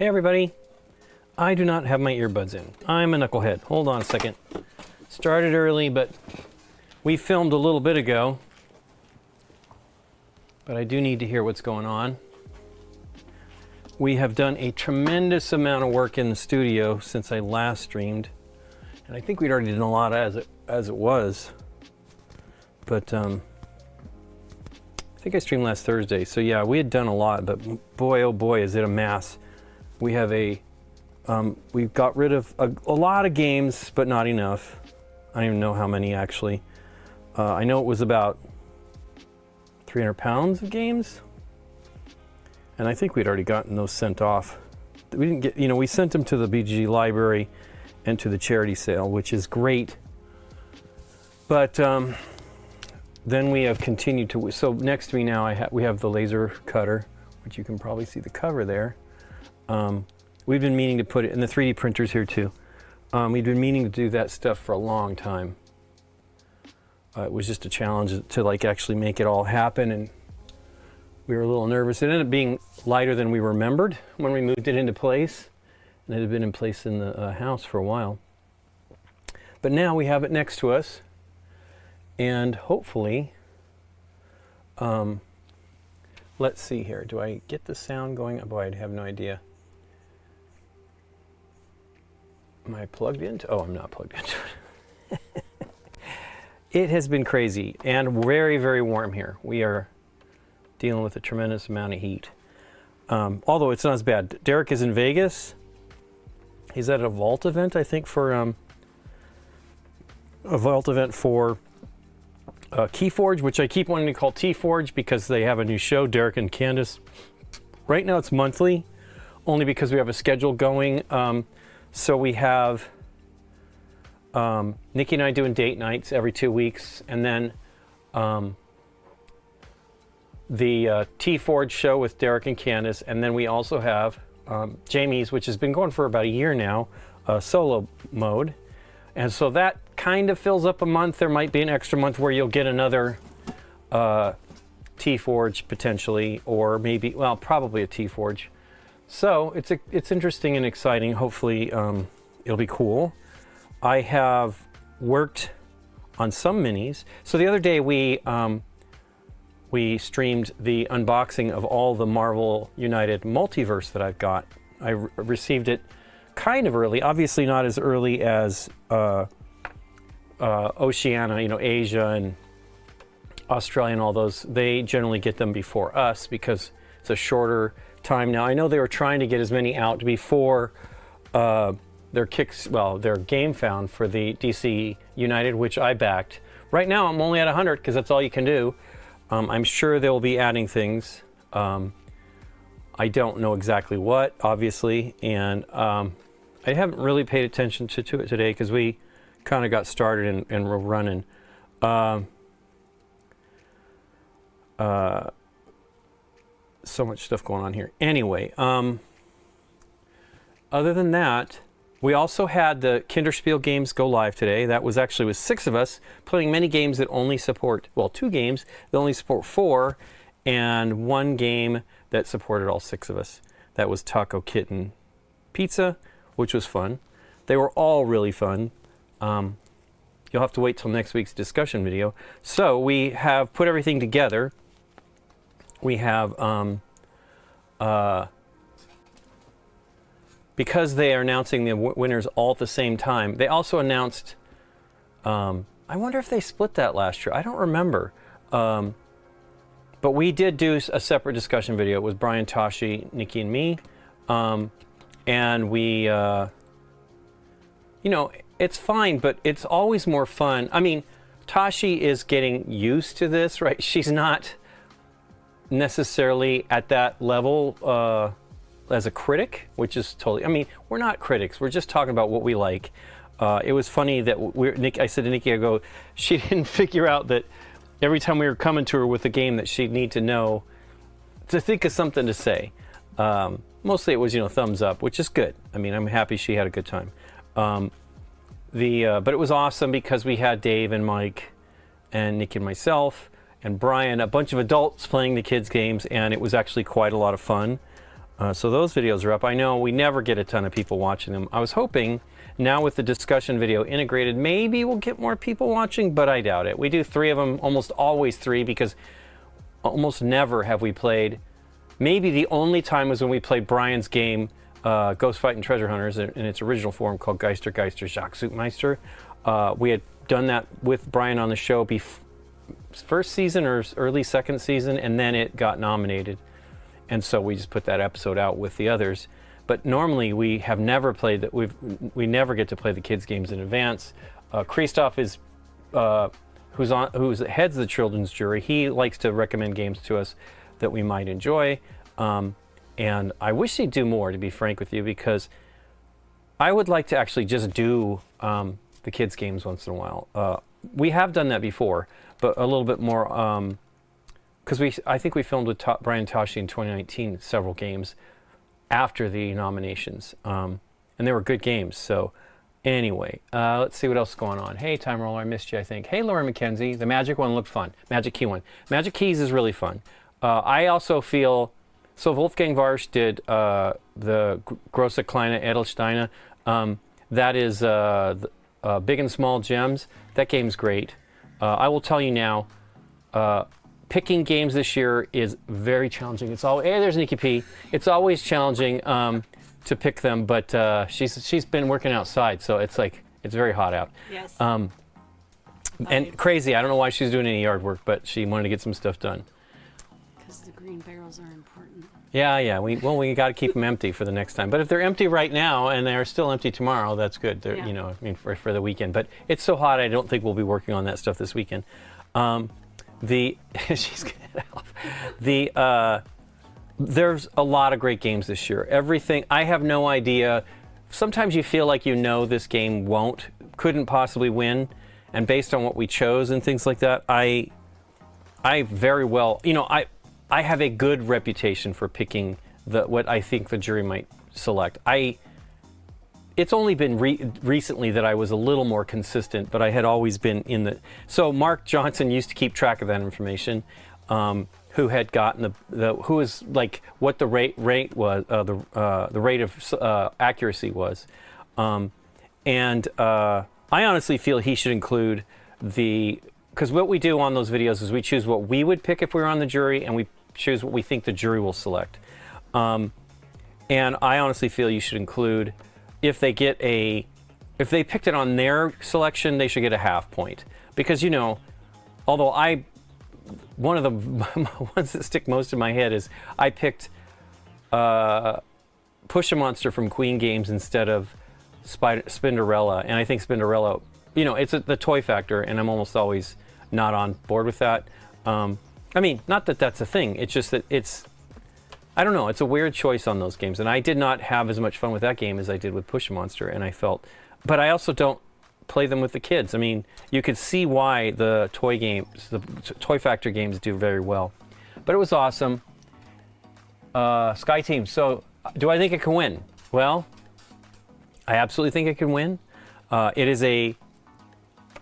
Hey everybody, I do not have my earbuds in. I'm a knucklehead. Hold on a second. Started early, but we filmed a little bit ago. But I do need to hear what's going on. We have done a tremendous amount of work in the studio since I last streamed. And I think we'd already done a lot as it was. But I think I streamed last Thursday. So yeah, we had done a lot, but boy, oh boy, is it a mass. We have we've got rid of a lot of games, but not enough. I don't even know how many actually. I know it was about 300 pounds of games. And I think we'd already gotten those sent off. We didn't get, we sent them to the BGG library and to the charity sale, which is great. But then we have continued to, so next to me now we have the laser cutter, which you can probably see the cover there. We've been meaning to put it, and the 3D printers here too. We've been meaning to do that stuff for a long time. It was just a challenge to like actually make it all happen, and we were a little nervous. It ended up being lighter than we remembered when we moved it into place, and it had been in place in the house for a while. But now we have it next to us, and hopefully, let's see here. Do I get the sound going? Oh, boy, I have no idea. Am I plugged into? Oh, I'm not plugged into it. It has been crazy and very, very warm here. We are dealing with a tremendous amount of heat. Although it's not as bad. Derek is in Vegas. He's at a vault event, I think, for Keyforge, which I keep wanting to call T-Forge because they have a new show, Derek and Candace. Right now it's monthly, only because we have a schedule going. So we have Nikki and I doing date nights every 2 weeks, and then the T-Forge show with Derek and Candace, and then we also have Jamie's, which has been going for about a year now, solo mode. And so that kind of fills up a month. There might be an extra month where you'll get another T-Forge potentially, or maybe, well, probably a T-Forge. So it's interesting and exciting. Hopefully it'll be cool. I have worked on some minis. So the other day we streamed the unboxing of all the Marvel United Multiverse that I've got. I received it kind of early, obviously not as early as Oceania, Asia and Australia and all those. They generally get them before us because it's a shorter time now. I know they were trying to get as many out before their game found for the DC United, which I backed. Right now I'm only at 100 because that's all you can do. I'm sure they'll be adding things. I don't know exactly what, obviously, and I haven't really paid attention to it today because we kind of got started and we're running. So much stuff going on here. Anyway, other than that, we also had the Spiel games go live today. That was actually with 6 of us playing many games that only support, well, 2 games that only support 4, and 1 game that supported all 6 of us. That was Taco Kitten Pizza, which was fun. They were all really fun. You'll have to wait till next week's discussion video. So we have put everything together. We have, because they are announcing the winners all at the same time, they also announced, I wonder if they split that last year. I don't remember. But we did do a separate discussion video with Brian, Tashi, Nikki, and me. And we, it's fine, but it's always more fun. I mean, Tashi is getting used to this, right? She's not necessarily at that level as a critic, which is totally, I mean, we're not critics. We're just talking about what we like. It was funny that I said to Nikki, I go, she didn't figure out that every time we were coming to her with a game that she'd need to know to think of something to say. Mostly it was, thumbs up, which is good. I mean, I'm happy she had a good time. But it was awesome because we had Dave and Mike and Nick and myself and Brian, a bunch of adults playing the kids' games, and it was actually quite a lot of fun. So those videos are up. I know we never get a ton of people watching them. I was hoping now with the discussion video integrated, maybe we'll get more people watching, but I doubt it. We do 3 of them, almost always 3, because almost never have we played. Maybe the only time was when we played Brian's game, Ghost Fighting Treasure Hunters, in its original form called Geister Jahres. We had done that with Brian on the show first season or early second season, and then it got nominated. And so we just put that episode out with the others. But normally we have never played that. We never get to play the kids' games in advance. Christoph is who's heads the children's jury. He likes to recommend games to us that we might enjoy. And I wish he'd do more, to be frank with you, because I would like to actually just do the kids' games once in a while. We have done that before, but a little bit more, because I think we filmed with Brian Toshi in 2019 several games after the nominations, and they were good games. So anyway, let's see what else is going on. Hey, Time Roller, I missed you, I think. Hey, Laura McKenzie, the Magic one looked fun. Magic Key one. Magic Keys is really fun. I also feel, so Wolfgang Warsch did the Große Kleine Edelsteine. That is Big and Small Gems. That game's great. I will tell you now, picking games this year is very challenging. It's all, hey, there's Nikki P. It's always challenging to pick them, but she's been working outside, so it's like, it's very hot out. Yes. And crazy, I don't know why she's doing any yard work, but she wanted to get some stuff done. Because the green barrels are important. Yeah, we got to keep them empty for the next time. But if they're empty right now and they're still empty tomorrow, that's good. They're, Yeah. you know, I mean, for the weekend. But it's so hot, I don't think we'll be working on that stuff this weekend. She's getting off. There's a lot of great games this year. Everything, I have no idea. Sometimes you feel like you know this game couldn't possibly win, and based on what we chose and things like that, I very well, you know, I have a good reputation for picking what I think the jury might select. It's only been recently that I was a little more consistent, but I had always been in the. So Mark Johnson used to keep track of that information, who had gotten who was like what the rate was, the rate of accuracy was, and I honestly feel he should include because what we do on those videos is we choose what we would pick if we were on the jury, and we choose what we think the jury will select. And I honestly feel you should include, if they picked it on their selection, they should get a half point. Because, you know, although one of the ones that stick most in my head is I picked Push a Monster from Queen Games instead of Spinderella. And I think Spinderella, you know, it's the toy factor, and I'm almost always not on board with that. I mean, not that that's a thing. It's just that I don't know, it's a weird choice on those games. And I did not have as much fun with that game as I did with Push a Monster. And but I also don't play them with the kids. I mean, you could see why the toy games, the Toy Factor games do very well. But it was awesome. Sky Team, so do I think it can win? Well, I absolutely think it can win. It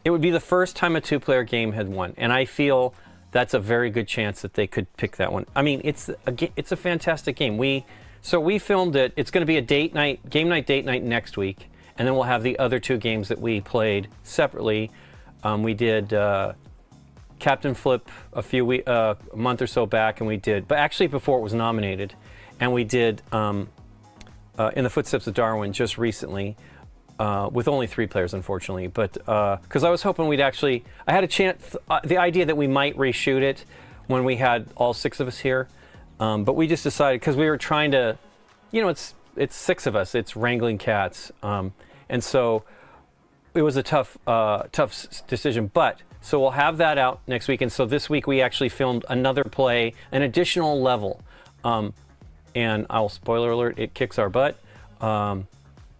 would be the first time a 2-player game had won. And I feel that's a very good chance that they could pick that one. I mean, it's a fantastic game. So we filmed it. It's going to be a date night, game night, date night next week, and then we'll have the other 2 games that we played separately. We did Captain Flip a month or so back, but actually before it was nominated, and we did In the Footsteps of Darwin just recently. With only 3 players, unfortunately, but because I was hoping I had a chance, the idea that we might reshoot it when we had all 6 of us here, but we just decided, because we were trying to, you know, it's 6 of us, it's wrangling cats, and so it was a tough decision, but so we'll have that out next week, and so this week we actually filmed another play, an additional level, and I'll spoiler alert, it kicks our butt.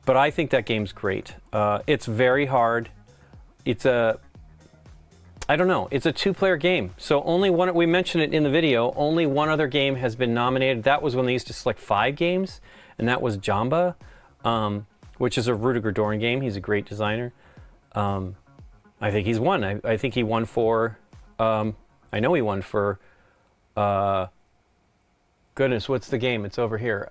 But I think that game's great. It's very hard. I don't know, it's a 2-player game. So only one, we mentioned it in the video, only one other game has been nominated. That was when they used to select 5 games, and that was Jamba, which is a Rudiger Dorn game. He's a great designer. I think he's won. I think he won for, I know he won for Goodness, what's the game? It's over here.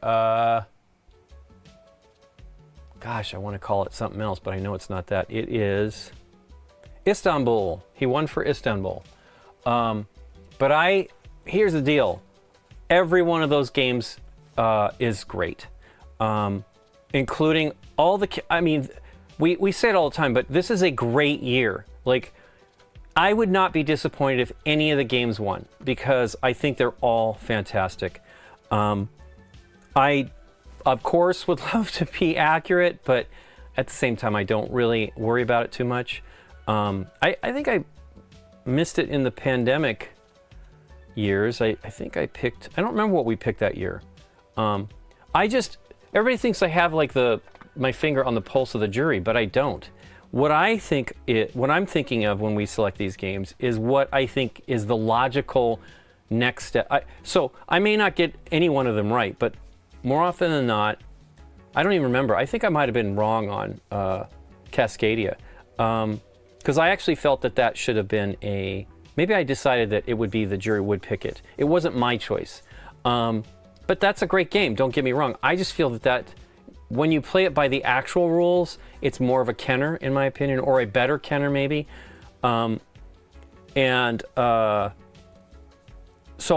Gosh, I want to call it something else, but I know it's not that. It is Istanbul. He won for Istanbul. But here's the deal. Every one of those games is great, including all the. I mean, we say it all the time, but this is a great year. Like, I would not be disappointed if any of the games won because I think they're all fantastic. I, of course, would love to be accurate, but at the same time, I don't really worry about it too much. I think I missed it in the pandemic years. I think I don't remember what we picked that year. Everybody thinks I have like my finger on the pulse of the jury, but I don't. What I'm thinking of when we select these games is what I think is the logical next step. So I may not get any one of them right, but more often than not, I don't even remember. I think I might have been wrong on Cascadia, because I actually felt that should have been maybe I decided that it would be the jury would pick it. It wasn't my choice. But that's a great game, don't get me wrong. I just feel that when you play it by the actual rules, it's more of a Kenner, in my opinion, or a better Kenner maybe. So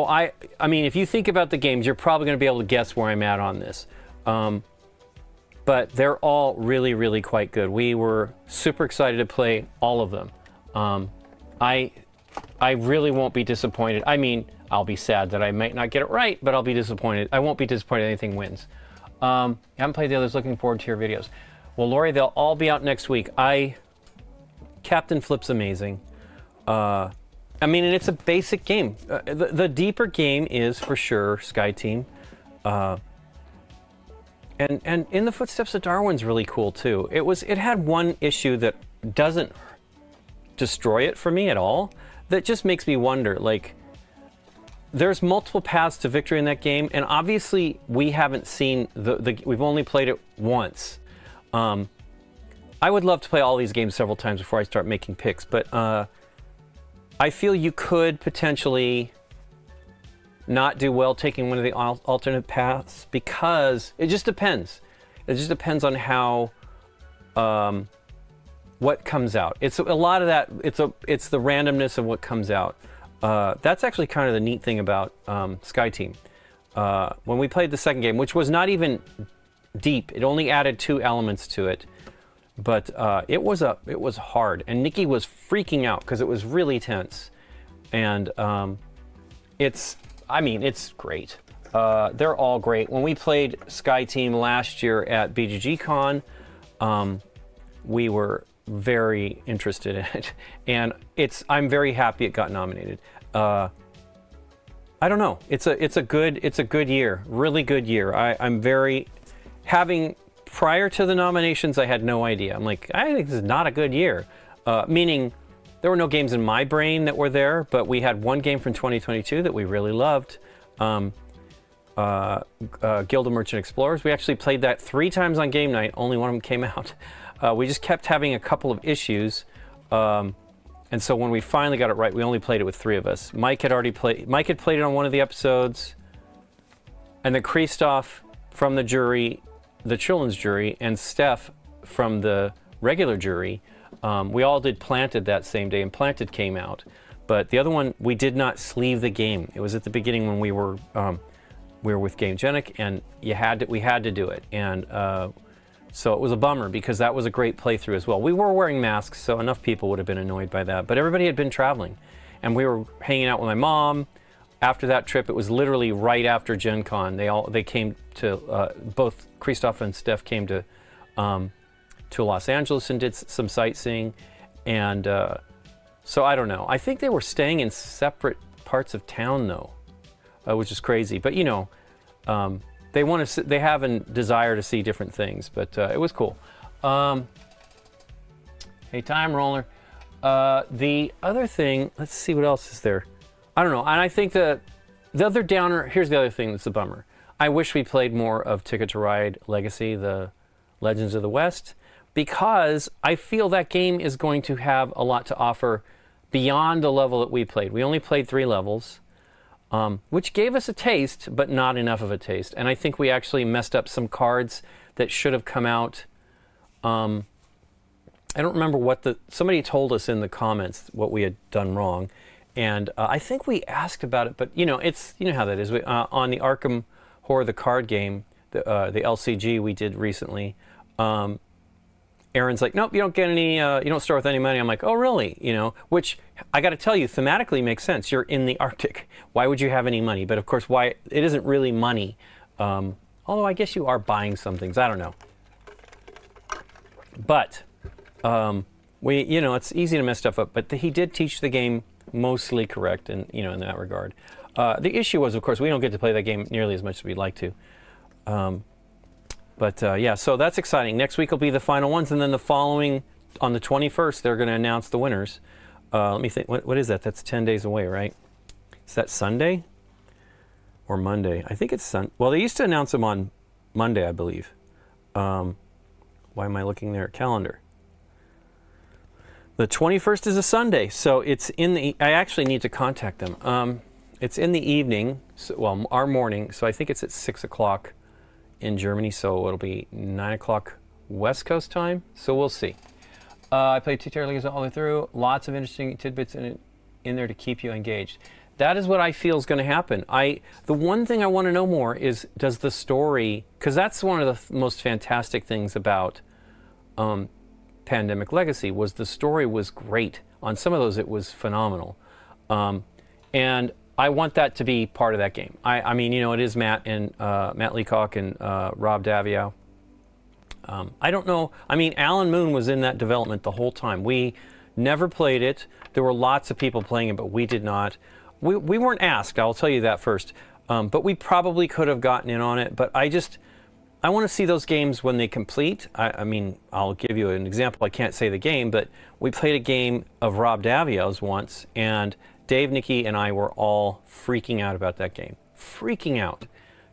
I mean, if you think about the games, you're probably going to be able to guess where I'm at on this. But they're all really, really quite good. We were super excited to play all of them. I really won't be disappointed. I mean, I'll be sad that I might not get it right, but I'll be disappointed. I won't be disappointed anything wins. I haven't played the others. Looking forward to your videos. Well, Lori, they'll all be out next week. Captain Flip's amazing. I mean, and it's a basic game. The deeper game is for sure Sky Team. And In the Footsteps of Darwin's really cool too. It had one issue that doesn't destroy it for me at all. That just makes me wonder, like, there's multiple paths to victory in that game, and obviously we haven't seen we've only played it once. I would love to play all these games several times before I start making picks, but I feel you could potentially not do well taking one of the alternate paths because it just depends. It just depends on how what comes out. It's a lot of that. It's the randomness of what comes out. That's actually kind of the neat thing about Sky Team. When we played the second game, which was not even deep, it only added 2 elements to it, but it was hard, and Nikki was freaking out because it was really tense, and it's great. They're all great. When we played Sky Team last year at BGG Con, we were very interested in it, and I'm very happy it got nominated. I don't know. It's a good year, really good year. I'm very prior to the nominations, I had no idea. I'm like, I think this is not a good year, meaning there were no games in my brain that were there, but we had one game from 2022 that we really loved. Guild of Merchant Explorers. We actually played that 3 times on Game Night. Only one of them came out. We just kept having a couple of issues, and so when we finally got it right, we only played it with 3 of us. Mike had played it on one of the episodes, and then Christoph from the jury, the children's jury, and Steph from the regular jury. We all did Planted that same day, and Planted came out. But the other one, we did not sleeve the game. It was at the beginning when we were with GameGenic, and we had to do it. And so it was a bummer because that was a great playthrough as well. We were wearing masks, so enough people would have been annoyed by that. But everybody had been traveling, and we were hanging out with my mom. After that trip, it was literally right after Gen Con. They came to both Christoph and Steph came to Los Angeles and did some sightseeing, and so I don't know. I think they were staying in separate parts of town though, which is crazy. But you know, they have a desire to see different things. But it was cool. Hey, Time Roller. The other thing, let's see what else is there. I don't know. And I think the other downer. Here's the other thing that's a bummer. I wish we played more of Ticket to Ride Legacy, the Legends of the West, because I feel that game is going to have a lot to offer beyond the level that we played. We only played 3 levels. which gave us a taste, but not enough of a taste. And I think we actually messed up some cards that should have come out. I don't remember what somebody told us in the comments what we had done wrong. And I think we asked about it, but you know how that is. On the Arkham Horror, the card game, the LCG we did recently, Aaron's like, nope, you don't get any, you don't start with any money. I'm like, oh really? You know, which I got to tell you, thematically makes sense. You're in the Arctic. Why would you have any money? But of course, why it isn't really money. Although I guess you are buying some things. I don't know. But it's easy to mess stuff up. But he did teach the game mostly correct, and in that regard. The issue was, of course, we don't get to play that game nearly as much as we'd like to. Yeah, so that's exciting. Next week will be the final ones, and then the following, on the 21st, they're going to announce the winners. Let me think. What is that? That's 10 days away, right? Is that Sunday or Monday? I think it's Sunday. Well, they used to announce them on Monday, I believe. Why am I looking there at calendar? The 21st is a Sunday, so it's in the. I actually need to contact them. It's in the evening, our morning. So I think it's at 6 o'clock in Germany. So it'll be 9 o'clock West Coast time. So we'll see. I played 2 Terra Leagues all the way through. Lots of interesting tidbits in there to keep you engaged. That is what I feel is going to happen. The one thing I want to know more is, does the story, because that's one of the most fantastic things about Pandemic Legacy, was the story was great. On some of those, it was phenomenal. And I want that to be part of that game. I mean, it is Matt Leacock and Rob Daviau. I don't know. I mean, Alan Moon was in that development the whole time. We never played it. There were lots of people playing it, but we did not. We weren't asked, I'll tell you that first. But we probably could have gotten in on it. But I want to see those games when they complete. I mean, I'll give you an example. I can't say the game, but we played a game of Rob Daviau's once, and Dave, Nikki, and I were all freaking out about that game. Freaking out.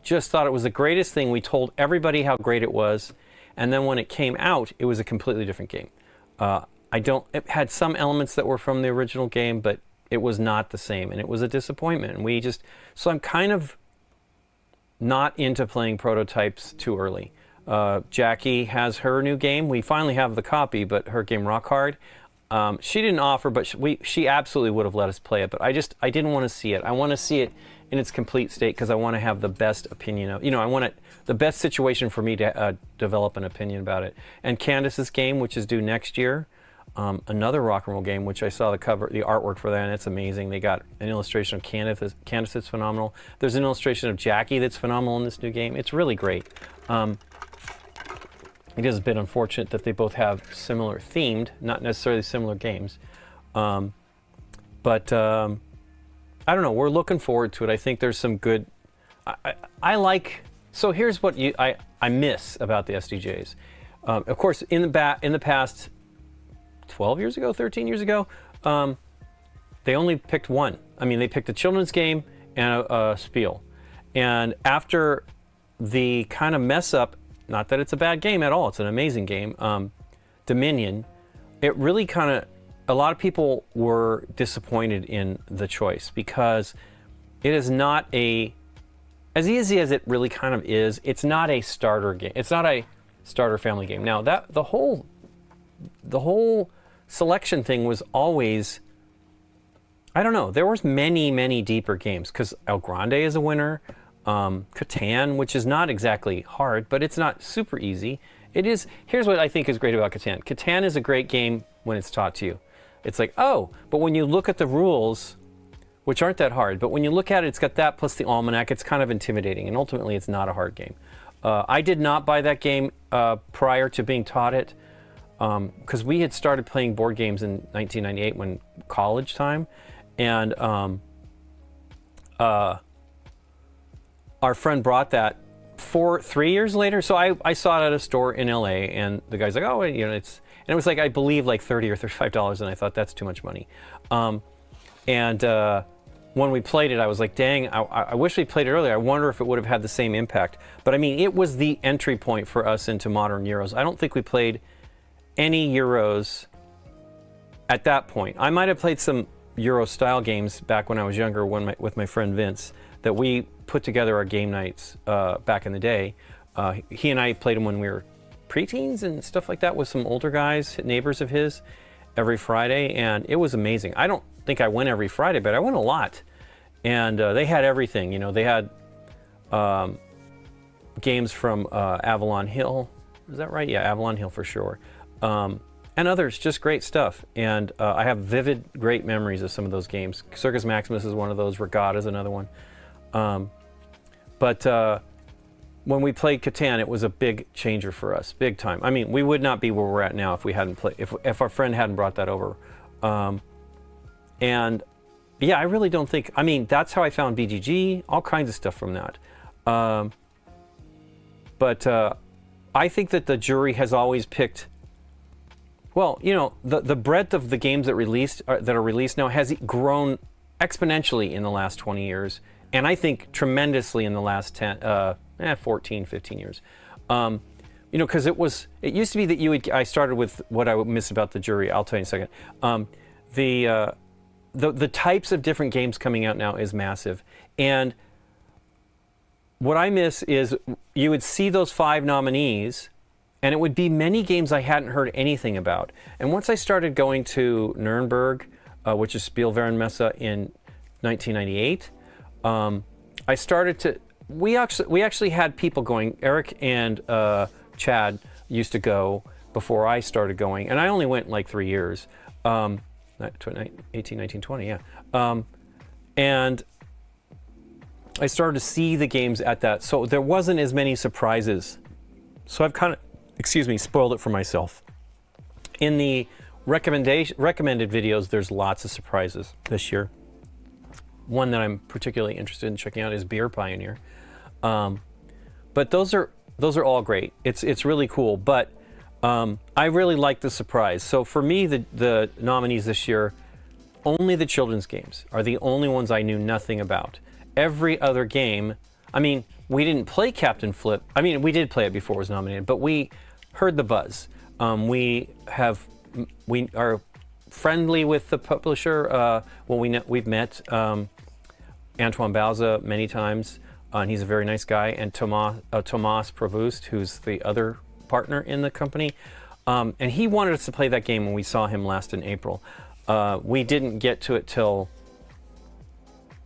Just thought it was the greatest thing. We told everybody how great it was. And then when it came out, it was a completely different game. It had some elements that were from the original game, but it was not the same. And it was a disappointment. And so I'm kind of not into playing prototypes too early. Jackie has her new game. We finally have the copy, but her game Rock Hard. She didn't offer, but she absolutely would have let us play it. But I didn't want to see it. I want to see it in its complete state because I want to have the best opinion of. I want the best situation for me to develop an opinion about it. And Candace's game, which is due next year, another rock and roll game, which I saw the artwork for that, and it's amazing. They got an illustration of Candace that's phenomenal. There's an illustration of Jackie that's phenomenal in this new game. It's really great. It is a bit unfortunate that they both have similar themed, not necessarily similar games. But I don't know. We're looking forward to it. I think there's some good. I like. So here's what I miss about the SDJs. Of course, in the past 12 years ago, 13 years ago, they only picked one. I mean, they picked a children's game and a Spiel. And after the kind of mess up, not that it's a bad game at all, it's an amazing game, Dominion, it really kind of, a lot of people were disappointed in the choice because it is not as easy as it really kind of is, it's not a starter game. It's not a starter family game. Now, the whole selection thing was always, I don't know, there was many deeper games because El Grande is a winner. Catan, which is not exactly hard, but it's not super easy. It is. Here's what I think is great about Catan. Catan is a great game when it's taught to you. It's like, oh, but when you look at the rules, which aren't that hard, but when you look at it, it's got that plus the almanac. It's kind of intimidating, and ultimately, it's not a hard game. I did not buy that game prior to being taught it because we had started playing board games in 1998 when college time, and our friend brought that 3 years later. So I saw it at a store in LA, and the guy's like, oh, it was like, I believe like $30 or $35, and I thought that's too much money. When we played it, I was like, dang, I wish we played it earlier. I wonder if it would have had the same impact. But I mean, it was the entry point for us into modern Euros. I don't think we played any Euros at that point. I might have played some Euro style games back when I was younger, with my friend Vince, that we put together our game nights back in the day. He and I played them when we were preteens and stuff like that with some older guys, neighbors of his, every Friday, and it was amazing. I don't think I went every Friday, but I went a lot. And they had everything, you know. They had games from Avalon Hill. Is that right? Yeah, Avalon Hill for sure. And others, just great stuff. And I have vivid, great memories of some of those games. Circus Maximus is one of those. Regatta is another one. But when we played Catan, it was a big changer for us, big time. I mean, we would not be where we're at now if we hadn't played, if our friend hadn't brought that over. And yeah, I really don't think, I mean, that's how I found BGG, all kinds of stuff from that. But I think that the jury has always picked, well, you know, the breadth of the games that are released now has grown exponentially in the last 20 years, and I think tremendously in the last 14, 15 years. You know, because it used to be that I started with what I would miss about the jury. I'll tell you in a second. The types of different games coming out now is massive, and what I miss is you would see those 5 nominees, and it would be many games I hadn't heard anything about. And once I started going to Nuremberg, which is Spiel Messe in 1998, I started to. We actually had people going. Eric and Chad used to go before I started going, and I only went like 3 years. 18, 19, 20, yeah. And I started to see the games at that, so there wasn't as many surprises. So I've kind of, spoiled it for myself. In the recommended videos, there's lots of surprises this year. One that I'm particularly interested in checking out is Beer Pioneer. But those are all great. It's really cool, but I really like the surprise. So for me, the nominees this year, only the children's games are the only ones I knew nothing about. Every other game, I mean, we didn't play Captain Flip. I mean, we did play it before it was nominated, but we heard the buzz. We are friendly with the publisher. We've met Antoine Bauza many times, and he's a very nice guy. And Thomas Provost, who's the other partner in the company, and he wanted us to play that game when we saw him last in April. We didn't get to it till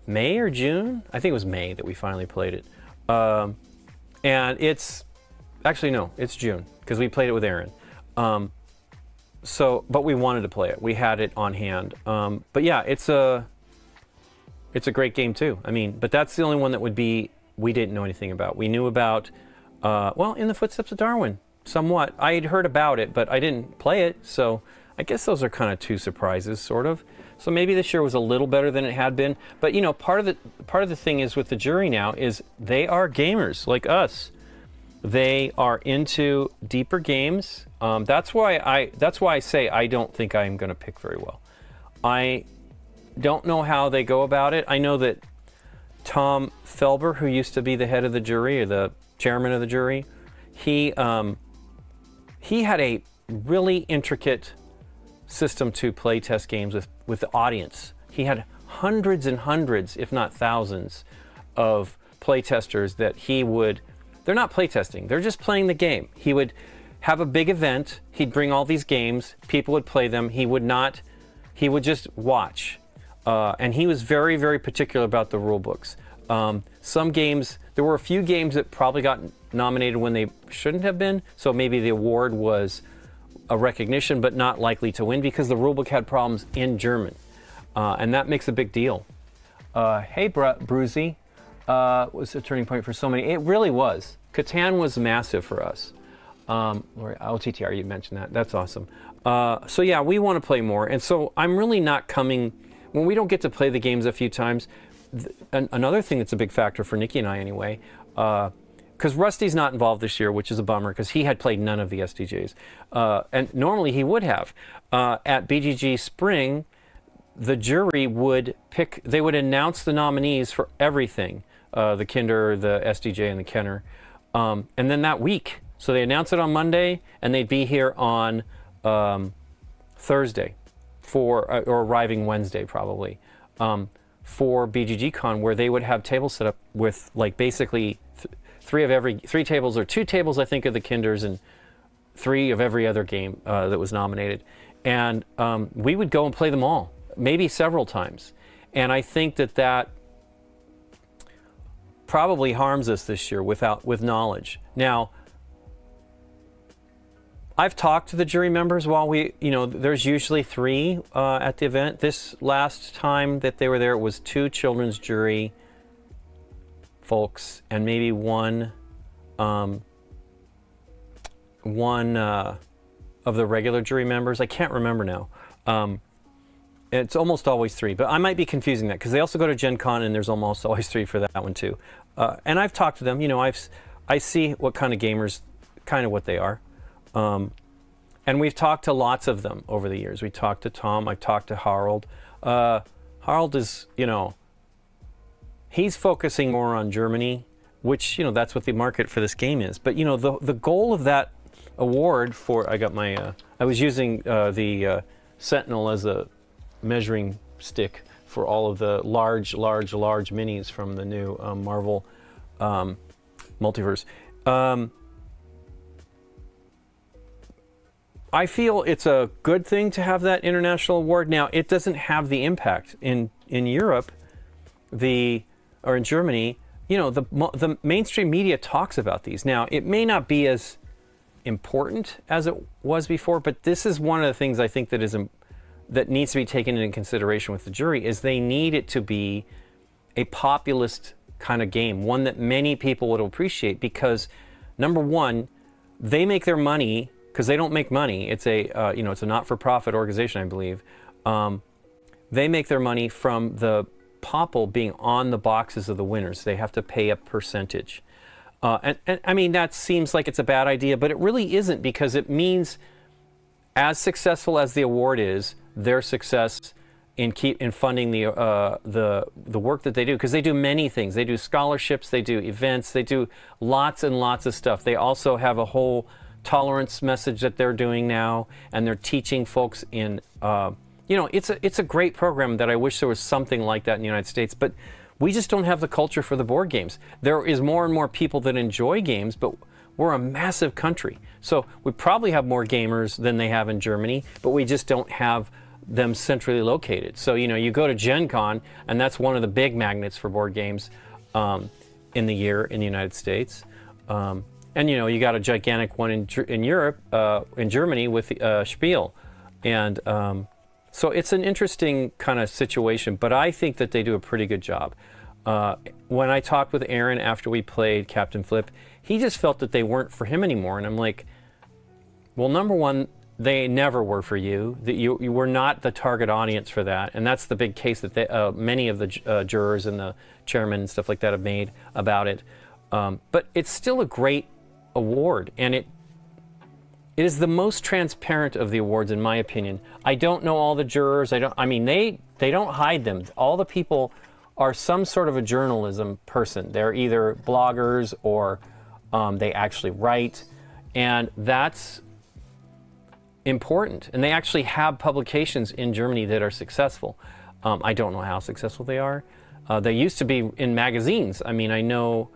May or June. I think it was May that we finally played it. And it's June, because we played it with Aaron. But we wanted to play it. We had it on hand. But yeah, it's a great game too. I mean, but that's the only one that we didn't know anything about. We knew about, In the Footsteps of Darwin, somewhat. I had heard about it, but I didn't play it. So I guess those are kind of 2 surprises, sort of. So maybe this year was a little better than it had been. But you know, part of the thing is with the jury now is they are gamers like us. They are into deeper games. That's why I say I don't think I'm going to pick very well. I don't know how they go about it. I know that Tom Felber, who used to be the head of the jury or the chairman of the jury, he had a really intricate system to play test games with the audience. He had hundreds and hundreds, if not thousands, of play testers that they're not play testing, they're just playing the game. He would have a big event, he'd bring all these games, people would play them, he would just watch. And he was very, very particular about the rule books. Some games, there were a few games that probably got nominated when they shouldn't have been, so maybe the award was a recognition, but not likely to win because the rulebook had problems in German, and that makes a big deal. Hey, Bruzy, was a turning point for so many. It really was. Catan was massive for us. Lori, OTTR, you mentioned that. That's awesome. So yeah, we want to play more, and so I'm really not coming when we don't get to play the games a few times. Another thing that's a big factor for Nikki and I, anyway. Because Rusty's not involved this year, which is a bummer, because he had played none of the SDJs. And normally he would have. At BGG Spring, the jury would they would announce the nominees for everything, the Kinder, the SDJ, and the Kenner. And then that week, so they announce it on Monday, and they'd be here on Thursday. for or arriving Wednesday probably for BGG-Con, where they would have tables set up with like basically three tables or 2 tables, I think, of the Kinders and 3 of every other game that was nominated. And we would go and play them all, maybe several times. And I think that probably harms us this year with knowledge. Now, I've talked to the jury members while there's usually 3 at the event. This last time that they were there, it was 2 children's jury folks and maybe one of the regular jury members. I can't remember now. It's almost always 3, but I might be confusing that because they also go to Gen Con and there's almost always 3 for that one too. And I've talked to them. I see what kind of gamers, kind of what they are. And we've talked to lots of them over the years. We talked to Tom. I've talked to Harold. Harold is, he's focusing more on Germany, which, that's what the market for this game is. But, the goal of that award for, I was using the Sentinel as a measuring stick for all of the large minis from the new Marvel multiverse. I feel it's a good thing to have that international award. Now, it doesn't have the impact in Europe, or in Germany. The mainstream media talks about these. Now, it may not be as important as it was before, but this is one of the things I think that needs to be taken into consideration with the jury, is they need it to be a populist kind of game, one that many people would appreciate, because number one, they make their money, because they don't make money. It's it's a not-for-profit organization, I believe. They make their money from the popple being on the boxes of the winners. They have to pay a percentage. And I mean, that seems like it's a bad idea, but it really isn't, because it means as successful as the award is, their success in funding the work that they do, because they do many things. They do scholarships, they do events, they do lots and lots of stuff. They also have a whole tolerance message that they're doing now, and they're teaching folks in it's a great program that I wish there was something like that in the United States, but we just don't have the culture for the board games. There is more and more people that enjoy games, but we're a massive country, so we probably have more gamers than they have in Germany, but we just don't have them centrally located. So you go to Gen Con, and that's one of the big magnets for board games in the year in the United States. And you got a gigantic one in Europe, in Germany with Spiel, and so it's an interesting kind of situation. But I think that they do a pretty good job. When I talked with Aaron after we played Captain Flip, he just felt that they weren't for him anymore, and I'm like, well, number one, they never were for you. That you were not the target audience for that, and that's the big case that many of the jurors and the chairman and stuff like that have made about it. But it's still a great award, and it is the most transparent of the awards, in my opinion. I don't know all the jurors. They don't hide them. All the people are some sort of a journalism person. They're either bloggers or they actually write, and that's important. And they actually have publications in Germany that are successful. I don't know how successful they are. They used to be in magazines. I know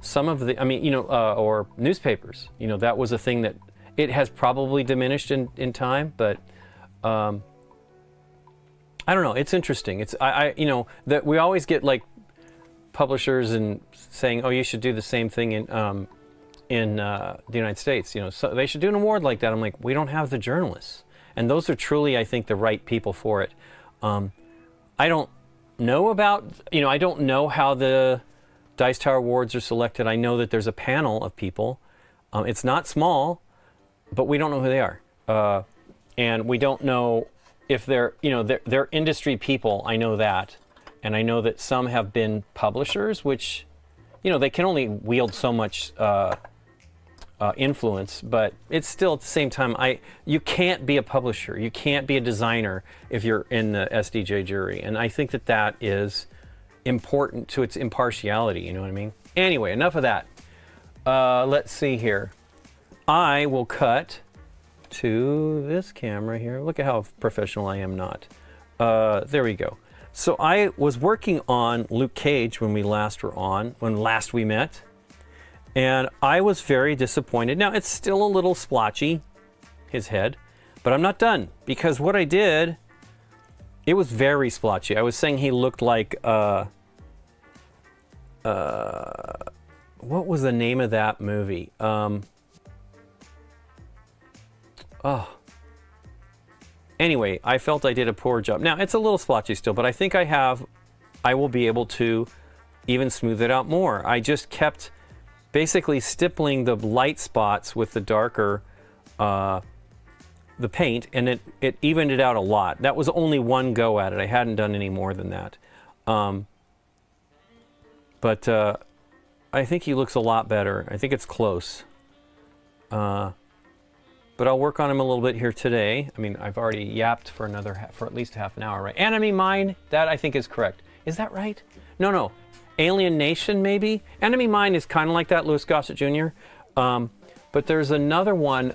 some of the, or newspapers. That was a thing that it has probably diminished in time, but I don't know. It's interesting. It's that we always get like publishers and saying, oh, you should do the same thing in the United States. So they should do an award like that. I'm like, we don't have the journalists, and those are truly, I think, the right people for it. I don't know about, I don't know how the Dice Tower Awards are selected. I know that there's a panel of people. It's not small, but we don't know who they are. And we don't know if they're industry people. I know that. And I know that some have been publishers, which, they can only wield so much influence, but it's still at the same time, you can't be a publisher. You can't be a designer if you're in the SDJ jury. And I think that is important to its impartiality, you know what I mean? Anyway, enough of that. Let's see here. I will cut to this camera here. Look at how professional I am not. There we go. So I was working on Luke Cage when last we met, and I was very disappointed. Now it's still a little splotchy, his head, but I'm not done, because what I did, it was very splotchy. I was saying he looked like what was the name of that movie? Anyway, I felt I did a poor job. Now, it's a little splotchy still, but I think I will be able to even smooth it out more. I just kept basically stippling the light spots with the darker, the paint, and it evened it out a lot. That was only one go at it. I hadn't done any more than that. But I think he looks a lot better. I think it's close. But I'll work on him a little bit here today. I mean, I've already yapped for at least half an hour, right? Enemy Mine, that I think is correct. Is that right? No. Alien Nation, maybe? Enemy Mine is kind of like that, Louis Gossett Jr. But there's another one,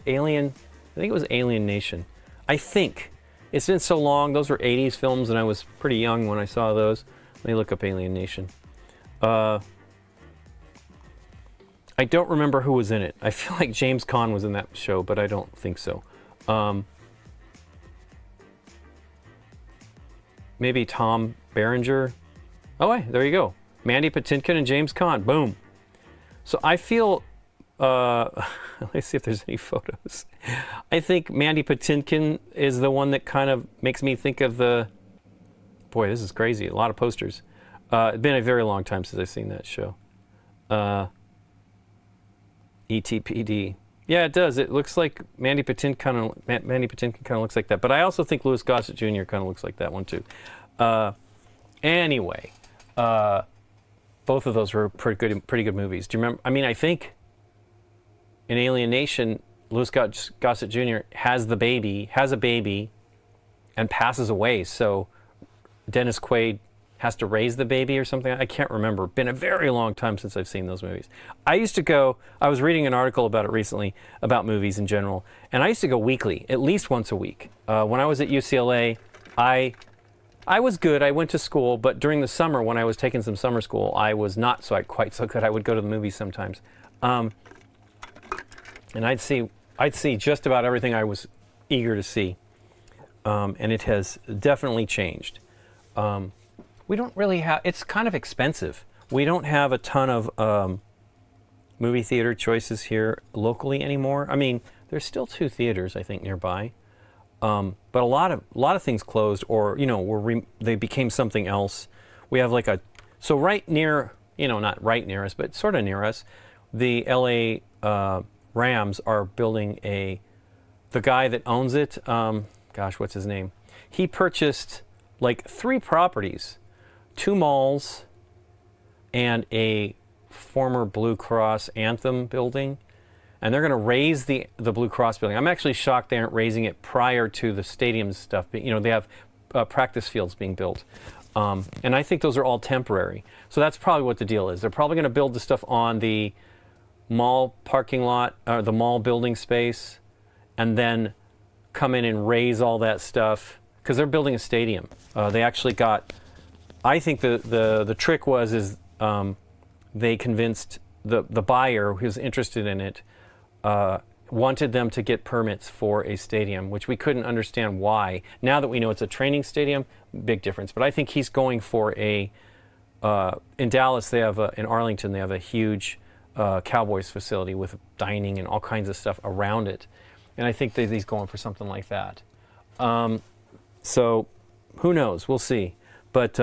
Alien, I think it was Alien Nation. I think. It's been so long. Those were 80s films, and I was pretty young when I saw those. Let me look up Alien Nation. I don't remember who was in it. I feel like James Caan was in that show, but I don't think so. Maybe Tom Berenger. Oh, wait, there you go. Mandy Patinkin and James Caan. Boom. So I feel, let's see if there's any photos. I think Mandy Patinkin is the one that kind of makes me think of boy, this is crazy. A lot of posters. It's been a very long time since I've seen that show. ETPD. Yeah, it does. It looks like Mandy Patinkin kind of looks like that. But I also think Louis Gossett Jr. kind of looks like that one too. Anyway, both of those were pretty good movies. Do you remember? I mean, I think in Alien Nation, Louis Gossett Jr. has a baby, and passes away. So Dennis Quaid has to raise the baby or something. I can't remember. Been a very long time since I've seen those movies. I was reading an article about it recently, about movies in general, and I used to go weekly, at least once a week. When I was at UCLA, I was good. I went to school, but during the summer, when I was taking some summer school, I was not quite so good. I would go to the movies sometimes. And I'd see just about everything I was eager to see. And it has definitely changed. We don't really have, it's kind of expensive. We don't have a ton of movie theater choices here locally anymore. I mean, there's still 2 theaters, I think, nearby. But a lot of things closed, or, they became something else. We have so right near, not right near us, but sort of near us, the LA Rams are building the guy that owns it, what's his name? He purchased 3 properties. 2 malls and a former Blue Cross Anthem building, and they're going to raise the Blue Cross building. I'm actually shocked they aren't raising it prior to the stadium stuff. They have practice fields being built, and I think those are all temporary. So that's probably what the deal is. They're probably going to build the stuff on the mall parking lot, or the mall building space, and then come in and raise all that stuff, because they're building a stadium. They actually got, I think the trick is they convinced the buyer who's interested in it, wanted them to get permits for a stadium, which we couldn't understand why. Now that we know it's a training stadium, big difference. But I think he's going for in Dallas, in Arlington, they have a huge Cowboys facility with dining and all kinds of stuff around it. And I think that he's going for something like that. So who knows? We'll see. But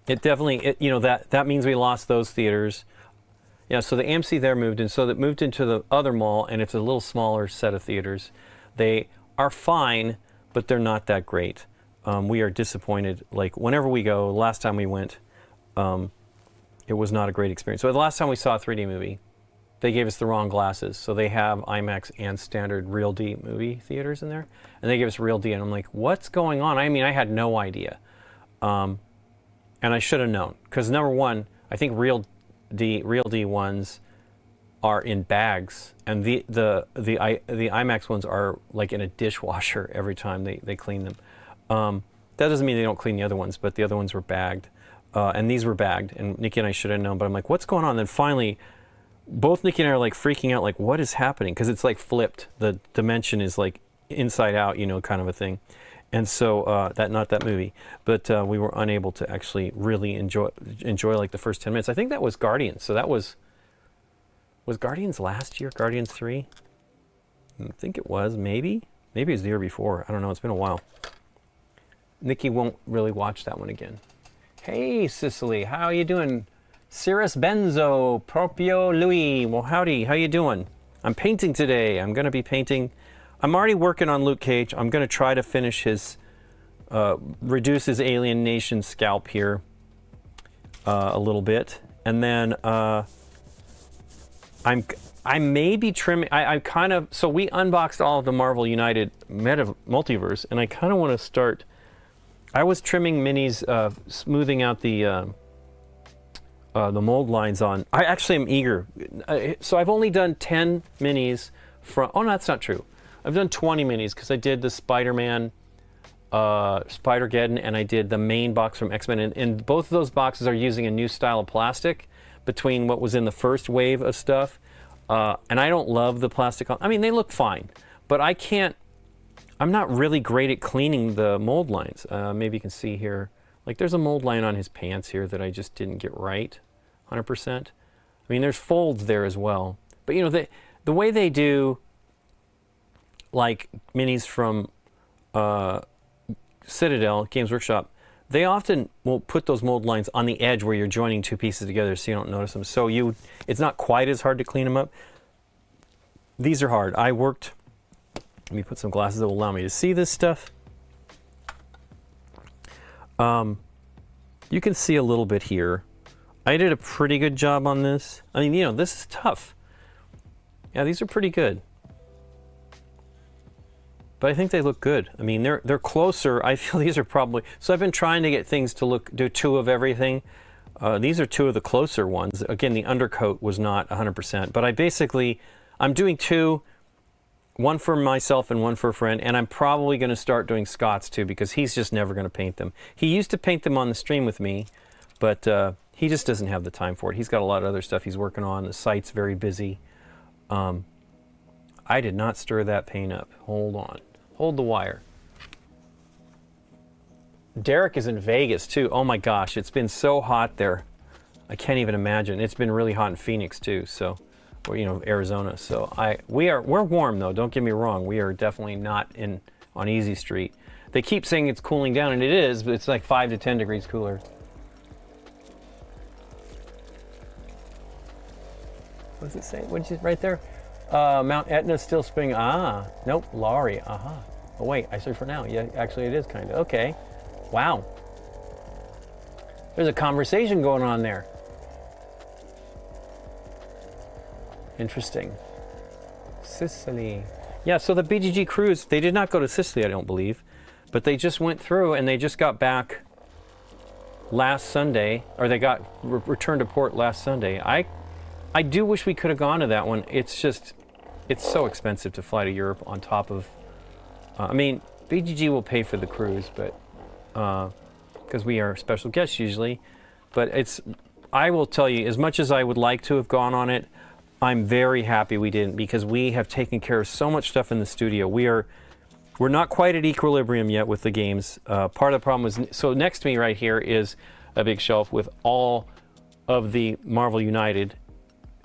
it definitely, that means we lost those theaters. Yeah, so the AMC there moved in, so that moved into the other mall, and it's a little smaller set of theaters. They are fine, but they're not that great. We are disappointed. Whenever we go, last time we went, it was not a great experience. So the last time we saw a 3D movie, they gave us the wrong glasses. So they have IMAX and standard Real D movie theaters in there, and they gave us Real D, and I'm like, what's going on? I mean, I had no idea. And I should have known, because number one, I think Real D ones are in bags, and the IMAX ones are like in a dishwasher every time they clean them. That doesn't mean they don't clean the other ones, but the other ones were bagged, and these were bagged. And Nikki and I should have known, but I'm like, what's going on? Then finally, both Nikki and I are like freaking out, like, what is happening? Because it's like flipped. The dimension is like inside out, you know, kind of a thing. And so not that movie, but we were unable to actually really enjoy like the first 10 minutes. I think that was Guardians. So that was Guardians last year, Guardians 3? I think it was, maybe it was the year before. I don't know, it's been a while. Nikki won't really watch that one again. Hey, Cicely, how you doing? Cirrus Benzo, Proprio Louis. Well, howdy, how you doing? I'm painting today. I'm going to be painting. I'm already working on Luke Cage. I'm going to try to finish his, reduce his Alien Nation scalp here a little bit. And then I may be trimming, I kind of, so we unboxed all of the Marvel United Multiverse, and I kind of want to start, I was trimming minis, smoothing out the mold lines on. I actually am eager. So I've only done 10 minis from, oh no, that's not true. I've done 20 minis because I did the Spider-Man, Spider-Geddon, and I did the main box from X-Men. And both of those boxes are using a new style of plastic between what was in the first wave of stuff. And I don't love the plastic. I mean, they look fine, but I'm not really great at cleaning the mold lines. Maybe you can see here, like there's a mold line on his pants here that I just didn't get right, 100%. I mean, there's folds there as well. But you know, the way they do like minis from Citadel, Games Workshop, they often will put those mold lines on the edge where you're joining two pieces together so you don't notice them. So it's not quite as hard to clean them up. These are hard. Let me put some glasses that will allow me to see this stuff. You can see a little bit here. I did a pretty good job on this. I mean, you know, this is tough. Yeah, these are pretty good. But I think they look good. I mean, they're closer. I feel these are probably, so I've been trying to get things to do two of everything. These are two of the closer ones. Again, the undercoat was not 100%, but I'm doing two, one for myself and one for a friend, and I'm probably going to start doing Scott's too because he's just never going to paint them. He used to paint them on the stream with me, but he just doesn't have the time for it. He's got a lot of other stuff he's working on. The site's very busy. I did not stir that paint up. Hold on. Hold the wire. Derek is in Vegas too. Oh my gosh, it's been so hot there. I can't even imagine. It's been really hot in Phoenix too, so, or you know, Arizona. So we're warm though, don't get me wrong. We are definitely not on Easy Street. They keep saying it's cooling down, and it is, but it's like 5 to 10 degrees cooler. What does it say? What did you, right there? Mount Etna still spring. Ah, nope, Laurie. Aha. Oh wait, I see for now. Yeah, actually it is kind of. Okay. Wow. There's a conversation going on there. Interesting. Sicily. Yeah, so the BGG cruise, they did not go to Sicily, I don't believe, but they just went through and they just got back last Sunday, or they got returned to port last Sunday. I do wish we could have gone to that one. It's just, it's so expensive to fly to Europe on top of, I mean, BGG will pay for the cruise, but, because we are special guests usually, but I will tell you, as much as I would like to have gone on it, I'm very happy we didn't, because we have taken care of so much stuff in the studio. We're not quite at equilibrium yet with the games. Part of the problem was, so next to me right here is a big shelf with all of the Marvel United,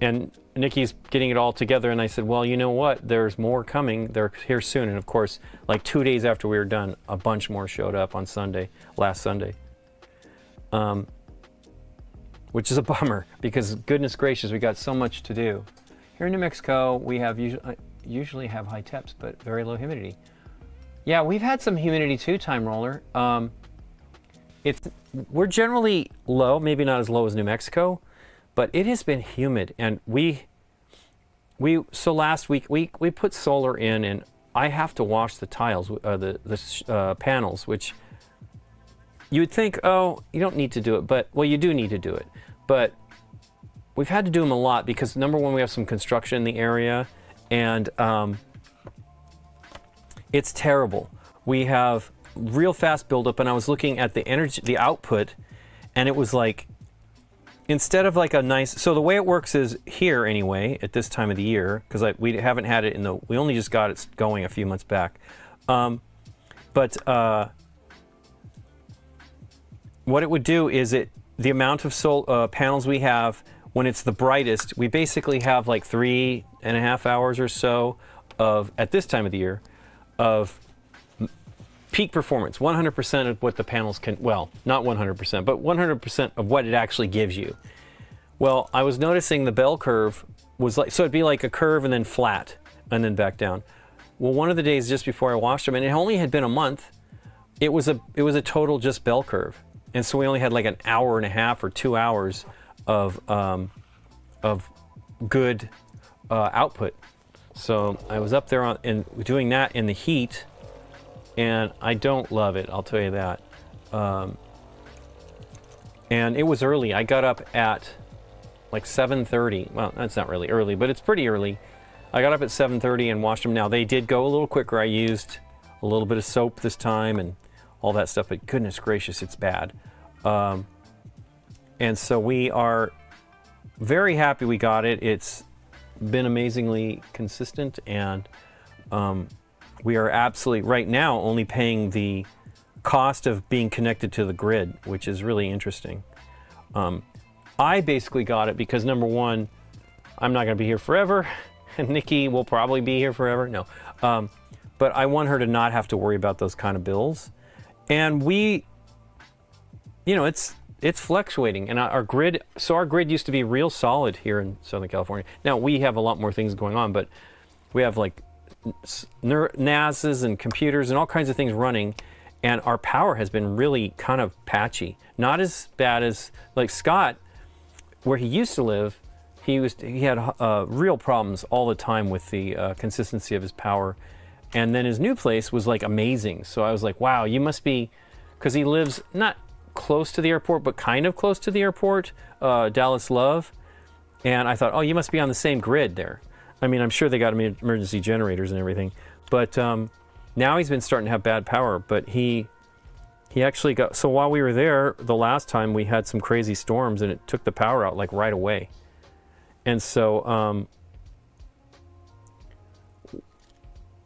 and Nikki's getting it all together, and I said, well, you know what? There's more coming. They're here soon. And of course, like 2 days after we were done, a bunch more showed up on Sunday, last Sunday. Which is a bummer, because goodness gracious, we got so much to do. Here in New Mexico, we have usually have high temps, but very low humidity. Yeah, we've had some humidity too, Time Roller. We're generally low, maybe not as low as New Mexico, but it has been humid, and so last week we put solar in, and I have to wash the tiles, the panels, which you would think, oh, you don't need to do it, but well, you do need to do it. But we've had to do them a lot because number one, we have some construction in the area, and it's terrible. We have real fast buildup, and I was looking at the energy, the output, and it was like, instead of like a nice, so the way it works is here anyway, at this time of the year, because we haven't had it we only just got it going a few months back. But what it would do is the amount of panels we have, when it's the brightest, we basically have like 3.5 hours or so of, at this time of the year, of peak performance, 100% of what the panels can, well, not 100%, but 100% of what it actually gives you. Well, I was noticing the bell curve was like, so it'd be like a curve and then flat and then back down. Well, one of the days just before I washed them, and it only had been a month, it was a total just bell curve. And so we only had like an hour and a half or 2 hours of good output. So I was up there and doing that in the heat, and I don't love it, I'll tell you that. And it was early. I got up at like 7:30. Well, that's not really early, but it's pretty early. I got up at 7:30 and washed them. Now, they did go a little quicker. I used a little bit of soap this time and all that stuff, but goodness gracious, it's bad. And so we are very happy we got it. It's been amazingly consistent, and we are absolutely, right now, only paying the cost of being connected to the grid, which is really interesting. I basically got it because, number one, I'm not going to be here forever, and Nikki will probably be here forever. No. But I want her to not have to worry about those kind of bills. And we, you know, it's fluctuating, and our grid used to be real solid here in Southern California. Now we have a lot more things going on, but we have like NASs and computers and all kinds of things running, and our power has been really kind of patchy. Not as bad as like Scott, where he used to live. He had real problems all the time with the consistency of his power, and then his new place was like amazing. So I was like, wow, you must be, because he lives not close to the airport, but kind of close to the airport, Dallas Love. And I thought, oh, you must be on the same grid there. I mean, I'm sure they got emergency generators and everything, but now he's been starting to have bad power. But he actually got, so while we were there the last time, we had some crazy storms, and it took the power out like right away. And so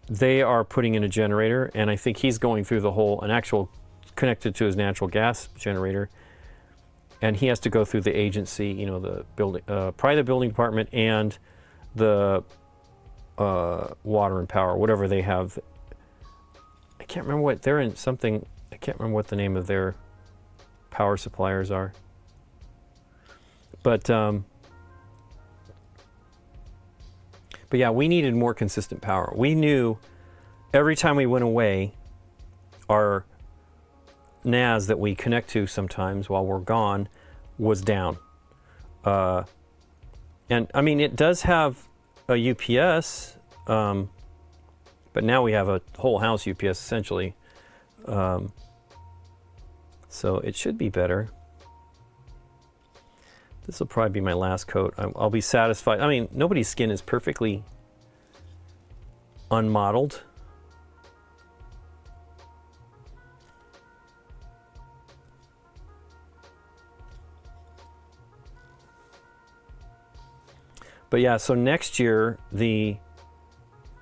they are putting in a generator, and I think he's going through an actual connected to his natural gas generator, and he has to go through the agency, you know, the building, probably the building department and the water and power, whatever they have. I can't remember what they're in. Something, I can't remember what the name of their power suppliers are. But yeah, we needed more consistent power. We knew every time we went away, our NAS that we connect to sometimes while we're gone was down. And I mean, it does have a UPS, but now we have a whole house UPS essentially. So it should be better. This will probably be my last coat. I'll be satisfied. I mean, nobody's skin is perfectly unmodeled. But yeah, so next year, the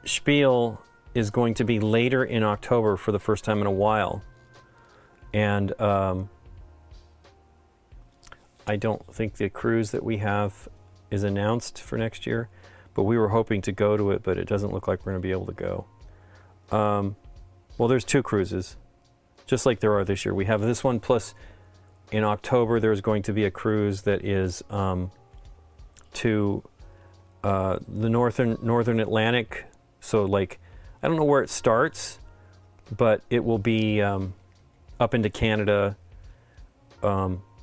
Spiel is going to be later in October for the first time in a while. And I don't think the cruise that we have is announced for next year, but we were hoping to go to it, but it doesn't look like we're going to be able to go. Well, there's 2 cruises, just like there are this year. We have this one, plus in October there's going to be a cruise that is to the northern Atlantic. So like, I don't know where it starts, but it will be up into Canada.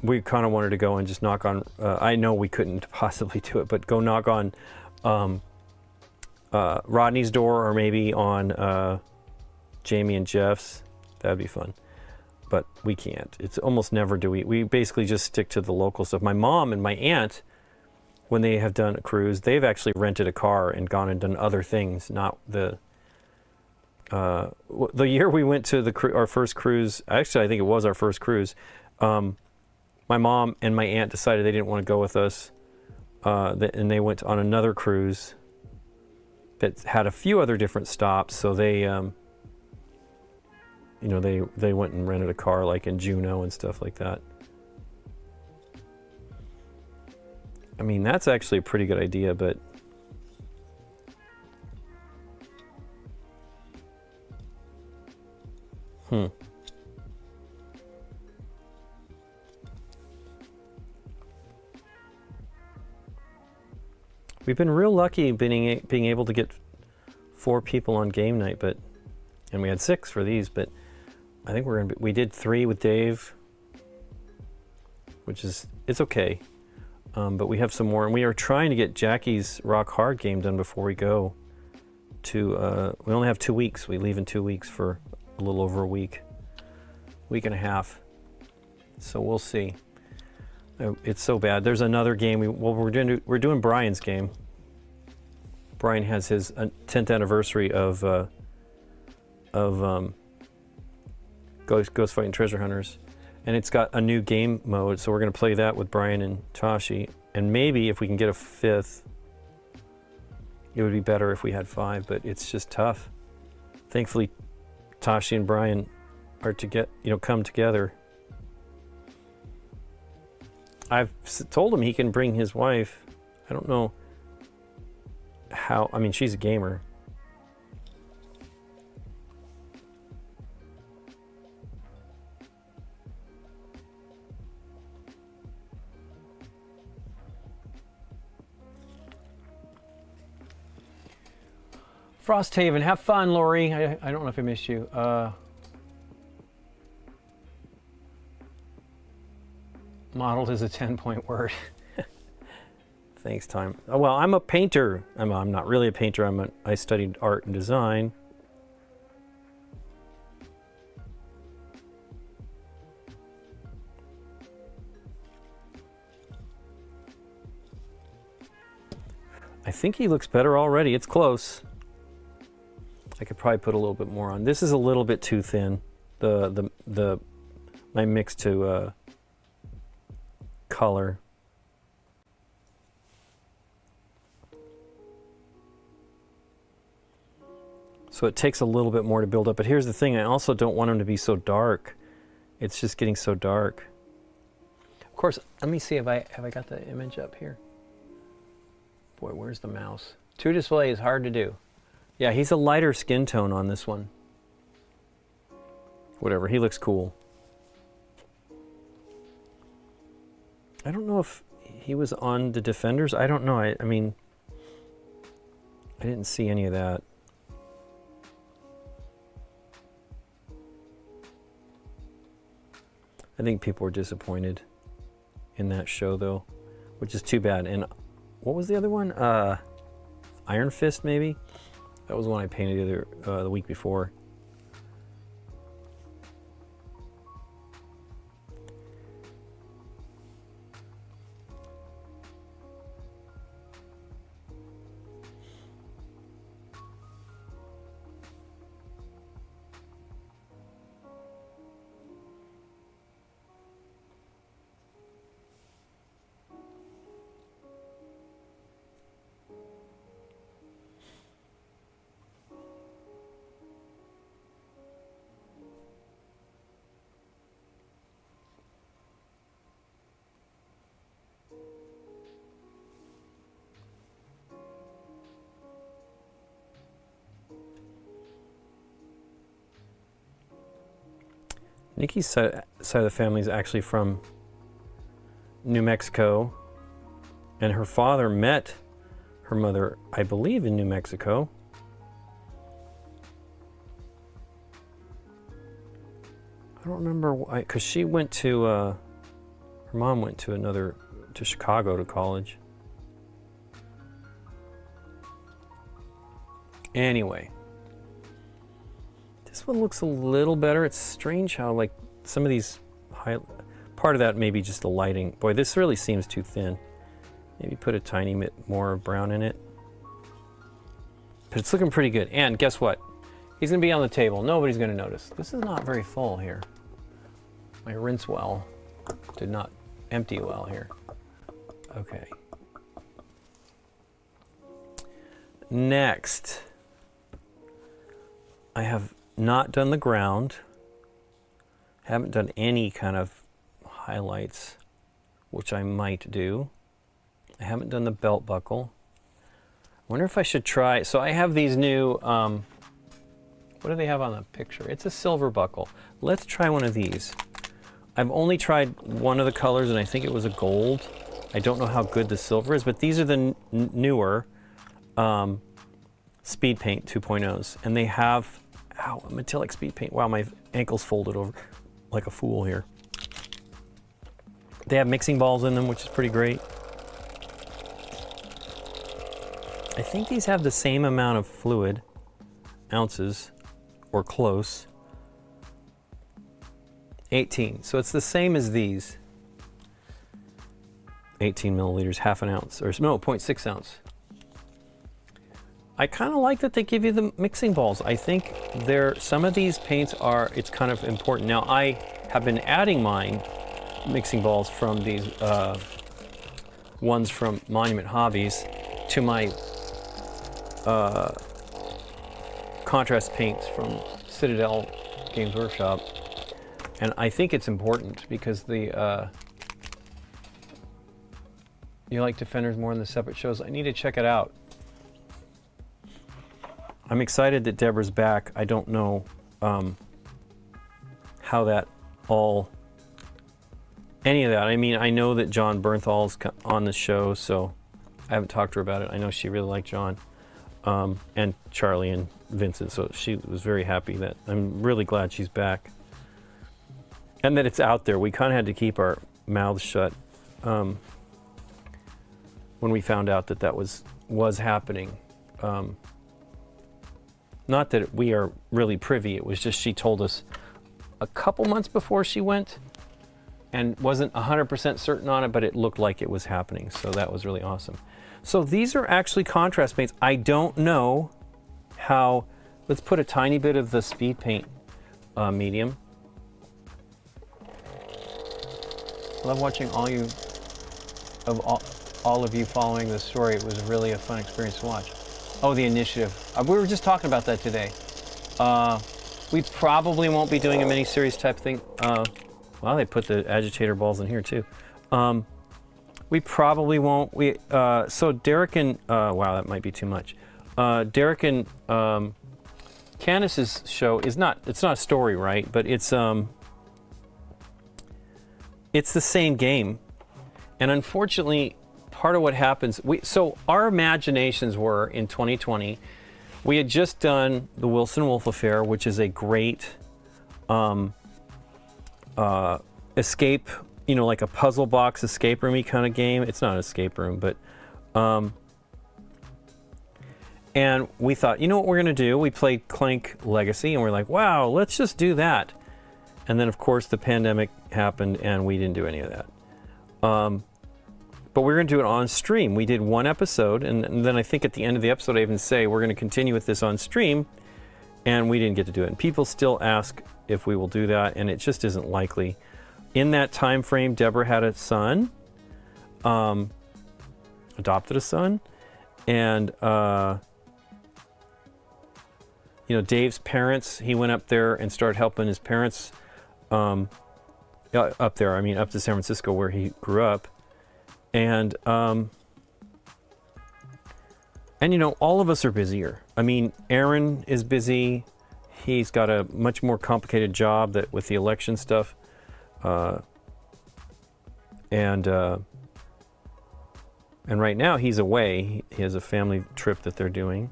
We kind of wanted to go and just knock on, I know we couldn't possibly do it, but go knock on Rodney's door, or maybe on Jamie and Jeff's. That'd be fun. But we can't. It's almost never do we basically just stick to the local stuff. My mom and my aunt when they have done a cruise, they've actually rented a car and gone and done other things, not the year we went to our first cruise. Actually, I think it was our first cruise. My mom and my aunt decided they didn't want to go with us, and they went on another cruise that had a few other different stops. So they, they went and rented a car like in Juneau and stuff like that. I mean, that's actually a pretty good idea, but we've been real lucky being able to get 4 people on game night, and we had 6 for these, but I think we did 3 with Dave, which it's okay. But we have some more, and we are trying to get Jackie's Rock Hard game done before we go to, we only have 2 weeks. We leave in 2 weeks for a little over a week and a half. So we'll see. It's so bad. There's another game, we're doing Brian's game. Brian has his 10th anniversary of Ghost Fighting Treasure Hunters. And it's got a new game mode, so we're going to play that with Brian and Tashi. And maybe if we can get a 5th, it would be better if we had 5, but it's just tough. Thankfully, Tashi and Brian are come together. I've told him he can bring his wife. I don't know how, I mean, she's a gamer. Frosthaven, have fun, Lori. I don't know if I missed you. Modeled is a 10-point word. Thanks, Time. Oh, well, I'm a painter. I'm not really a painter. I studied art and design. I think he looks better already. It's close. I could probably put a little bit more on. This is a little bit too thin. My mix to color. So it takes a little bit more to build up. But here's the thing, I also don't want them to be so dark. It's just getting so dark. Of course, let me see if I got the image up here. Boy, where's the mouse? 2 display is hard to do. Yeah, he's a lighter skin tone on this one. Whatever, he looks cool. I don't know if he was on the Defenders. I don't know. I mean, I didn't see any of that. I think people were disappointed in that show, though, which is too bad. And what was the other one? Iron Fist, maybe? That was one I painted the week before. Nikki's side of the family is actually from New Mexico, and her father met her mother, I believe, in New Mexico. I don't remember why, because she went to, her mom went to Chicago to college. Anyway. This one looks a little better. It's strange how, like, some of these part of that may be just the lighting. Boy, this really seems too thin. Maybe put a tiny bit more brown in it. But it's looking pretty good. And guess what? He's gonna be on the table. Nobody's gonna notice. This is not very full here. My rinse well did not empty well here. Okay. Next, I have not done the ground. Haven't done any kind of highlights, which I might do. I haven't done the belt buckle. I wonder if I should try. So I have these new, what do they have on the picture? It's a silver buckle. Let's try one of these. I've only tried one of the colors, and I think it was a gold. I don't know how good the silver is, but these are the newer Speed Paint 2.0s, and they have, ow, a metallic speed paint. Wow, my ankle's folded over like a fool here. They have mixing balls in them, which is pretty great. I think these have the same amount of fluid, ounces, or close. 18, so it's the same as these. 18 milliliters, half an ounce, or no, 0.6 ounce. I kind of like that they give you the mixing balls. I think some of these paints are, it's kind of important. Now I have been adding mine mixing balls from these ones from Monument Hobbies to my contrast paints from Citadel Games Workshop. And I think it's important because the you like Defenders more than the separate shows. I need to check it out. I'm excited that Deborah's back. I don't know how that all, any of that. I mean, I know that John Bernthal's on the show, so I haven't talked to her about it. I know she really liked John and Charlie and Vincent, so she was very happy that, I'm really glad she's back. And that it's out there. We kind of had to keep our mouths shut when we found out that that was happening. Not that we are really privy, it was just she told us a couple months before she went and wasn't 100% certain on it, but it looked like it was happening, so that was really awesome. So these are actually contrast paints. I don't know how, let's put a tiny bit of the speed paint medium. Love watching all of you following the story. It was really a fun experience to watch. Oh, the initiative. We were just talking about that today. We probably won't be doing a mini-series type thing. Well, they put the agitator balls in here too. We probably won't. So Derek and, wow, that might be too much. Derek and Candace's show is not, it's not a story, right? But it's the same game. And unfortunately, part of what happens, so our imaginations were in 2020, we had just done the Wilson Wolf Affair, which is a great escape, you know, like a puzzle box escape roomy kind of game. It's not an escape room, but and we thought, you know what we're gonna do? We played Clank Legacy, and we're like, wow, let's just do that. And then of course the pandemic happened, and we didn't do any of that. But we're going to do it on stream. We did one episode, and then I think at the end of the episode I even say we're going to continue with this on stream, and we didn't get to do it. And people still ask if we will do that, and it just isn't likely. In that time frame, Deborah had a son, adopted a son, and you know, Dave's parents, he went up there and started helping his parents up there, I mean up to San Francisco where he grew up. And you know, all of us are busier. I mean, Aaron is busy. He's got a much more complicated job that with the election stuff. And right now he's away. He has a family trip that they're doing.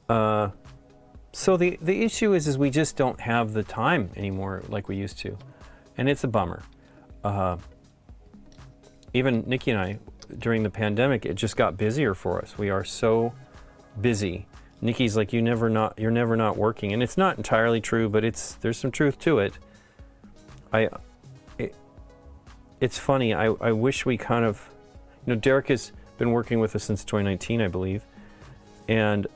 So the issue is we just don't have the time anymore like we used to. And it's a bummer. Even Nikki and I, during the pandemic, it just got busier for us. We are so busy. Nikki's like, you're never not working. And it's not entirely true, but there's some truth to it. It's funny, I wish we kind of, Derek has been working with us since 2019, I believe. And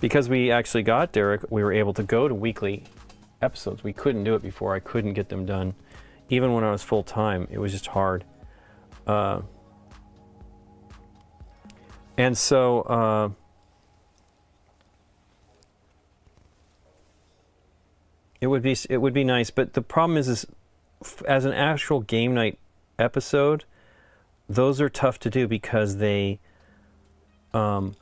because we actually got Derek, we were able to go to weekly episodes. We couldn't do it before. I couldn't get them done. Even when I was full-time, it was just hard. And so it would be nice, but the problem is as an actual game night episode, those are tough to do because they it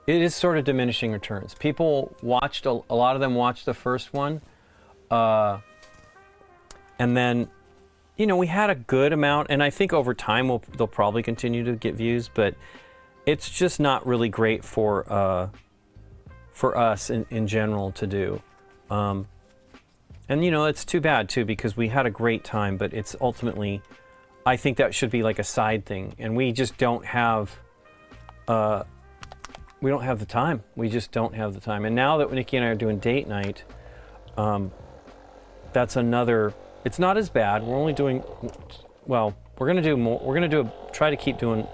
is sort of diminishing returns. People watched a lot of them watched the first one, and then we had a good amount, and I think over time they'll probably continue to get views, but it's just not really great for us in general to do. And it's too bad too, because we had a great time, but it's ultimately, I think that should be like a side thing, and we just don't have the time. We just don't have the time. And now that Nikki and I are doing date night, that's another. It's not as bad. We're only doing, well, we're gonna do more. We're gonna try to keep doing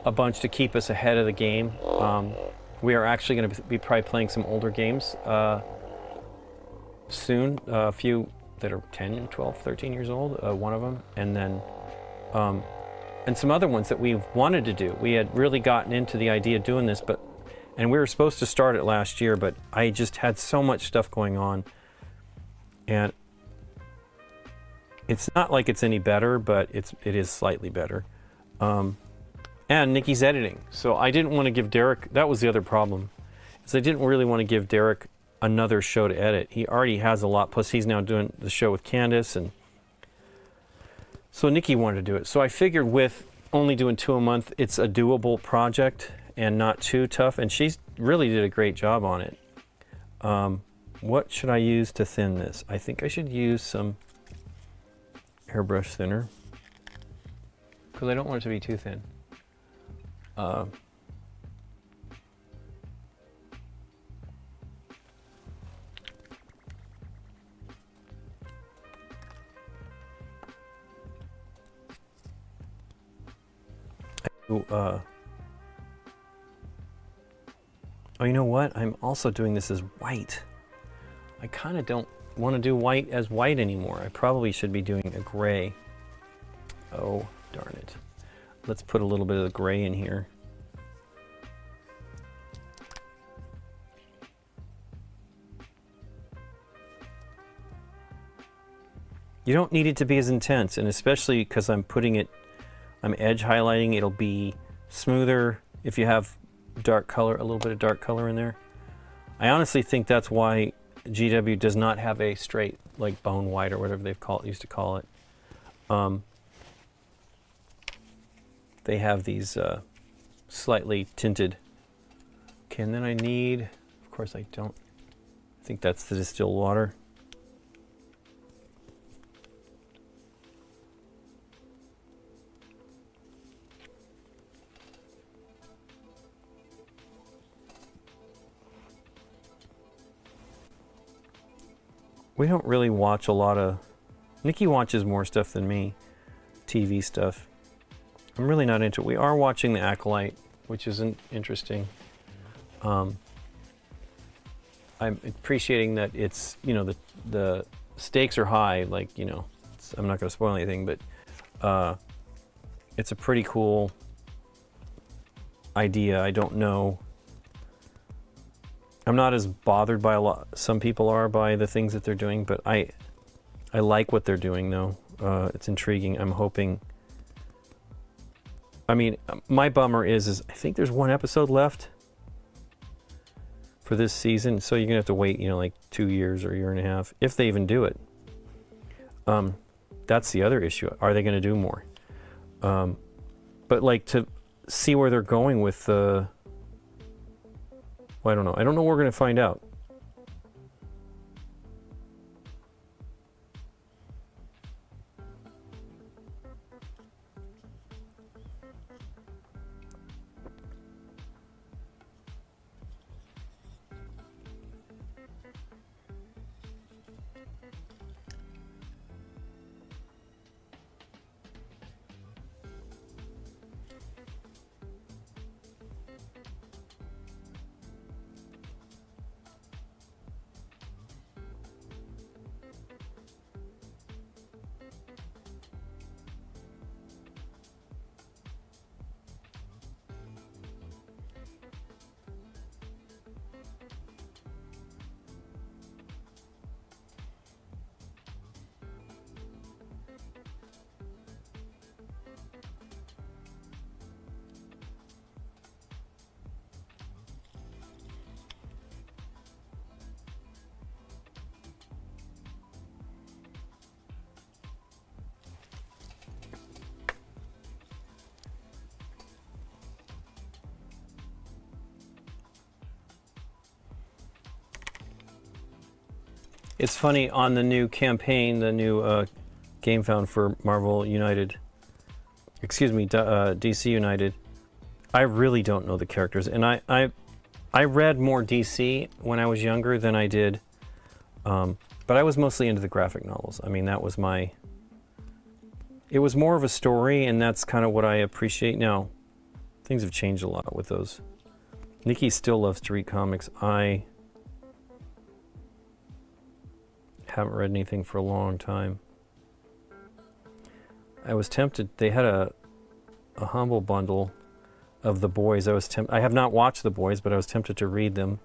a bunch to keep us ahead of the game. We are actually going to be probably playing some older games soon, a few that are 10, 12, 13 years old, one of them, and then and some other ones that we've wanted to do. We had really gotten into the idea of doing this, and we were supposed to start it last year, but I just had so much stuff going on, and it's not like it's any better, but it is slightly better. And Nikki's editing, so I didn't want to give Derek. That was the other problem, is I didn't really want to give Derek another show to edit. He already has a lot. Plus, he's now doing the show with Candace, and so Nikki wanted to do it. So I figured with only doing 2 a month, it's a doable project and not too tough. And she really did a great job on it. What should I use to thin this? I think I should use some airbrush thinner because I don't want it to be too thin. Oh, you know what? I'm also doing this as white. I kind of don't want to do white as white anymore. I probably should be doing a gray. Oh, darn it. Let's put a little bit of the gray in here. You don't need it to be as intense, and especially because I'm edge highlighting, it'll be smoother if you have dark color, a little bit of dark color in there. I honestly think that's why GW does not have a straight, like bone white or whatever used to call it. They have these slightly tinted. Okay, and then I need, of course I think that's the distilled water. We don't really watch a lot of... Nikki watches more stuff than me, TV stuff. I'm really not into it. We are watching The Acolyte, which isn't interesting. I'm appreciating that it's, the stakes are high, like, I'm not going to spoil anything, but it's a pretty cool idea. I don't know. I'm not as bothered by some people are by the things that they're doing, but I like what they're doing though. It's intriguing. I'm hoping. I mean, my bummer is I think there's 1 episode left for this season, so you're gonna have to wait, like 2 years or a year and a half, if they even do it. That's the other issue. Are they gonna do more? But like to see where they're going with the. Well, I don't know. I don't know. We're going to find out. It's funny, on the new campaign, the new game found for Marvel United, excuse me, DC United, I really don't know the characters. And I read more DC when I was younger than I did, but I was mostly into the graphic novels. I mean, that was my... It was more of a story, and that's kind of what I appreciate now. Things have changed a lot with those. Nikki still loves to read comics. I haven't read anything for a long time. I was tempted. They had a humble bundle of The Boys. I have not watched The Boys, but I was tempted to read them.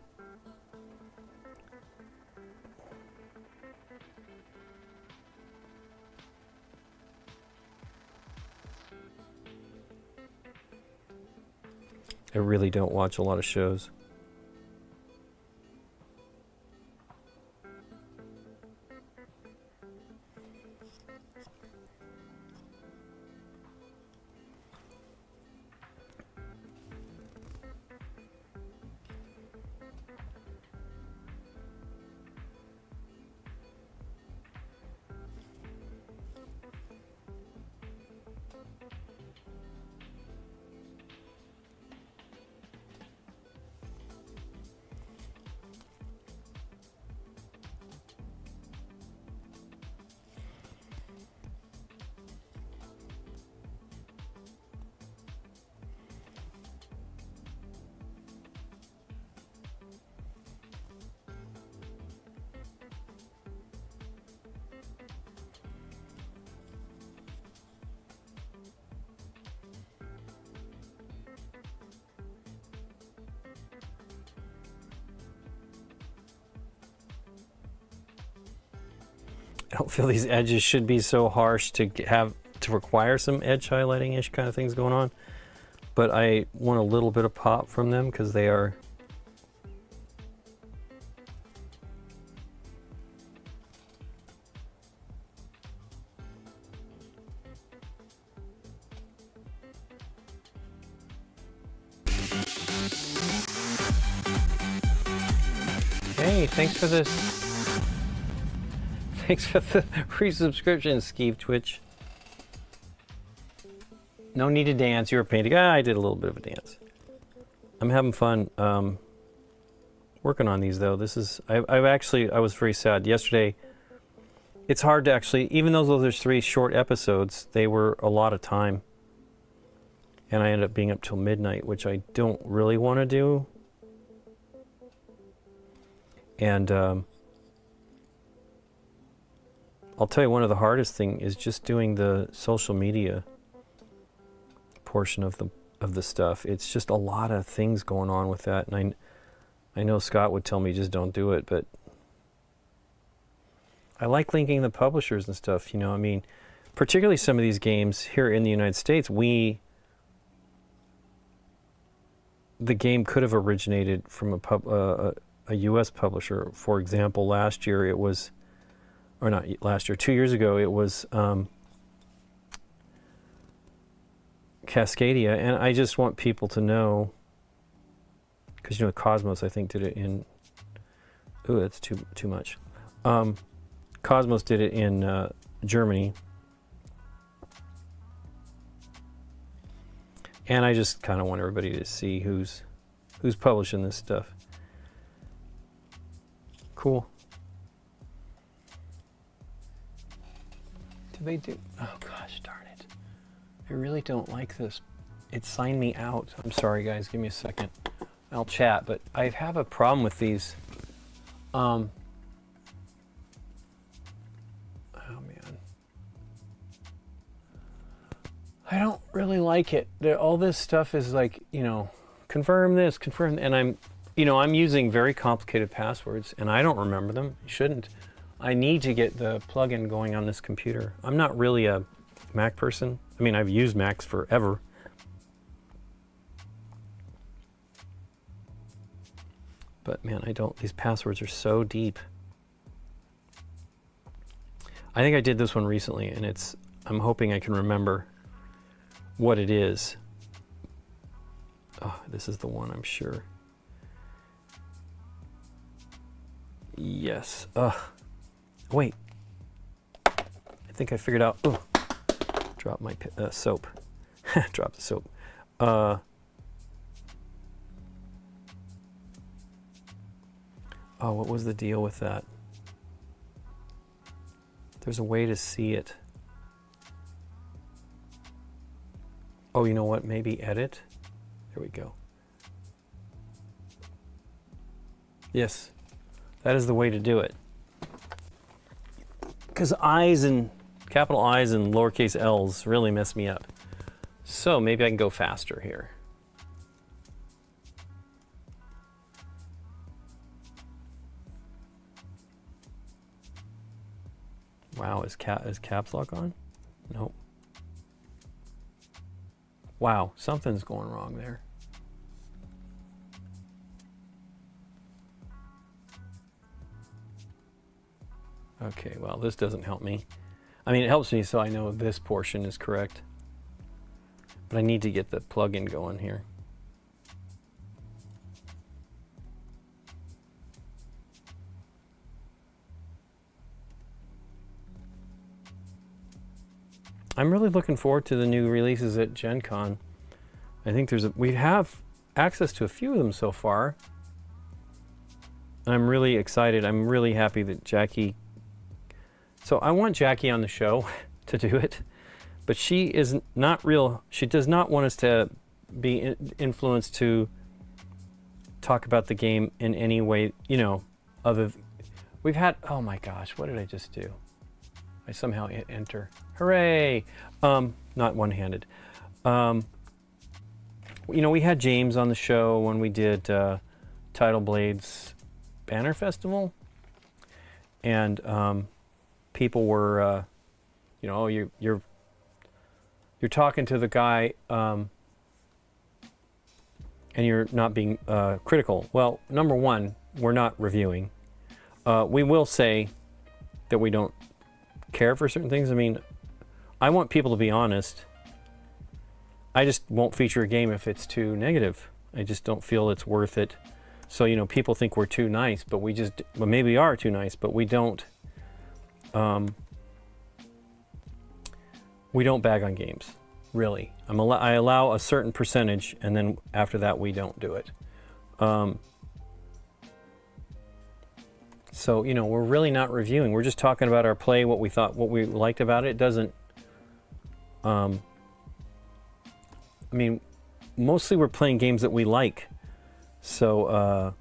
I really don't watch a lot of shows. I don't feel these edges should be so harsh to require some edge highlighting-ish kind of things going on, but I want a little bit of pop from them because they are... Hey, thanks for this. Thanks for the resubscription, Skeeve Twitch. No need to dance. You were painting. I did a little bit of a dance. I'm having fun working on these, though. This is... I was very sad. Yesterday, it's hard to actually... Even though there's 3 short episodes, they were a lot of time. And I ended up being up till midnight, which I don't really want to do. And... I'll tell you, one of the hardest thing is just doing the social media portion of the stuff. It's just a lot of things going on with that, and I know Scott would tell me just don't do it, but I like linking the publishers and stuff. You know, I mean, particularly some of these games here in the United States, the game could have originated from a U.S. publisher. For example, last year it was. Or not last year, 2 years ago, it was Cascadia, and I just want people to know, because you know Cosmos, I think, did it in. Ooh, that's too much. Cosmos did it in Germany, and I just kind of want everybody to see who's publishing this stuff. Cool. They do. Oh gosh, darn it. I really don't like this. It signed me out. I'm sorry guys, give me a second. I'll chat, but I have a problem with these. Oh man. I don't really like it. All this stuff is like, you know, confirm this, confirm, and I'm using very complicated passwords and I don't remember them. You shouldn't. I need to get the plugin going on this computer. I'm not really a Mac person. I mean, I've used Macs forever. But man, these passwords are so deep. I think I did this one recently, and I'm hoping I can remember what it is. Oh, this is the one, I'm sure. Yes. Ugh. Wait. I think I figured out. Oh, drop my soap. Drop the soap. Oh, what was the deal with that? There's a way to see it. Oh, you know what? Maybe edit. There we go. Yes, that is the way to do it. Because I's and capital I's and lowercase l's really mess me up. So maybe I can go faster here. Wow, is caps lock on? Nope. Wow, something's going wrong there. Okay, well, this doesn't help me. I mean, it helps me so I know this portion is correct. But I need to get the plugin going here. I'm really looking forward to the new releases at Gen Con. I think we have access to a few of them so far. I'm really excited. I'm really happy that Jackie... So I want Jackie on the show to do it, but she is not real. She does not want us to be influenced to talk about the game in any way, you know, other... We've had... Oh my gosh, what did I just do? I somehow hit enter. Hooray! Not one-handed. You know, we had James on the show when we did Tidal Blade's Banner Festival, and people were, you know, oh, you're talking to the guy, and you're not being critical. Well, number one, we're not reviewing. We will say that we don't care for certain things. I mean, I want people to be honest. I just won't feature a game if it's too negative. I just don't feel it's worth it. So, you know, people think we're too nice, but we just, well, maybe we are too nice, but we don't bag on games, really. I allow a certain percentage, and then after that, we don't do it. So, you know, we're really not reviewing. We're just talking about our play, what we thought, what we liked about it. It doesn't, I mean, mostly we're playing games that we like. So,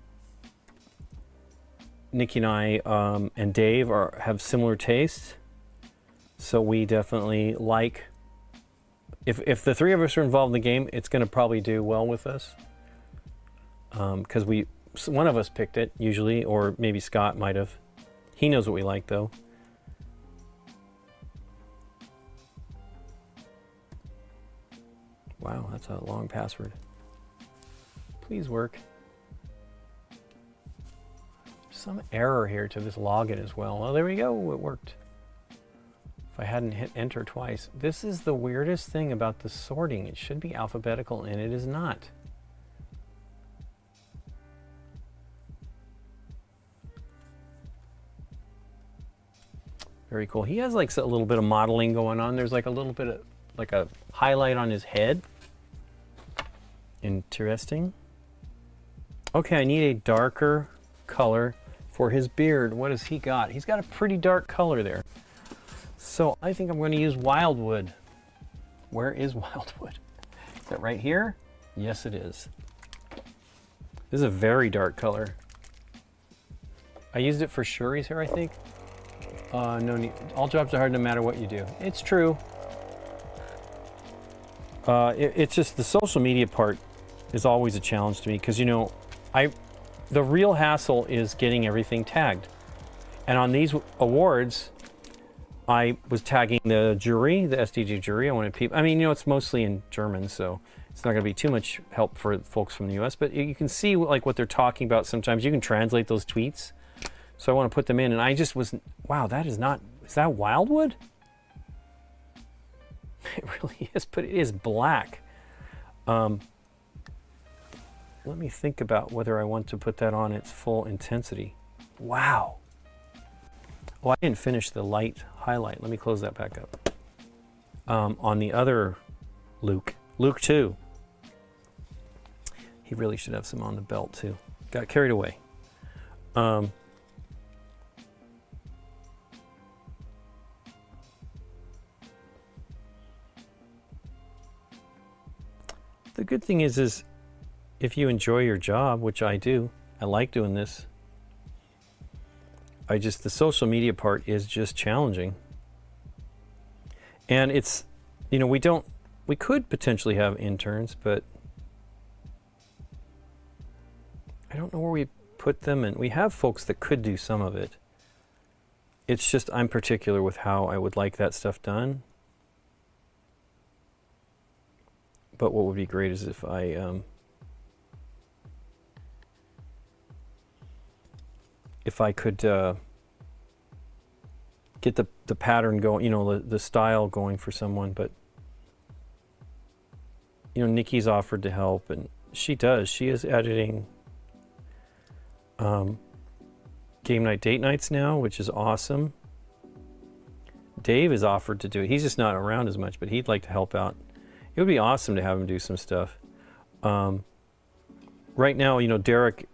Nikki and I and Dave have similar tastes. So we definitely like, if the three of us are involved in the game, it's going to probably do well with us. Because one of us picked it, usually, or maybe Scott might have. He knows what we like, though. Wow, that's a long password. Please work. Some error here to this login as well. Well, there we go, it worked. If I hadn't hit enter twice. This is the weirdest thing about the sorting. It should be alphabetical, and it is not. Very cool. He has like a little bit of modeling going on. There's like a little bit of like a highlight on his head. Interesting. Okay, I need a darker color for his beard. What has he got? He's got a pretty dark color there. So I think I'm going to use Wildwood. Where is Wildwood? Is that right here? Yes, it is. This is a very dark color. I used it for Shuri's hair, I think. No need. All jobs are hard no matter what you do. It's true. It's just the social media part is always a challenge to me because, you know, the real hassle is getting everything tagged. And on these awards, I was tagging the jury, the SDG jury. I wanted people, I mean, you know, it's mostly in German, so it's not going to be too much help for folks from the US, but you can see like what they're talking about sometimes. You can translate those tweets. So I want to put them in, and I just was, wow, that is not, is that Wildwood? It really is, but it is black. Let me think about whether I want to put that on its full intensity. Wow. Oh, I didn't finish the light highlight. Let me close that back up. On the other Luke 2. He really should have some on the belt too. Got carried away. The good thing is if you enjoy your job, which I do, I like doing this. The social media part is just challenging. And it's, we could potentially have interns, but I don't know where we put them, and we have folks that could do some of it. It's just I'm particular with how I would like that stuff done. But what would be great is if I could get the pattern going, the style going for someone. But Nikki's offered to help, and she does. She is editing Game Night Date Nights now, which is awesome. Dave has offered to do it. He's just not around as much, but he'd like to help out. It would be awesome to have him do some stuff. Right now, Derek,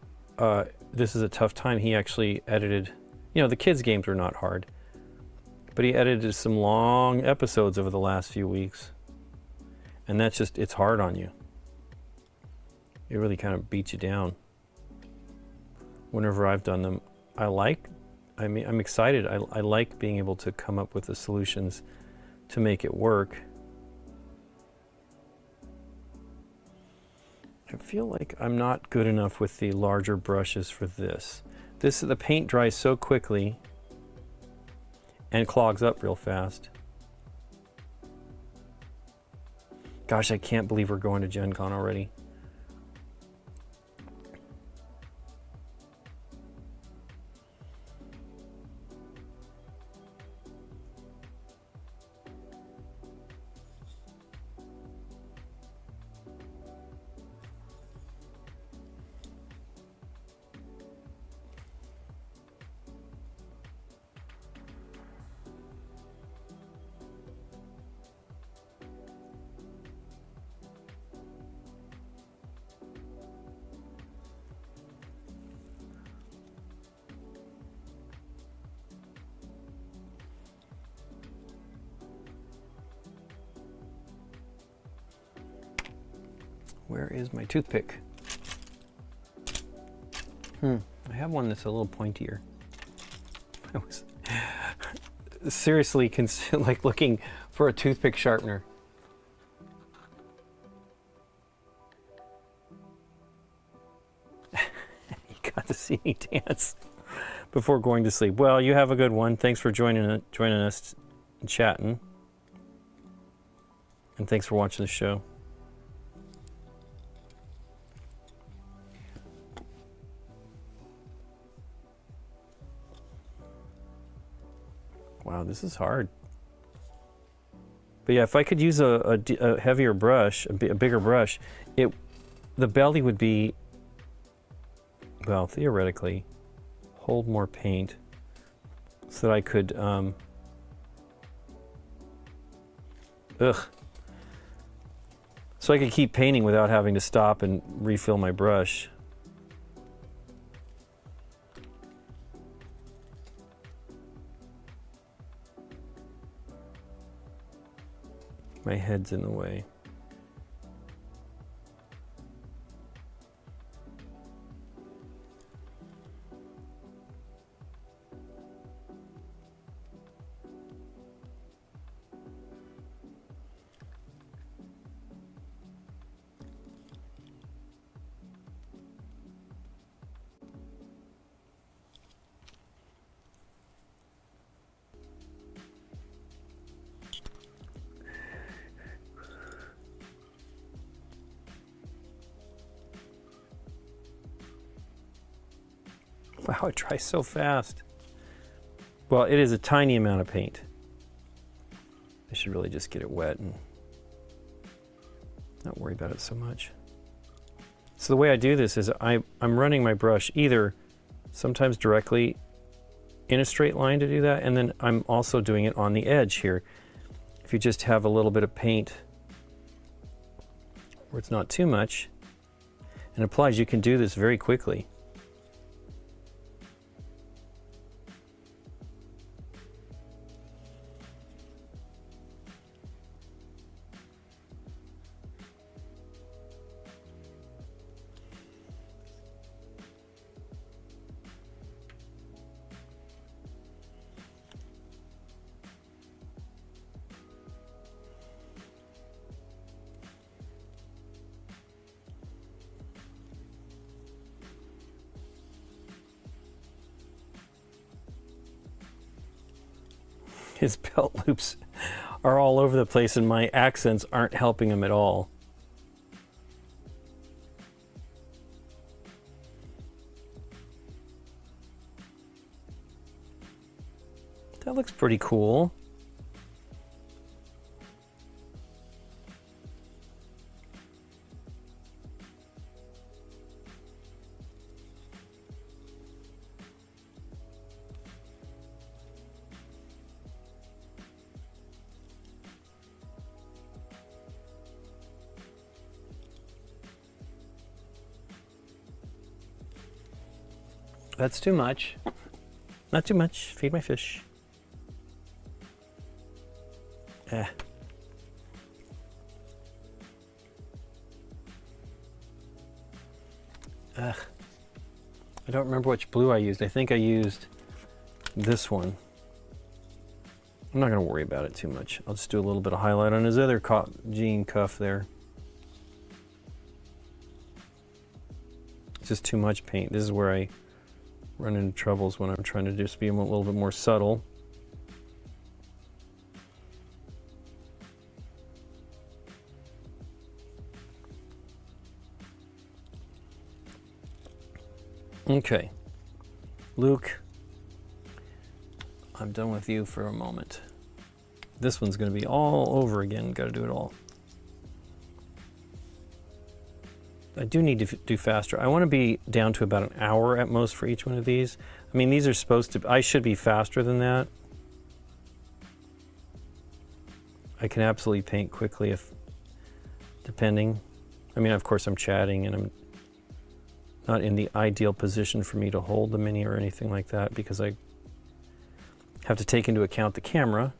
this is a tough time. He actually edited, the kids' games were not hard, but he edited some long episodes over the last few weeks. And that's just, it's hard on you. It really kind of beats you down. Whenever I've done them, I'm excited. I like being able to come up with the solutions to make it work. I feel like I'm not good enough with the larger brushes for this. The paint dries so quickly and clogs up real fast. Gosh, I can't believe we're going to Gen Con already. Where is my toothpick? I have one that's a little pointier. I was seriously like looking for a toothpick sharpener. You got to see me dance before going to sleep. Well, you have a good one. Thanks for joining us and chatting. And thanks for watching the show. Wow, this is hard. But yeah, if I could use a heavier brush, a bigger brush, the belly would be, well, theoretically, hold more paint so that I could, so I could keep painting without having to stop and refill my brush. My head's in the way. Wow, it dries so fast. Well, it is a tiny amount of paint. I should really just get it wet and not worry about it so much. So the way I do this is I'm running my brush either sometimes directly in a straight line to do that, and then I'm also doing it on the edge here. If you just have a little bit of paint where it's not too much and applies, you can do this very quickly. His belt loops are all over the place and my accents aren't helping him at all. That looks pretty cool. That's too much. Not too much. Feed my fish. Eh. Ugh. I don't remember which blue I used. I think I used this one. I'm not going to worry about it too much. I'll just do a little bit of highlight on his other jean cuff there. It's just too much paint. This is where I run into troubles when I'm trying to just be a little bit more subtle. Okay, Luke, I'm done with you for a moment. This one's going to be all over again. Got to do it all. I do need to do faster. I want to be down to about an hour at most for each one of these. I mean, these are supposed to, I should be faster than that. I can absolutely paint quickly if, depending. I mean, of course I'm chatting and I'm not in the ideal position for me to hold the mini or anything like that because I have to take into account the camera.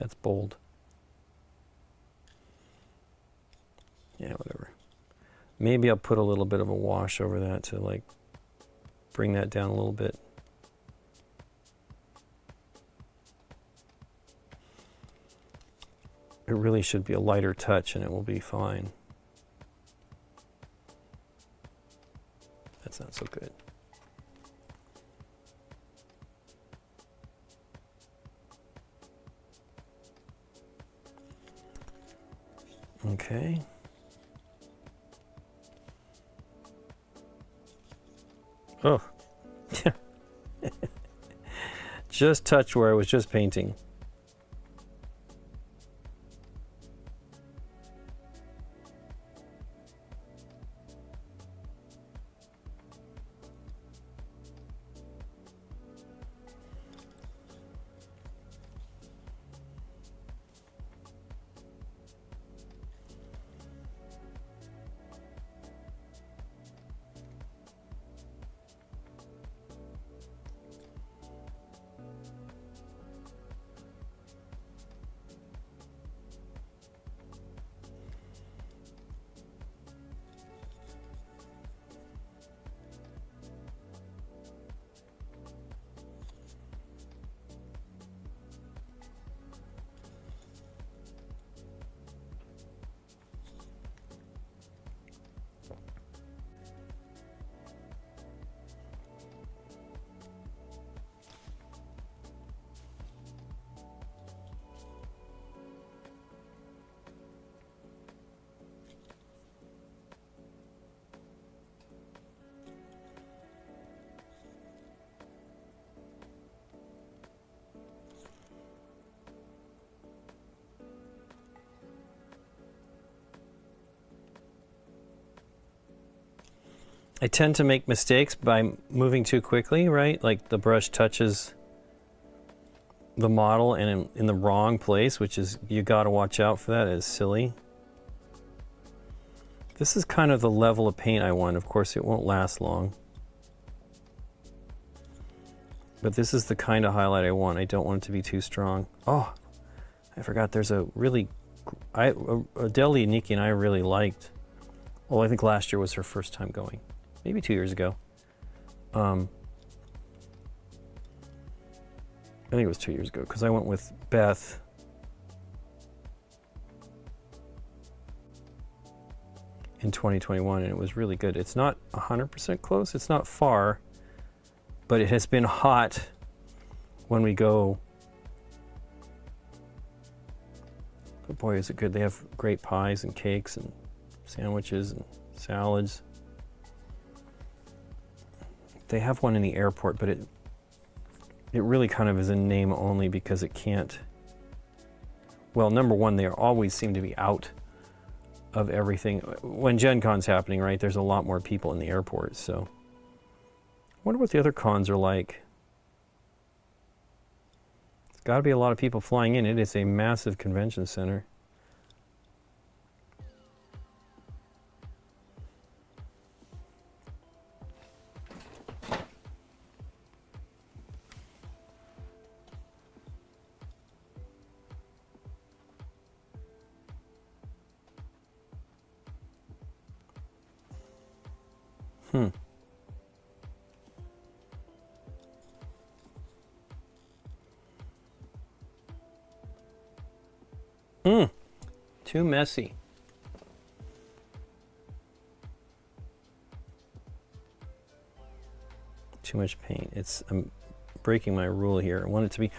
That's bold. Yeah, whatever. Maybe I'll put a little bit of a wash over that to like bring that down a little bit. It really should be a lighter touch and it will be fine. That's not so good. Okay. Oh, just touched where I was just painting. I tend to make mistakes by moving too quickly, right? Like the brush touches the model and in the wrong place, which is, you gotta watch out for that. It's silly. This is kind of the level of paint I want. Of course, it won't last long. But this is the kind of highlight I want. I don't want it to be too strong. Oh, I forgot there's a really, Adele Nikki and I really liked. Well, I think last year was her first time going. Maybe 2 years ago. I think it was 2 years ago because I went with Beth. In 2021, and it was really good. It's not 100% close. It's not far, but it has been hot when we go. But boy, is it good. They have great pies and cakes and sandwiches and salads. They have one in the airport, but it really kind of is a name only because it can't. Well, number one, they always seem to be out of everything. When Gen Con's happening, right, there's a lot more people in the airport, so. I wonder what the other cons are like. There's got to be a lot of people flying in. It is a massive convention center. Too messy. Too much paint. I'm breaking my rule here. I want it to be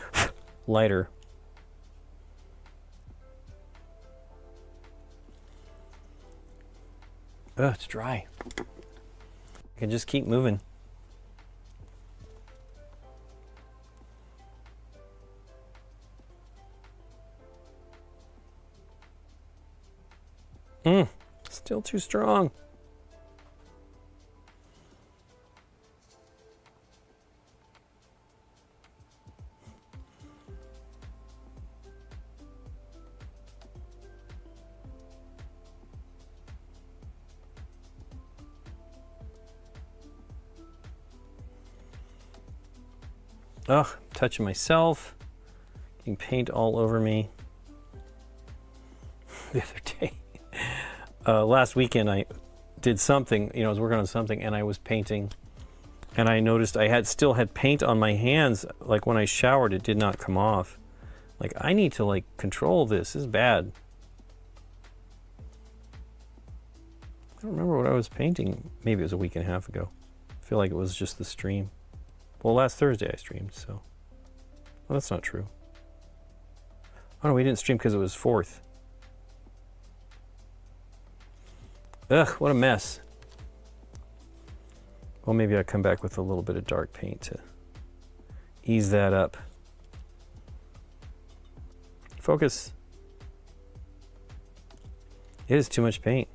lighter. Ugh, it's dry. I can just keep moving. Still too strong. Ugh, touching myself, getting paint all over me. The other day, last weekend I did something, I was working on something and I was painting and I noticed I still had paint on my hands. Like when I showered, it did not come off. Like I need to control this. This is bad. I don't remember what I was painting. Maybe it was a week and a half ago. I feel like it was just the stream. Well, last Thursday I streamed, so. Well, that's not true. Oh no, we didn't stream because it was 4th. Ugh, what a mess. Well, maybe I'll come back with a little bit of dark paint to ease that up. Focus. It is too much paint.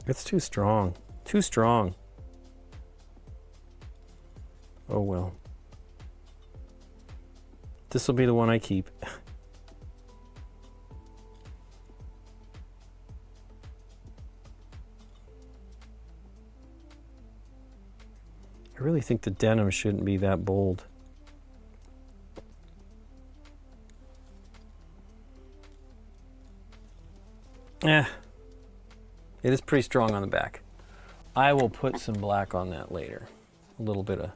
It's too strong. Too strong. Oh well. This will be the one I keep. I really think the denim shouldn't be that bold. It is pretty strong on the back. I will put some black on that later. A little bit of...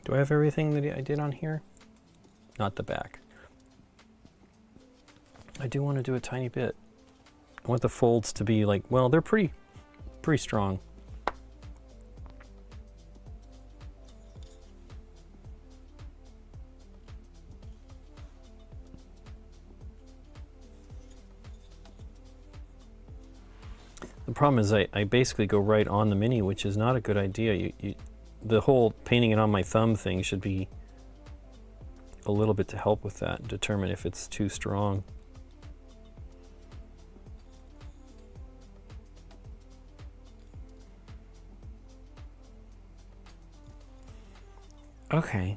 Do I have everything that I did on here? Not the back. I do want to do a tiny bit. I want the folds to be well, they're pretty strong. The problem is I basically go right on the mini, which is not a good idea. The whole painting it on my thumb thing should be a little bit to help with that and determine if it's too strong. Okay.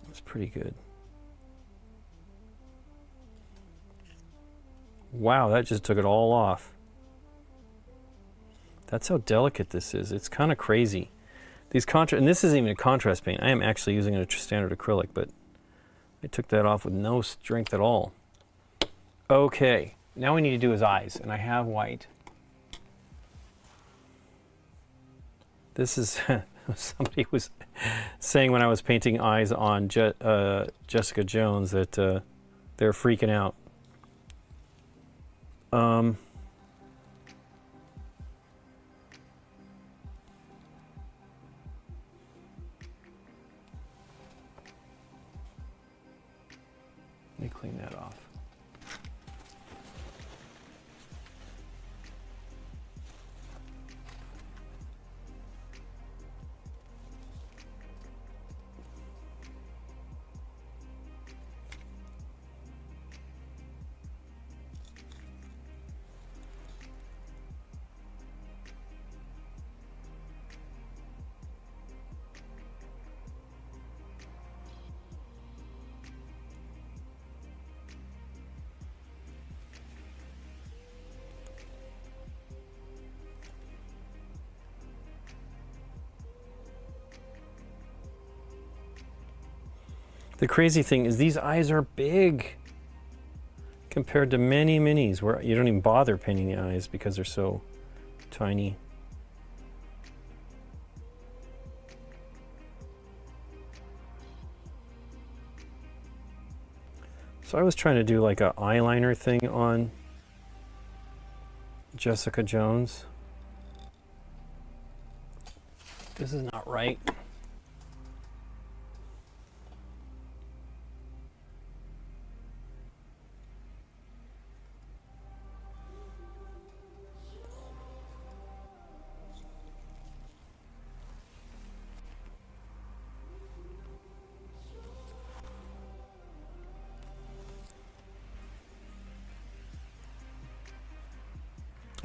That's pretty good. Wow, that just took it all off. That's how delicate this is. It's kind of crazy. These and this isn't even a contrast paint. I am actually using a standard acrylic, but I took that off with no strength at all. Okay, now we need to do his eyes, and I have white. This is somebody was saying when I was painting eyes on Jessica Jones that they're freaking out. Let me clean that off. The crazy thing is these eyes are big compared to many minis where you don't even bother painting the eyes because they're so tiny. So I was trying to do like an eyeliner thing on Jessica Jones. This is not right.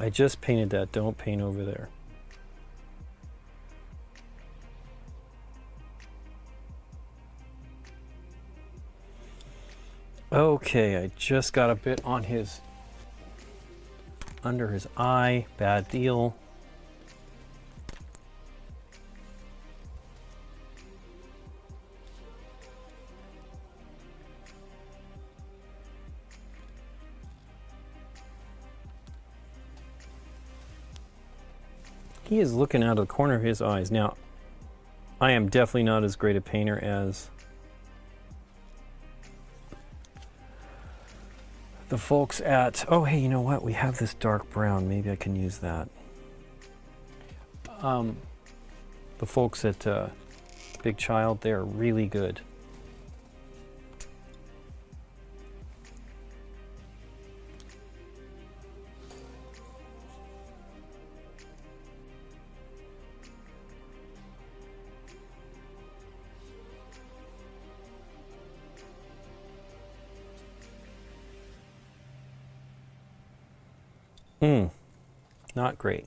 I just painted that. Don't paint over there. Okay, I just got a bit on his, under his eye. Bad deal. He is looking out of the corner of his eyes. Now, I am definitely not as great a painter as the folks at, oh hey, you know what? We have this dark brown. Maybe I can use that. The folks at Big Child, they're really good. Not great.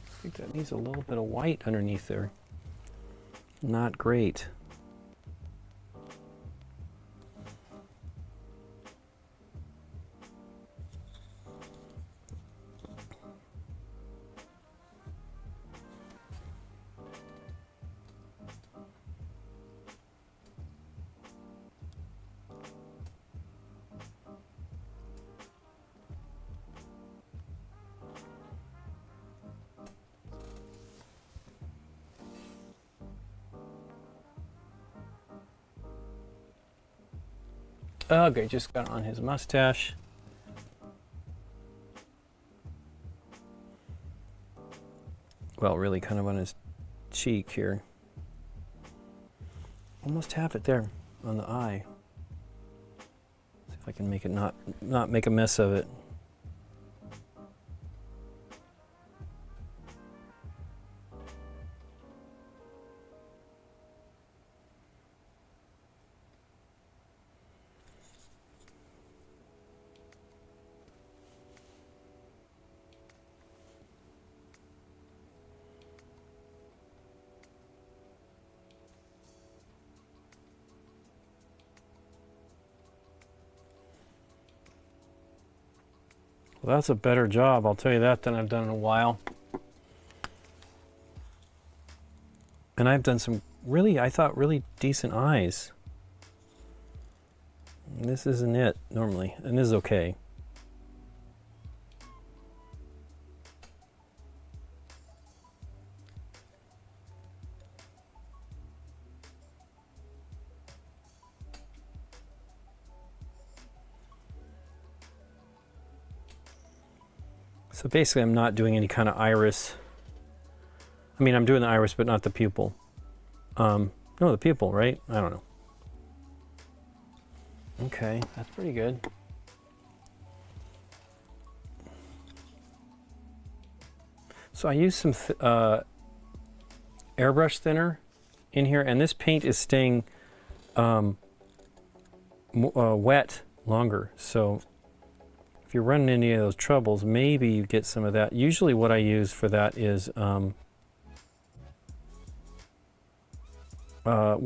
I think that needs a little bit of white underneath there. Not great. Okay, just got on his mustache. Well, really kind of on his cheek here. Almost have it there on the eye. See if I can make it not make a mess of it. Well, that's a better job, I'll tell you that, than I've done in a while. And I've done some really, I thought, really decent eyes. And this isn't it normally, and this is okay. So basically I'm not doing any kind of iris. I mean, I'm doing the iris, but not the pupil. No, the pupil, right? I don't know. Okay, that's pretty good. So I used some airbrush thinner in here, and this paint is staying wet longer. So if you're running into any of those troubles, maybe you get some of that. Usually what I use for that is, well,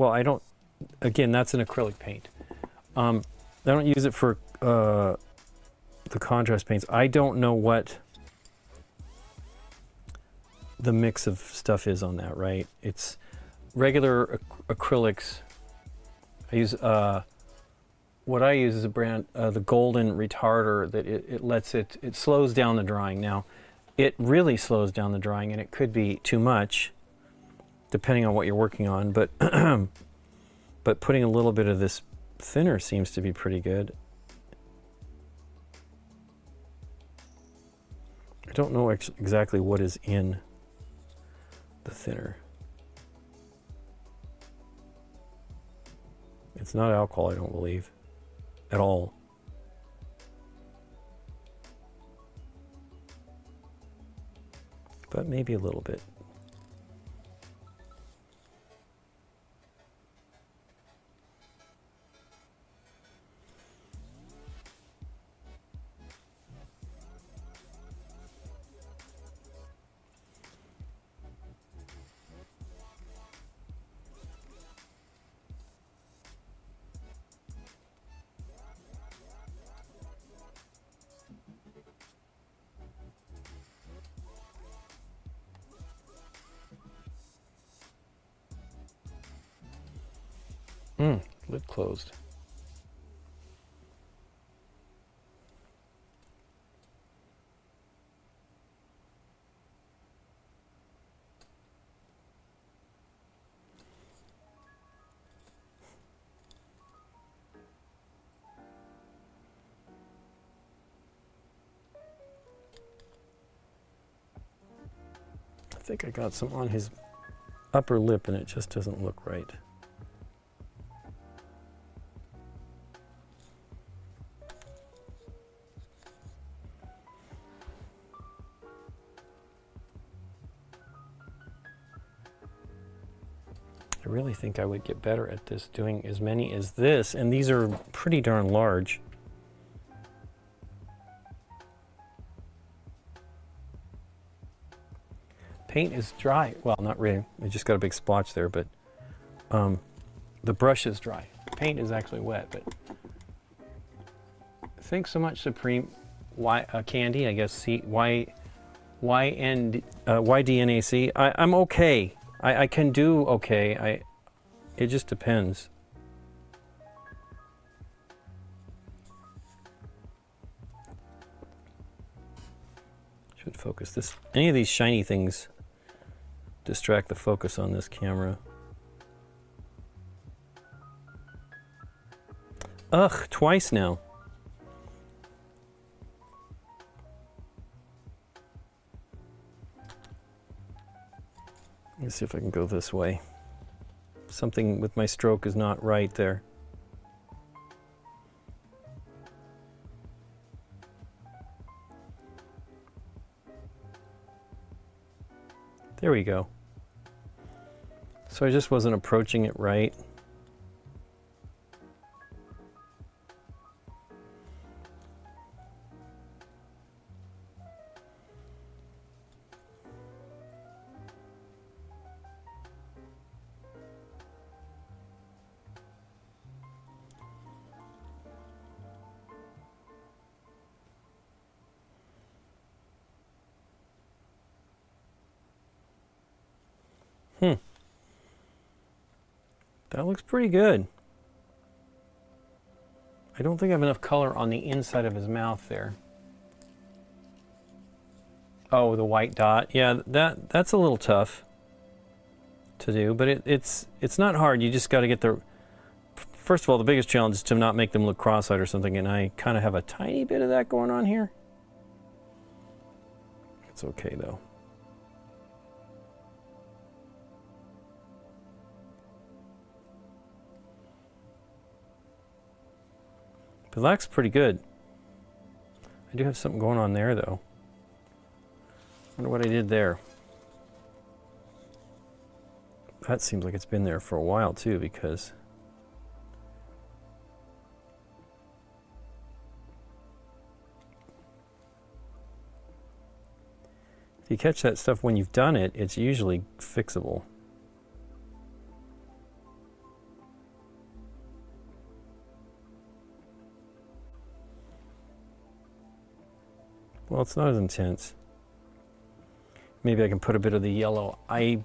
I don't, again, that's an acrylic paint. I don't use it for the contrast paints. I don't know what the mix of stuff is on that, right? It's regular acrylics. I use, what I use is a brand, the golden retarder, that it lets it slows down the drying. Now, it really slows down the drying, and it could be too much, depending on what you're working on, but but putting a little bit of this thinner seems to be pretty good. I don't know exactly what is in the thinner. It's not alcohol, I don't believe, at all. But maybe a little bit. Lid closed. I think I got some on his upper lip and it just doesn't look right. I really think I would get better at this, doing as many as this, and these are pretty darn large. Paint is dry. Well, not really. I just got a big splotch there, but the brush is dry. Paint is actually wet, but thanks so much, Supreme Candy. I guess YDNAC. I'm okay. I can do okay. It just depends. Should focus this. Any of these shiny things distract the focus on this camera. Ugh, twice now. Let's see if I can go this way. Something with my stroke is not right there. There we go. So I just wasn't approaching it right. That looks pretty good. I don't think I have enough color on the inside of his mouth there. Oh, the white dot. Yeah, that's a little tough to do, but it's not hard. You just got to get the... First of all, the biggest challenge is to not make them look cross-eyed or something, and I kind of have a tiny bit of that going on here. It's okay, though. But that looks pretty good. I do have something going on there, though. I wonder what I did there. That seems like it's been there for a while, too, because... if you catch that stuff when you've done it, it's usually fixable. Well, it's not as intense. Maybe I can put a bit of the yellow. I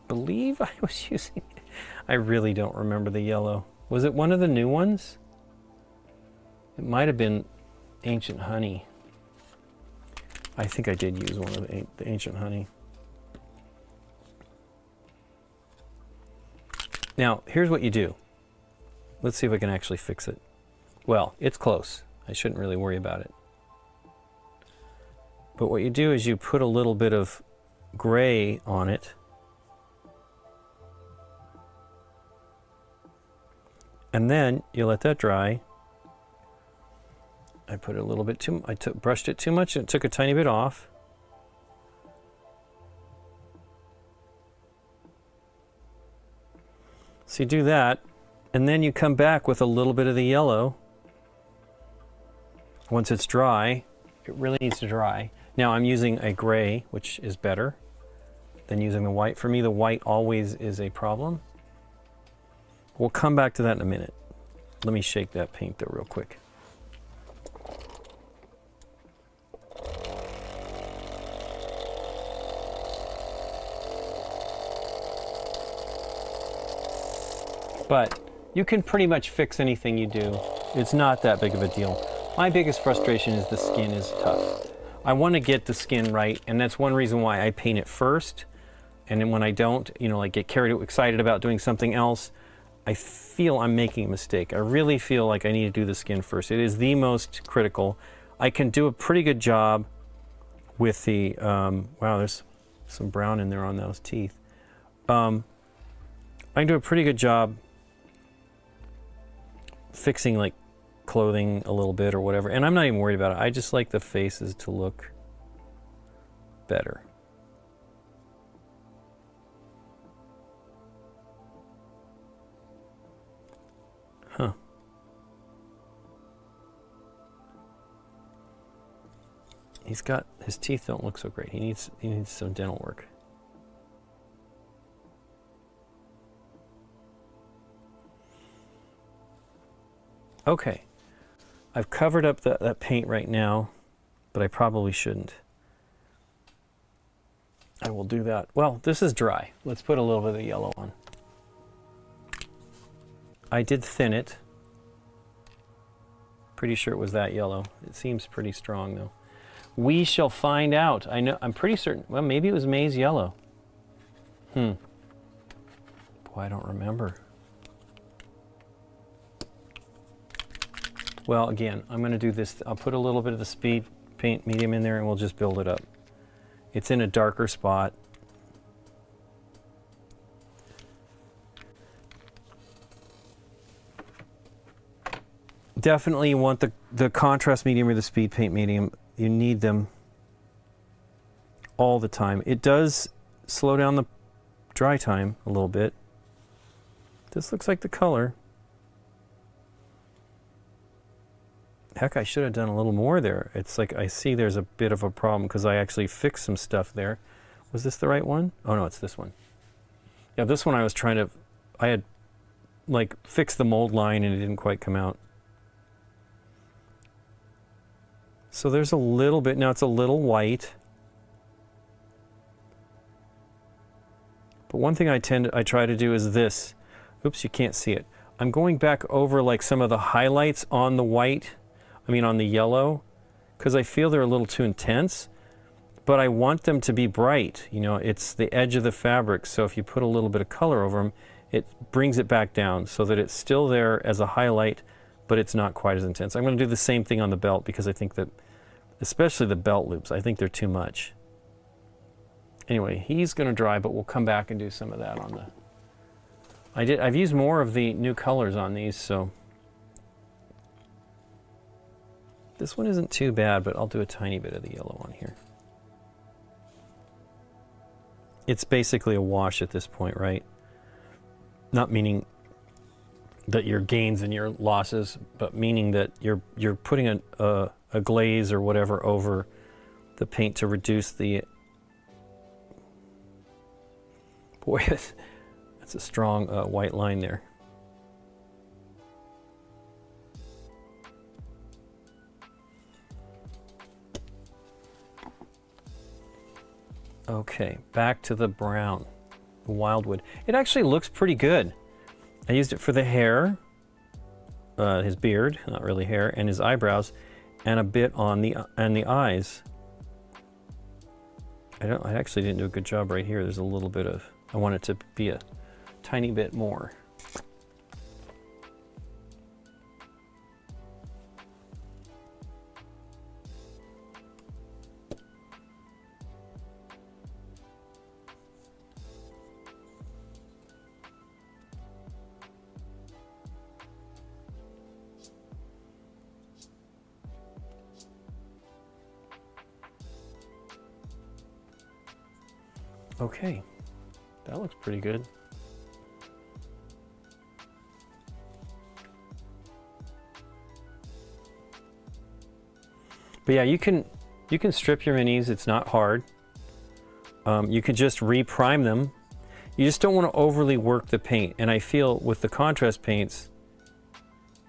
believe I was using... I really don't remember the yellow. Was it one of the new ones? It might have been Ancient Honey. I think I did use one of the Ancient Honey. Now, here's what you do. Let's see if I can actually fix it. Well, it's close. I shouldn't really worry about it. But what you do is you put a little bit of gray on it. And then you let that dry. I put a little bit too, brushed it too much and took a tiny bit off. So you do that, and then you come back with a little bit of the yellow. Once it's dry, it really needs to dry. Now I'm using a gray, which is better than using the white. For me, the white always is a problem. We'll come back to that in a minute. Let me shake that paint though real quick. But you can pretty much fix anything you do. It's not that big of a deal. My biggest frustration is the skin is tough. I want to get the skin right, and that's one reason why I paint it first. And then when I don't, you know, like get excited about doing something else, I feel I'm making a mistake. I really feel like I need to do the skin first. It is the most critical. I can do a pretty good job with the, wow, there's some brown in there on those teeth. I can do a pretty good job fixing like clothing a little bit or whatever, and I'm not even worried about it. I just like the faces to look better. Huh. His teeth don't look so great. He needs some dental work. Okay, I've covered up that paint right now, but I probably shouldn't. I will do that. Well, this is dry. Let's put a little bit of the yellow on. I did thin it. Pretty sure it was that yellow. It seems pretty strong though. We shall find out. I'm pretty certain, well, maybe it was maize yellow. Boy, I don't remember. Well, again, I'm going to do this. I'll put a little bit of the speed paint medium in there and we'll just build it up. It's in a darker spot. Definitely you want the contrast medium or the speed paint medium. You need them all the time. It does slow down the dry time a little bit. This looks like the color. Heck, I should have done a little more there. It's like I see there's a bit of a problem because I actually fixed some stuff there. Was this the right one? Oh no, it's this one. Yeah, this one I was trying to, I had like fixed the mold line and it didn't quite come out. So there's a little bit, now it's a little white. But one thing I try to do is this. Oops, you can't see it. I'm going back over like some of the highlights on the white, on the yellow, because I feel they're a little too intense, but I want them to be bright. You know, it's the edge of the fabric, so if you put a little bit of color over them, it brings it back down so that it's still there as a highlight, but it's not quite as intense. I'm going to do the same thing on the belt because I think that, especially the belt loops, I think they're too much. Anyway, he's going to dry, but we'll come back and do some of that on the... I've used more of the new colors on these, so... This one isn't too bad, but I'll do a tiny bit of the yellow on here. It's basically a wash at this point, right? Not meaning that your gains and your losses, but meaning that you're putting a glaze or whatever over the paint to reduce the... Boy, that's a strong white line there. Okay, back to the brown, the wildwood. It actually looks pretty good. I used it for the hair, his beard, not really hair, and his eyebrows, and a bit on the eyes. I actually didn't do a good job right here. There's a little bit of, I want it to be a tiny bit more. Okay, that looks pretty good. But yeah, you can strip your minis. It's not hard. You could just reprime them. You just don't want to overly work the paint. And I feel with the contrast paints,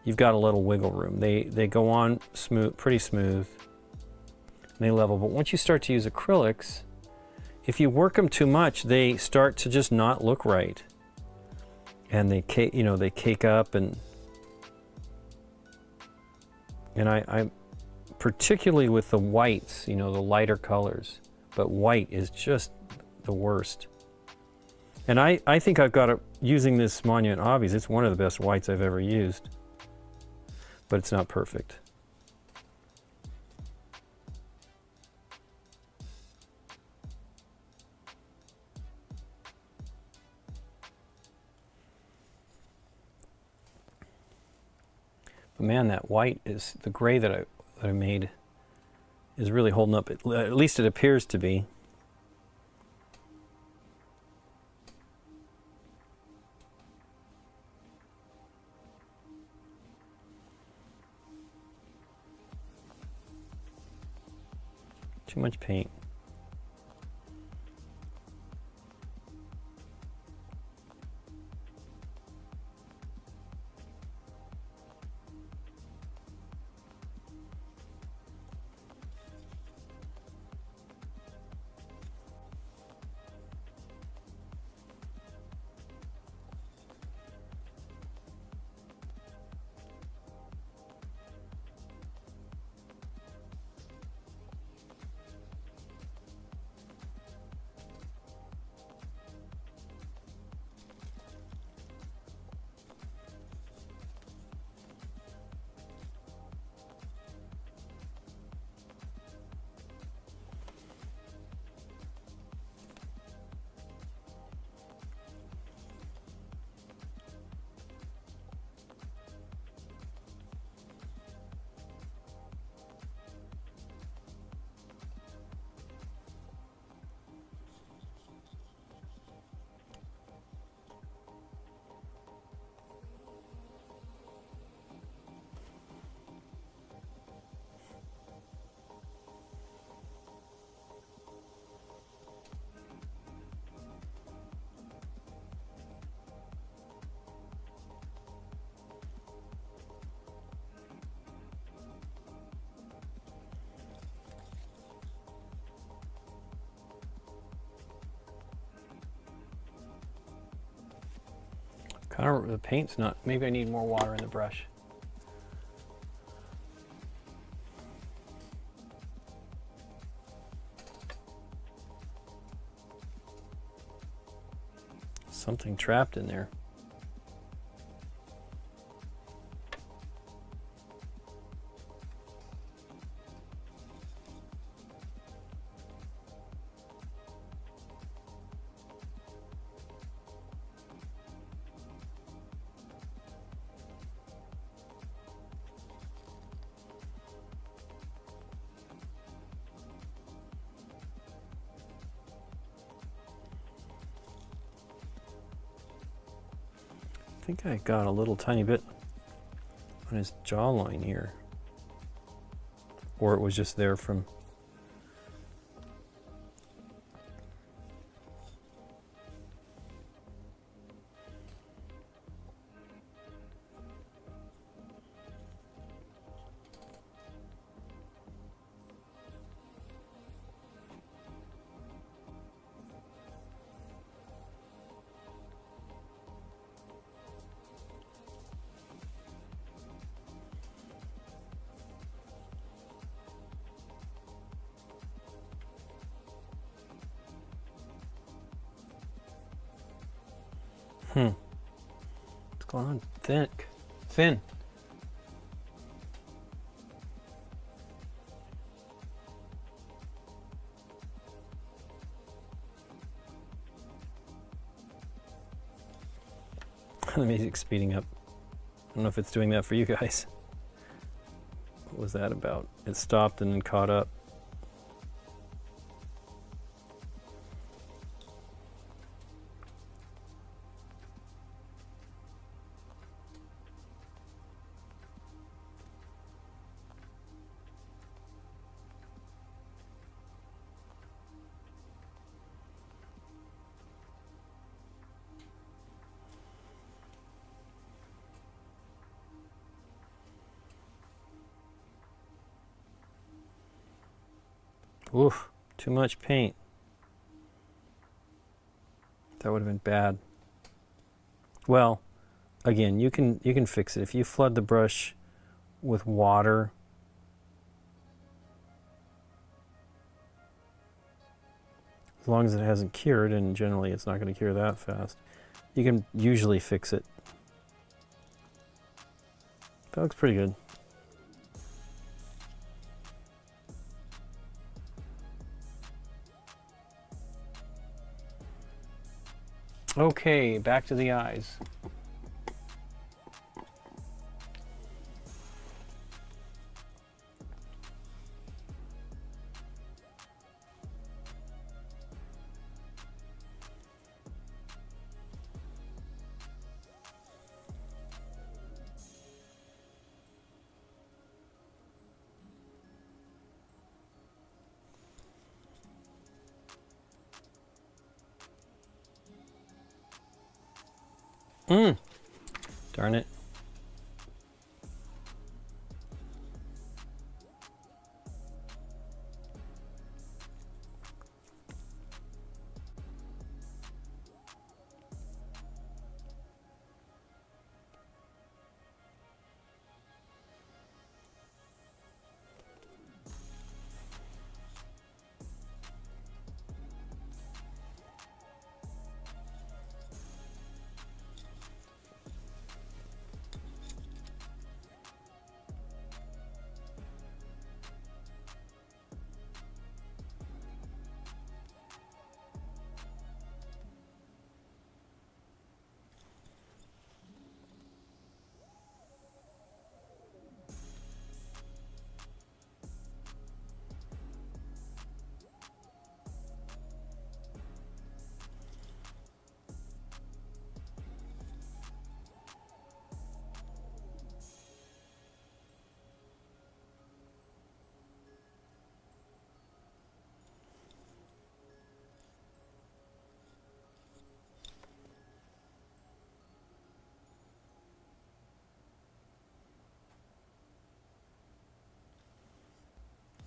you've got a little wiggle room. They go on smooth, pretty smooth. And they level. But once you start to use acrylics, if you work them too much, they start to just not look right, and they cake up, and I particularly with the whites, the lighter colors, but white is just the worst. And I think I've got using this Monument Hobbies, it's one of the best whites I've ever used, but it's not perfect. But man, that white is, the gray that I made is really holding up. At least it appears to be. Too much paint. Kind of, the paint's not, maybe I need more water in the brush. Something trapped in there. I think I got a little tiny bit on his jawline here. Or it was just there from... What's going on? Thin. The music's speeding up. I don't know if it's doing that for you guys. What was that about? It stopped and then caught up. Oof, too much paint. That would have been bad. Well, again, you can fix it. If you flood the brush with water, as long as it hasn't cured, and generally it's not going to cure that fast, you can usually fix it. That looks pretty good. Okay, back to the eyes. Darn it.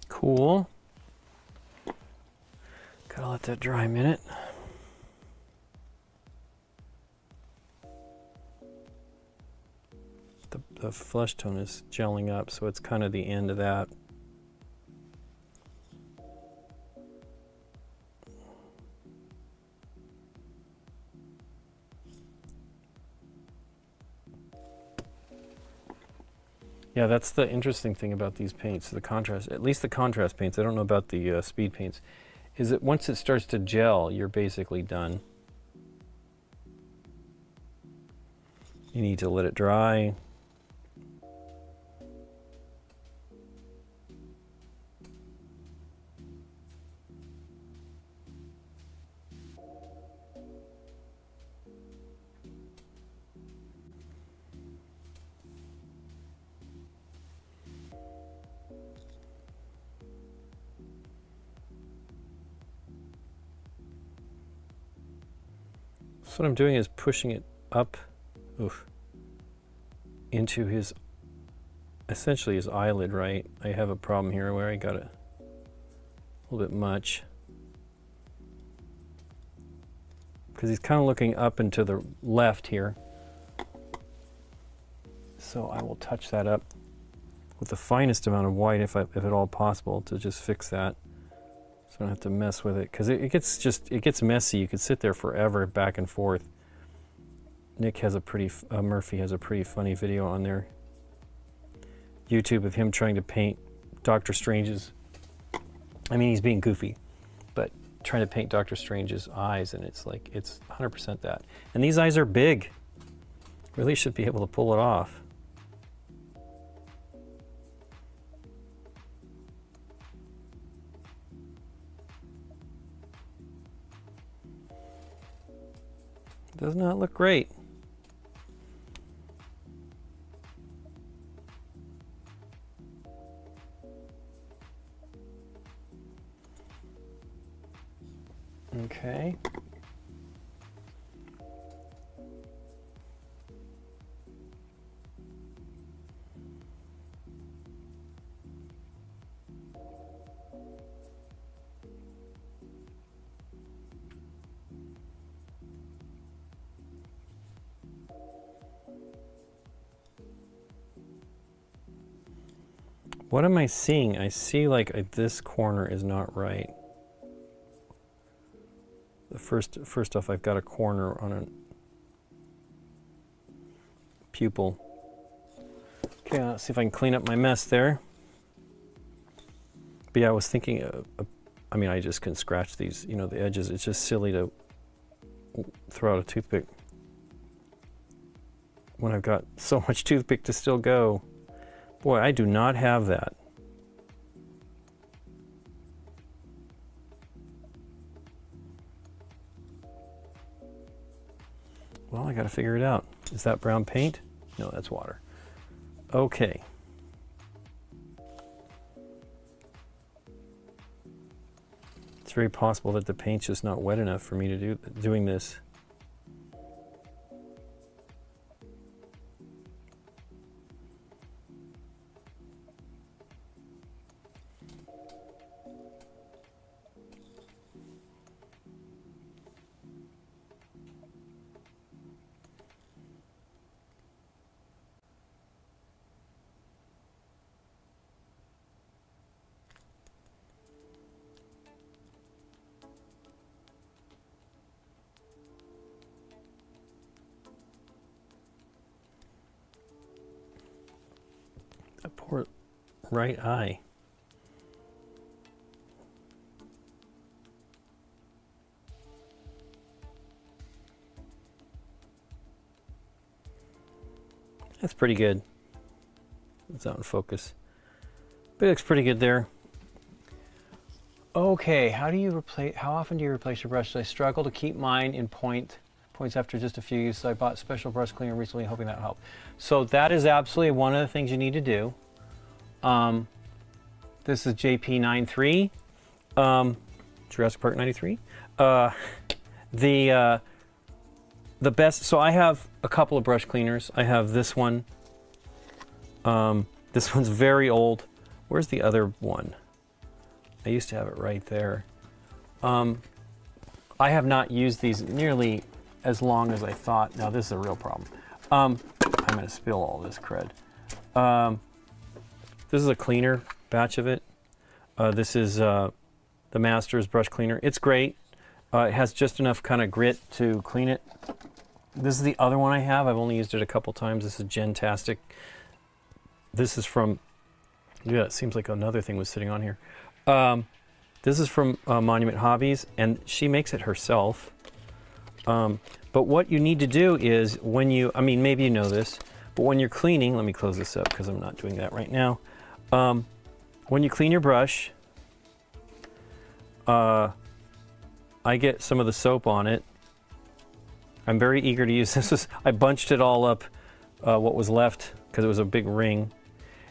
Cool. Gotta let that dry a minute. the flesh tone is gelling up, so it's kind of the end of that. Yeah, that's the interesting thing about these paints, the contrast, at least the contrast paints, I don't know about the speed paints, is that once it starts to gel, you're basically done. You need to let it dry. So what I'm doing is pushing it up into his, essentially his eyelid, right? I have a problem here where I got it a little bit much. Because he's kind of looking up and to the left here. So I will touch that up with the finest amount of white if at all possible to just fix that. So I don't have to mess with it, because it gets messy. You could sit there forever back and forth. Nick has a pretty, Murphy has a pretty funny video on their YouTube of him trying to paint Doctor Strange's, I mean, he's being goofy, but trying to paint Doctor Strange's eyes, and it's like, it's 100% that. And these eyes are big. Really should be able to pull it off. Does not look great. Okay. What am I seeing? I see like this corner is not right. The first off, I've got a corner on a pupil. Okay, let's see if I can clean up my mess there. But yeah, I was thinking, I mean, I just can scratch these, you know, the edges. It's just silly to throw out a toothpick when I've got so much toothpick to still go. Boy, I do not have that. Well, I got to figure it out. Is that brown paint? No, that's water. Okay. It's very possible that the paint's just not wet enough for me to doing this. A poor right eye. That's pretty good. It's out in focus. But it looks pretty good there. Okay, how often do you replace your brushes? I struggle to keep mine in points after just a few uses. I bought special brush cleaner recently, hoping that helped. So that is absolutely one of the things you need to do. This is JP93, Jurassic Park 93. The best, so I have a couple of brush cleaners. I have this one. This one's very old. Where's the other one? I used to have it right there. I have not used these nearly as long as I thought. Now this is a real problem. I'm going to spill all this crud. This is a cleaner batch of it. This is the Master's brush cleaner. It's great. It has just enough kind of grit to clean it. This is the other one I have. I've only used it a couple times. This is Gentastic. This is from, yeah, it seems like another thing was sitting on here. This is from Monument Hobbies, and she makes it herself. But what you need to do is when you, I mean, maybe you know this, but when you're cleaning, let me close this up because I'm not doing that right now. When you clean your brush, I get some of the soap on it. I'm very eager to use this. I bunched it all up, what was left, because it was a big ring.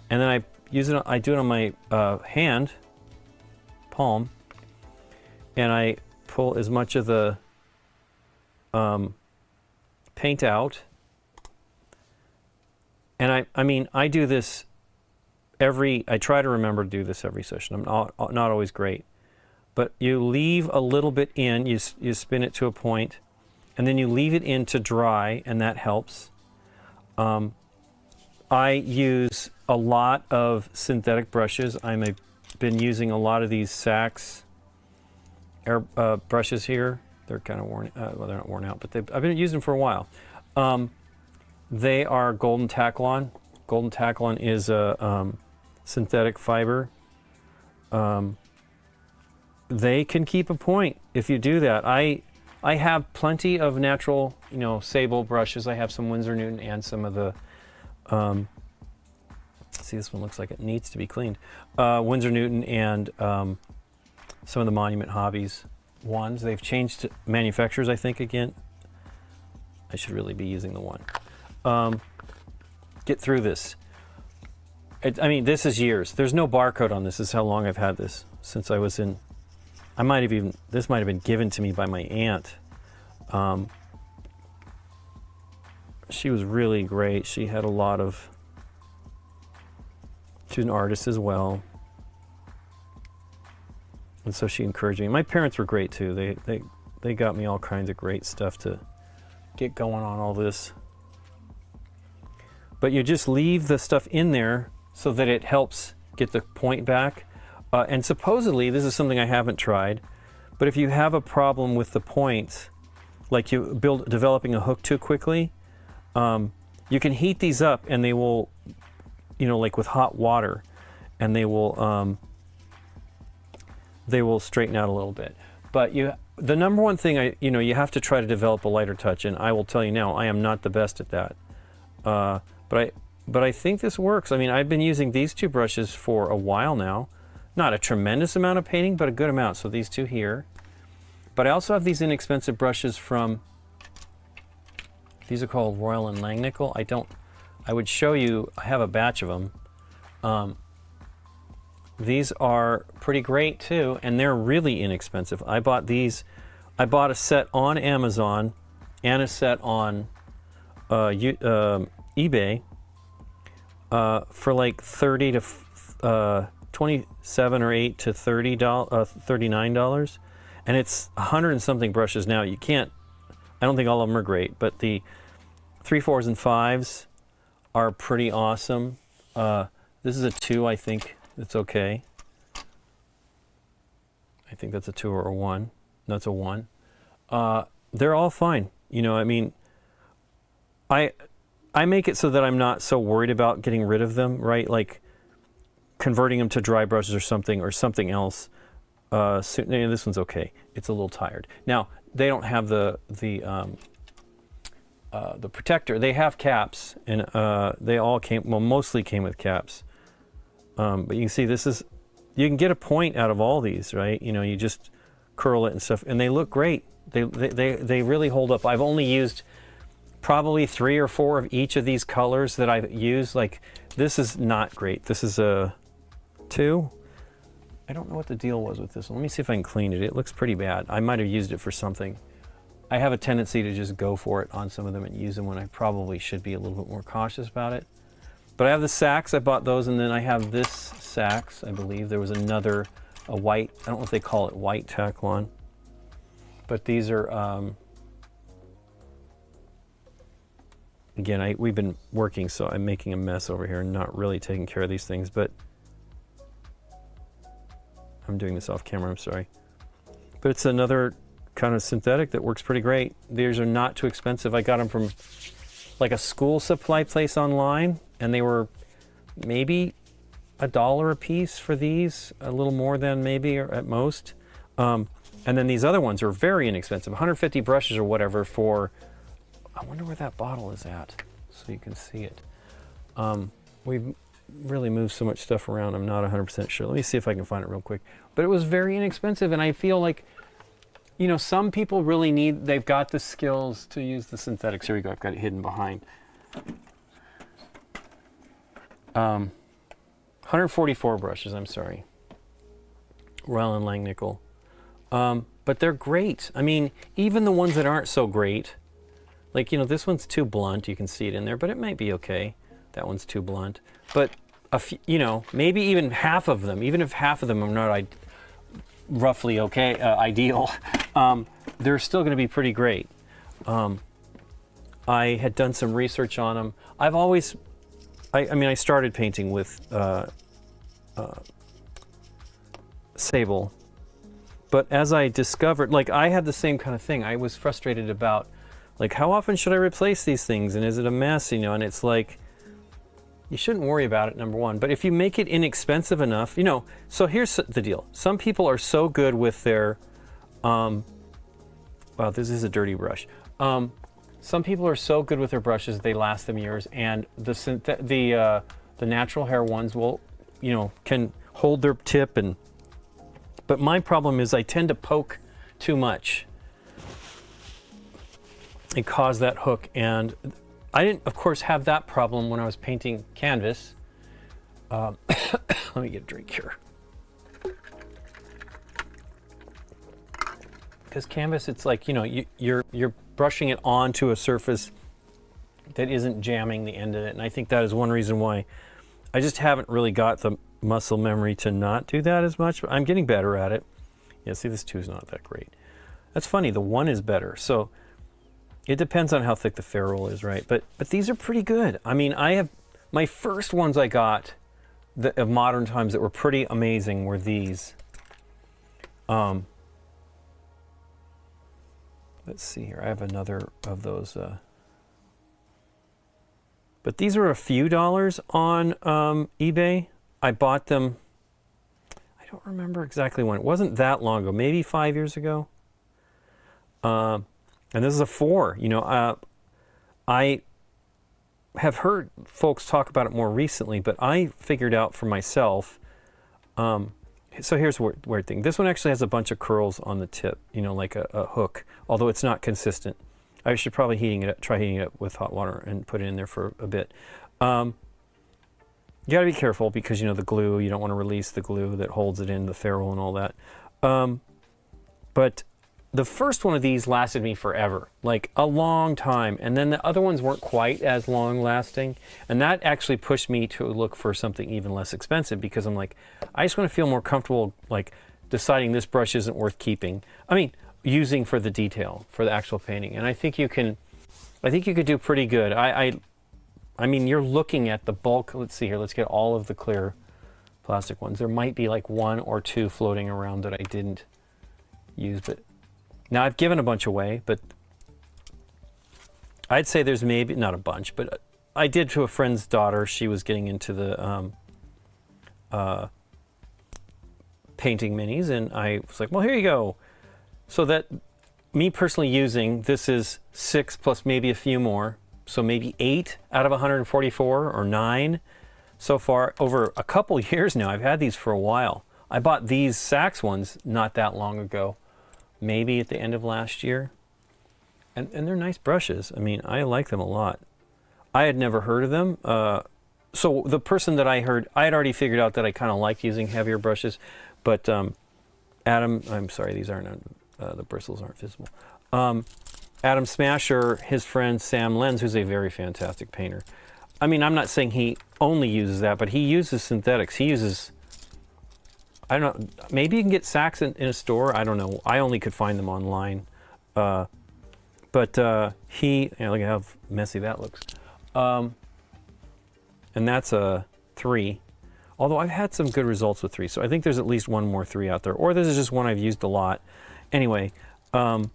And then I use it, I do it on my hand, palm, and I pull as much of the paint out. And I mean, I do this I try to remember to do this every session. I'm not always great. But you leave a little bit in, you spin it to a point, and then you leave it in to dry, and that helps. I use a lot of synthetic brushes. I've been using a lot of these Saks air brushes here. They're kind of worn, well, they're not worn out, but I've been using them for a while. They are Golden Taklon. Golden Taklon is a synthetic fiber. They can keep a point if you do that. I have plenty of natural, sable brushes. I have some Winsor Newton and some of the, see, this one looks like it needs to be cleaned. Winsor Newton and some of the Monument Hobbies ones. They've changed manufacturers, I think, again. I should really be using the one. Get through this. I mean, this is years. There's no barcode on this. This is how long I've had this, since I was in, this might have been given to me by my aunt. She was really great. She had a lot of, she was an artist as well. And so she encouraged me. My parents were great too. They got me all kinds of great stuff to get going on all this. But you just leave the stuff in there so that it helps get the point back. And supposedly, this is something I haven't tried, but if you have a problem with the points, like you developing a hook too quickly, you can heat these up and they will, like with hot water, and they will straighten out a little bit. But the number one thing you have to try to develop a lighter touch, and I will tell you now, I am not the best at that. But I think this works. I mean, I've been using these two brushes for a while now. Not a tremendous amount of painting, but a good amount. So these two here. But I also have these inexpensive brushes from, these are called Royal and Langnickel. I would show you, I have a batch of them. These are pretty great too, and they're really inexpensive. I bought a set on Amazon and a set on eBay for like $30 to 27 or 8 to $39, and it's 100 and something brushes now. I don't think all of them are great, but the 3, 4s, and 5s are pretty awesome. This is a 2, I think. It's okay. I think that's a 2 or a 1. No, it's a 1. They're all fine. I mean, I make it so that I'm not so worried about getting rid of them, right? Like converting them to dry brushes or something else. This one's okay. It's a little tired. Now, they don't have the protector. They have caps, and they all mostly came with caps. But you can see you can get a point out of all these, right? You just curl it and stuff, and they look great. They really hold up. I've only used probably 3 or 4 of each of these colors that I've used. Like, this is not great. This is a 2. I don't know what the deal was with this one. Let me see if I can clean it. It looks pretty bad. I might have used it for something. I have a tendency to just go for it on some of them and use them when I probably should be a little bit more cautious about it. But I have the Saks. I bought those, and then I have this Saks, I believe. There was a white, I don't know if they call it white Taklon. But these are, again, we've been working, so I'm making a mess over here and not really taking care of these things, but I'm doing this off camera, I'm sorry. But it's another kind of synthetic that works pretty great. These are not too expensive. I got them from like a school supply place online, and they were maybe $1 a piece for these, a little more than maybe or at most. And then these other ones are very inexpensive, 150 brushes or whatever for, I wonder where that bottle is at so you can see it. We've really moved so much stuff around, I'm not 100% sure. Let me see if I can find it real quick. But it was very inexpensive, and I feel like, you know, some people really need, they've got the skills to use the synthetics. Here we go, I've got it hidden behind. 144 brushes, I'm sorry. Royal and Langnickel. But they're great. I mean, even the ones that aren't so great, like, you know, this one's too blunt, you can see it in there, but it might be okay. That one's too blunt. But, you know, maybe even half of them, even if half of them are not roughly okay, ideal, they're still going to be pretty great. I had done some research on them. I've always, I mean, I started painting with Sable, but as I discovered, like, I had the same kind of thing. I was frustrated about, like, how often should I replace these things, and is it a mess, you know? And it's like, you shouldn't worry about it, number one. But if you make it inexpensive enough, you know, so here's the deal. Some people are so good with their, wow, this is a dirty brush. Some people are so good with their brushes, they last them years, and the natural hair ones will, you know, can hold their tip, and, but my problem is I tend to poke too much and cause that hook, and I didn't, of course, have that problem when I was painting canvas. Let me get a drink here. Because canvas, it's like, you know, you're brushing it onto a surface that isn't jamming the end of it, and I think that is one reason why I just haven't really got the muscle memory to not do that as much, but I'm getting better at it. Yeah, see, this 2 is not that great. That's funny, the 1 is better, so it depends on how thick the ferrule is, right? But these are pretty good. I mean, I have, my first ones I got of modern times that were pretty amazing were these. Let's see here, I have another of those. But these are a few dollars on eBay. I bought them, I don't remember exactly when. It wasn't that long ago, maybe 5 years ago. And this is a 4, you know, I have heard folks talk about it more recently, but I figured out for myself, so here's a weird thing. This one actually has a bunch of curls on the tip, you know, like a hook, although it's not consistent. I should probably try heating it up with hot water and put it in there for a bit. You gotta be careful because, you know, the glue, you don't want to release the glue that holds it in, the ferrule and all that. But the first one of these lasted me forever, like a long time. And then the other ones weren't quite as long lasting. And that actually pushed me to look for something even less expensive because I'm like, I just want to feel more comfortable, like deciding this brush isn't worth keeping. I mean, using for the detail, for the actual painting. And I think you could do pretty good. I mean, you're looking at the bulk. Let's see here, let's get all of the clear plastic ones. There might be like 1 or 2 floating around that I didn't use, but now I've given a bunch away, but I'd say there's maybe, not a bunch, but I did to a friend's daughter. She was getting into the painting minis, and I was like, well, here you go. So that, me personally using, this is 6 plus maybe a few more, so maybe 8 out of 144 or 9 so far. Over a couple years now, I've had these for a while. I bought these Saks ones not that long ago. Maybe at the end of last year. And they're nice brushes. I mean, I like them a lot. I had never heard of them. So the person that I heard, I had already figured out that I kind of like using heavier brushes. But Adam, I'm sorry, these aren't, the bristles aren't visible. Adam Smasher, his friend Sam Lenz, who's a very fantastic painter. I mean, I'm not saying he only uses that, but he uses synthetics. He uses, I don't know, maybe you can get Saks in a store. I don't know. I only could find them online. But he, you know, look at how messy that looks. And that's a 3. Although I've had some good results with 3, so I think there's at least one more 3 out there. Or this is just one I've used a lot. Anyway, but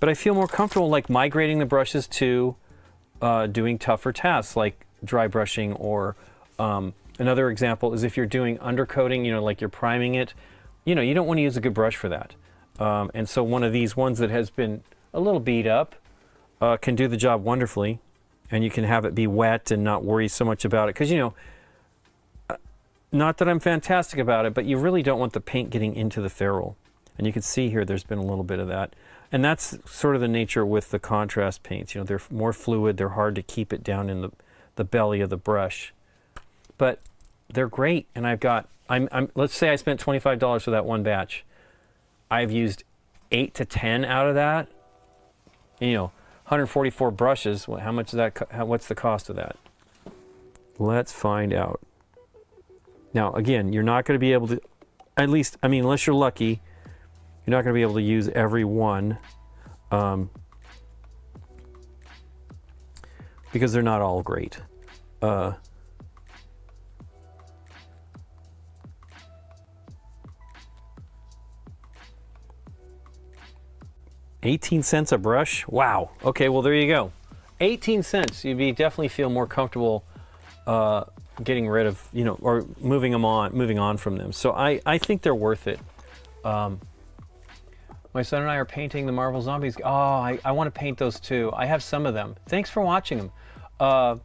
I feel more comfortable like migrating the brushes to doing tougher tasks like dry brushing, or another example is if you're doing undercoating, you know, like you're priming it, you know, you don't want to use a good brush for that. And so one of these ones that has been a little beat up can do the job wonderfully, and you can have it be wet and not worry so much about it. Because, you know, not that I'm fantastic about it, but you really don't want the paint getting into the ferrule. And you can see here there's been a little bit of that. And that's sort of the nature with the contrast paints. You know, they're more fluid, they're hard to keep it down in the belly of the brush. But they're great, and I've got, let's say I spent $25 for that one batch. I've used 8 to 10 out of that. You know, 144 brushes, how much is that, what's the cost of that? Let's find out. Now, again, you're not going to be able to, at least, I mean, unless you're lucky, you're not going to be able to use every one because they're not all great. 18 cents a brush? Wow. Okay, well, there you go. 18 cents. You'd be definitely feel more comfortable getting rid of, you know, or moving on from them. So I think they're worth it. My son and I are painting the Marvel Zombies. Oh, I want to paint those too. I have some of them. Thanks for watching them.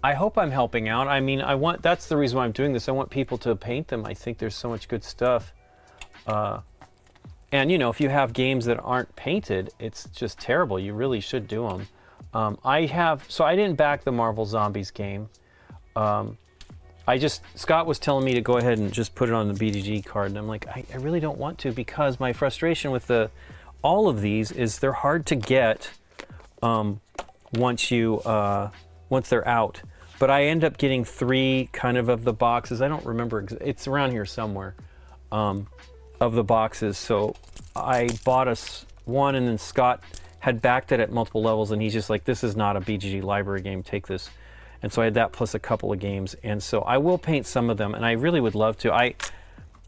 I hope I'm helping out. I mean, that's the reason why I'm doing this. I want people to paint them. I think there's so much good stuff. And, you know, if you have games that aren't painted, it's just terrible. You really should do them. So I didn't back the Marvel Zombies game. Scott was telling me to go ahead and just put it on the BDG card, and I'm like, I really don't want to, because my frustration with all of these is they're hard to get once they're out. But I end up getting 3 kind of the boxes. I don't remember, it's around here somewhere, of the boxes. So I bought one, and then Scott had backed it at multiple levels, and he's just like, this is not a BGG library game, take this. And so I had that plus a couple of games. And so I will paint some of them, and I really would love to.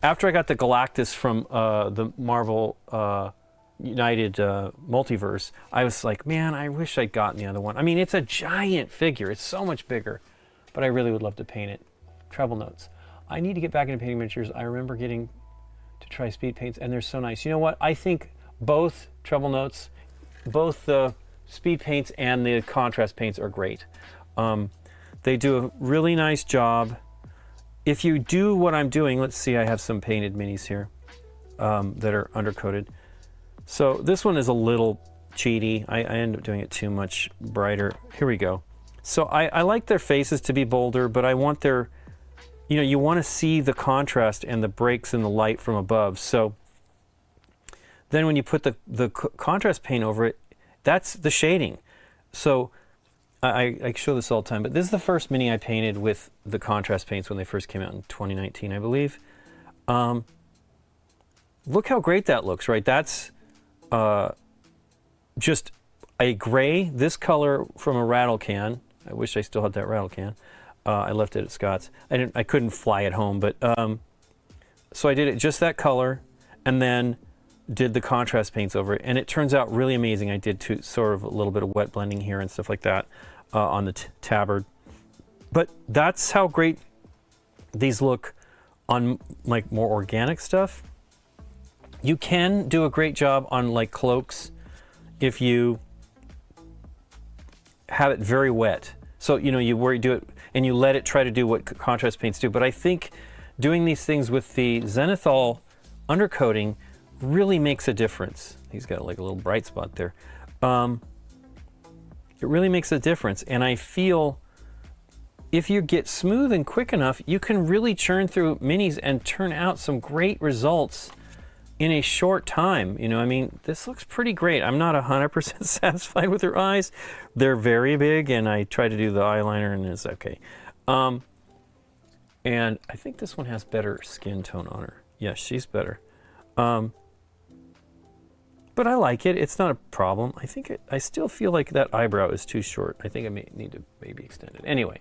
After I got the Galactus from the Marvel United Multiverse, I was like, man, I wish I'd gotten the other one. I mean, it's a giant figure. It's so much bigger. But I really would love to paint it. Treble notes. I need to get back into painting miniatures. I remember getting to try speed paints, and they're so nice. You know what? I think both treble notes, both the speed paints and the contrast paints are great. They do a really nice job. If you do what I'm doing, let's see, I have some painted minis here that are undercoated. So this one is a little cheaty. I end up doing it too much brighter. Here we go. So I like their faces to be bolder, but I want their, you know, you want to see the contrast and the breaks in the light from above. So then when you put the contrast paint over it, that's the shading. So I show this all the time, but this is the first mini I painted with the contrast paints when they first came out in 2019, I believe. Look how great that looks, right? That's just a gray, this color from a rattle can. I wish I still had that rattle can. I left it at Scott's. I couldn't fly it home, but so I did it just that color, and then did the contrast paints over it, and it turns out really amazing. I did sort of a little bit of wet blending here and stuff like that on the tabard. But that's how great these look on like more organic stuff. You can do a great job on like cloaks if you have it very wet. So, you know, you do it and you let it try to do what contrast paints do. But I think doing these things with the zenithal undercoating really makes a difference. He's got like a little bright spot there. It really makes a difference. And I feel if you get smooth and quick enough, you can really churn through minis and turn out some great results in a short time. You know, I mean, this looks pretty great. I'm not 100% satisfied with her eyes. They're very big, and I try to do the eyeliner, and it's okay. And I think this one has better skin tone on her. Yes, she's better. But I like it. It's not a problem. I think I still feel like that eyebrow is too short. I think I may need to maybe extend it. Anyway,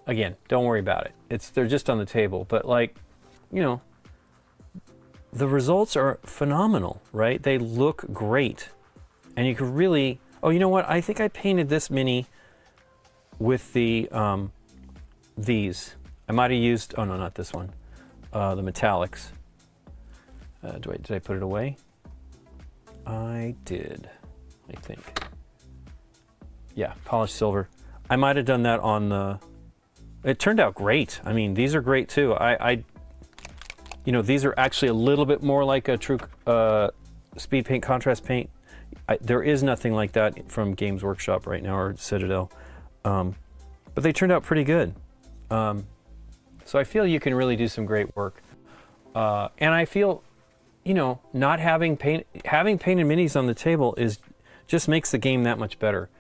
again, don't worry about it. They're just on the table. But like, you know, the results are phenomenal, right? They look great. And you can really, oh, you know what? I think I painted this mini with the, these. I might have used, oh no, not this one. The metallics. Did I put it away? I did, I think. Yeah, polished silver. I might have done that on the, it turned out great. I mean, these are great too. You know, these are actually a little bit more like a true speed paint, contrast paint. There is nothing like that from Games Workshop right now, or Citadel. But they turned out pretty good. So I feel you can really do some great work. And I feel, you know, not having painted minis on the table just makes the game that much better.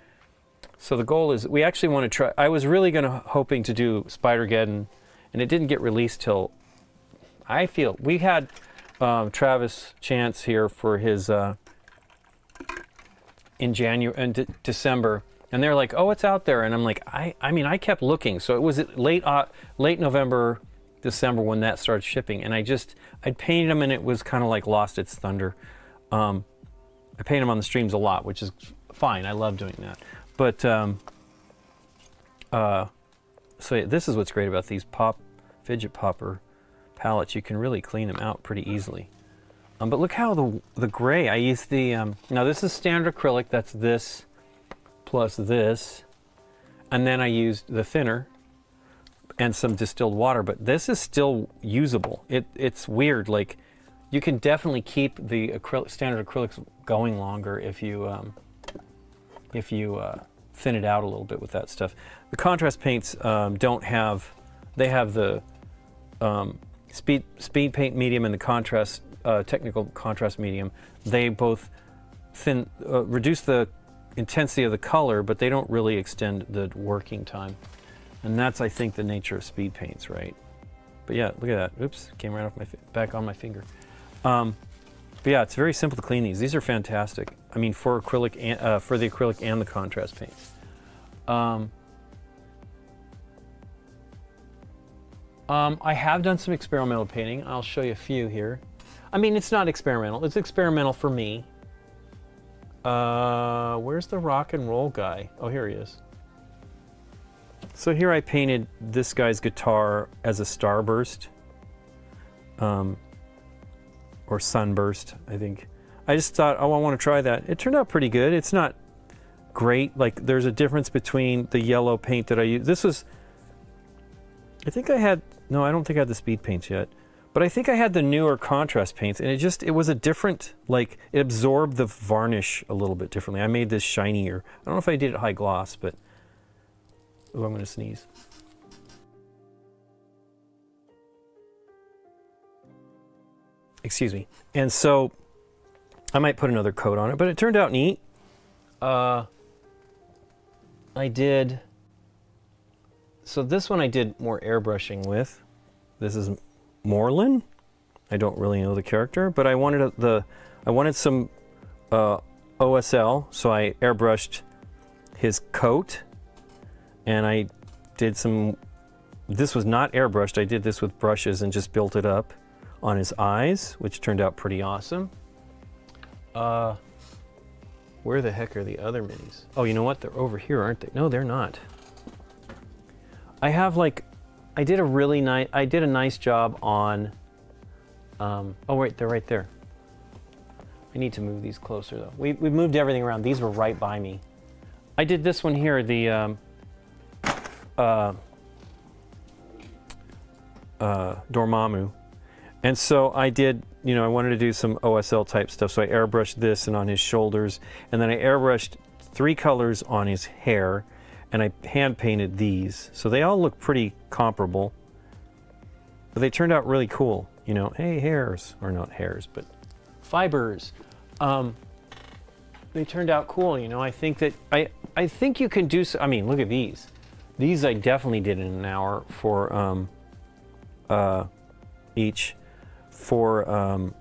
So the goal is, we actually want to try, I was really hoping to do Spider-Geddon, and it didn't get released till, I feel, we had Travis Chance here for his, in January and December, and they're like, oh, it's out there. And I'm like, I mean, I kept looking. So it was late November, December when that started shipping, and I'd painted them and it was kind of like lost its thunder. I paint them on the streams a lot, which is fine. I love doing that. But so yeah, this is what's great about these fidget popper palettes. You can really clean them out pretty easily. But look how the gray, I used the, now this is standard acrylic, that's this plus this, and then I used the thinner and some distilled water, but this is still usable. It's weird, like you can definitely keep the standard acrylics going longer if you thin it out a little bit with that stuff. The contrast paints don't have, they have the speed paint medium and the contrast technical contrast medium. They both reduce the intensity of the color, but they don't really extend the working time. And that's, I think, the nature of speed paints, right? But yeah, look at that. Oops, came right off back on my finger. But yeah, it's very simple to clean these. These are fantastic. I mean, for acrylic and for the acrylic and the contrast paints. I have done some experimental painting. I'll show you a few here. I mean, it's not experimental. It's experimental for me. Where's the rock and roll guy? Oh, here he is. So here I painted this guy's guitar as a starburst, or sunburst, I think. I just thought, oh, I want to try that. It turned out pretty good. It's not great. Like, there's a difference between the yellow paint that I used. This was, I think I had, no, I don't think I had the speed paints yet. But I think I had the newer contrast paints, and it was a different, like, it absorbed the varnish a little bit differently. I made this shinier. I don't know if I did it high gloss, but, oh, I'm gonna sneeze. Excuse me. And so, I might put another coat on it, but it turned out neat. I did, so this one I did more airbrushing with. This is Morlin. I don't really know the character, but I wanted some OSL, so I airbrushed his coat, and I did some, this was not airbrushed, I did this with brushes and just built it up on his eyes, which turned out pretty awesome. Where the heck are the other minis? Oh, you know what? They're over here, aren't they? No, they're not. I have like, I did a nice job on, oh wait, they're right there. I need to move these closer though. We moved everything around. These were right by me. I did this one here, the Dormammu. And so I did, you know, I wanted to do some OSL type stuff, so I airbrushed this and on his shoulders, and then I airbrushed 3 colors on his hair, and I hand painted these. So they all look pretty comparable, but they turned out really cool. You know, hey, hairs, or not hairs, but fibers. They turned out cool, you know. I think that, I think you can do, I mean, look at these. These I definitely did in an hour for each. For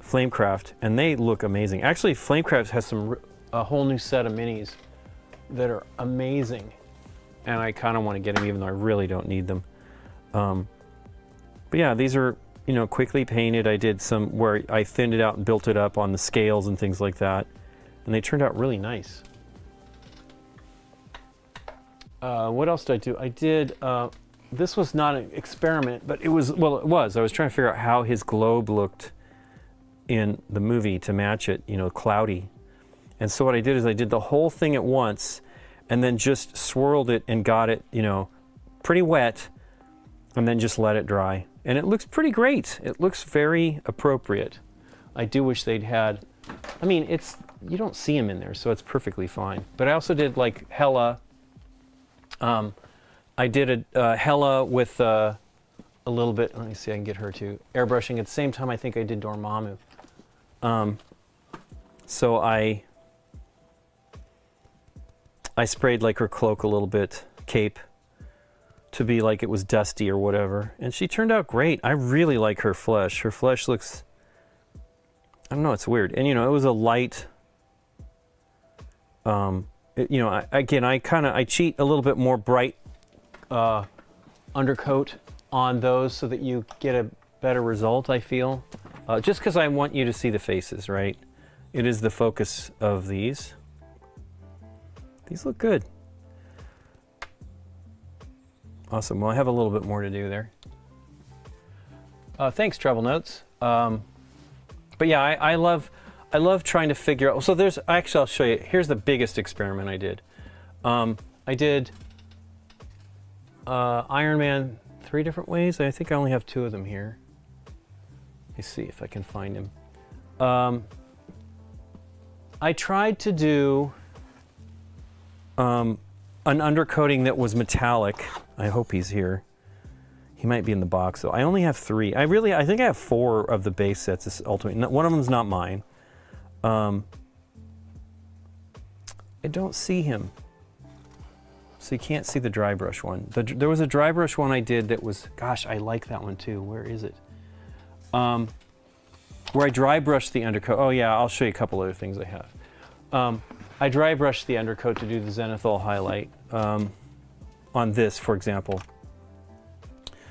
Flamecraft, and they look amazing. Actually, Flamecraft has a whole new set of minis that are amazing, and I kind of want to get them even though I really don't need them. But yeah, these are, you know, quickly painted. I did some where I thinned it out and built it up on the scales and things like that, and they turned out really nice. What else did I do? I did, this was not an experiment, but it was, well, it was. I was trying to figure out how his globe looked in the movie to match it, you know, cloudy. And so what I did is I did the whole thing at once and then just swirled it and got it, you know, pretty wet, and then just let it dry. And it looks pretty great. It looks very appropriate. I do wish they'd had, I mean, it's, you don't see them in there, so it's perfectly fine. But I also did like Hela. I did a Hela with a little bit, let me see, I can get her to airbrushing. At the same time, I think I did Dormammu. So I sprayed like her cloak a little bit, cape, to be like it was dusty or whatever. And she turned out great. I really like her flesh. Her flesh looks, I don't know, it's weird. And you know, it was a light, you know, I cheat a little bit more bright undercoat on those so that you get a better result, I feel. Just because I want you to see the faces, right? It is the focus of these. These look good. Awesome. Well, I have a little bit more to do there. Thanks, Travel Notes. But yeah, I love trying to figure out. So there's, actually, I'll show you. Here's the biggest experiment I did. I did Iron Man 3 different ways. I think I only have 2 of them here. Let me see if I can find him. I tried to do an undercoating that was metallic. I hope he's here. He might be in the box though. I only have 3. I think I have 4 of the base sets. This ultimate. One of them's not mine. I don't see him. So you can't see the dry brush one. There was a dry brush one I did that was, gosh, I like that one too. Where is it? Where I dry brushed the undercoat. Oh yeah, I'll show you a couple other things I have. I dry brushed the undercoat to do the zenithal highlight on this, for example.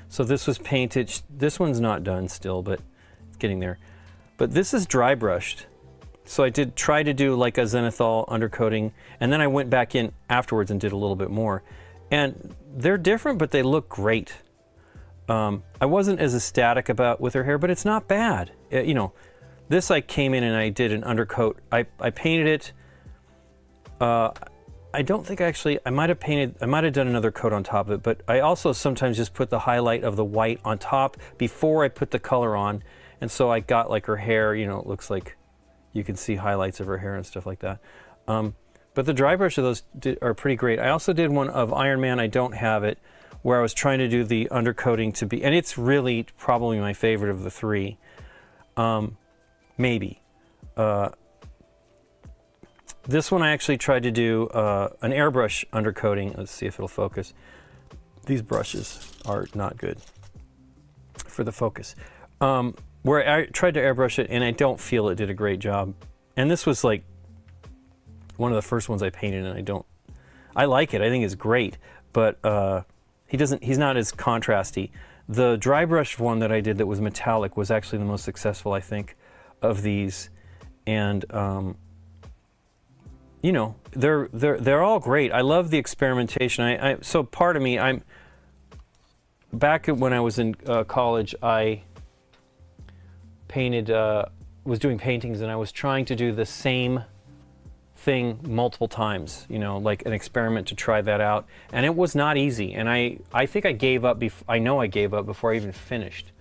So this was painted. This one's not done still, but it's getting there. But this is dry brushed. So I did try to do like a zenithal undercoating, and then I went back in afterwards and did a little bit more. And they're different, but they look great. I wasn't as ecstatic about with her hair, but it's not bad. You know, this I came in and I did an undercoat. I painted it. I don't think actually, I might have done another coat on top of it, but I also sometimes just put the highlight of the white on top before I put the color on. And so I got like her hair, you know, it looks like you can see highlights of her hair and stuff like that. But the dry brush of those are pretty great. I also did one of Iron Man, I don't have it, where I was trying to do the undercoating to be, and it's really probably my favorite of the 3. Maybe. This one I actually tried to do an airbrush undercoating. Let's see if it'll focus. These brushes are not good for the focus. Where I tried to airbrush it and I don't feel it did a great job. And this was like one of the first ones I painted, and I like it. I think it's great, but he's not as contrasty. The dry brush one that I did that was metallic was actually the most successful, I think, of these. And you know, they're all great. I love the experimentation. So part of me, I'm back when I was in college, I painted, was doing paintings, and I was trying to do the same thing multiple times, you know, like an experiment to try that out. And it was not easy. And I think I gave up, I know I gave up before I even finished.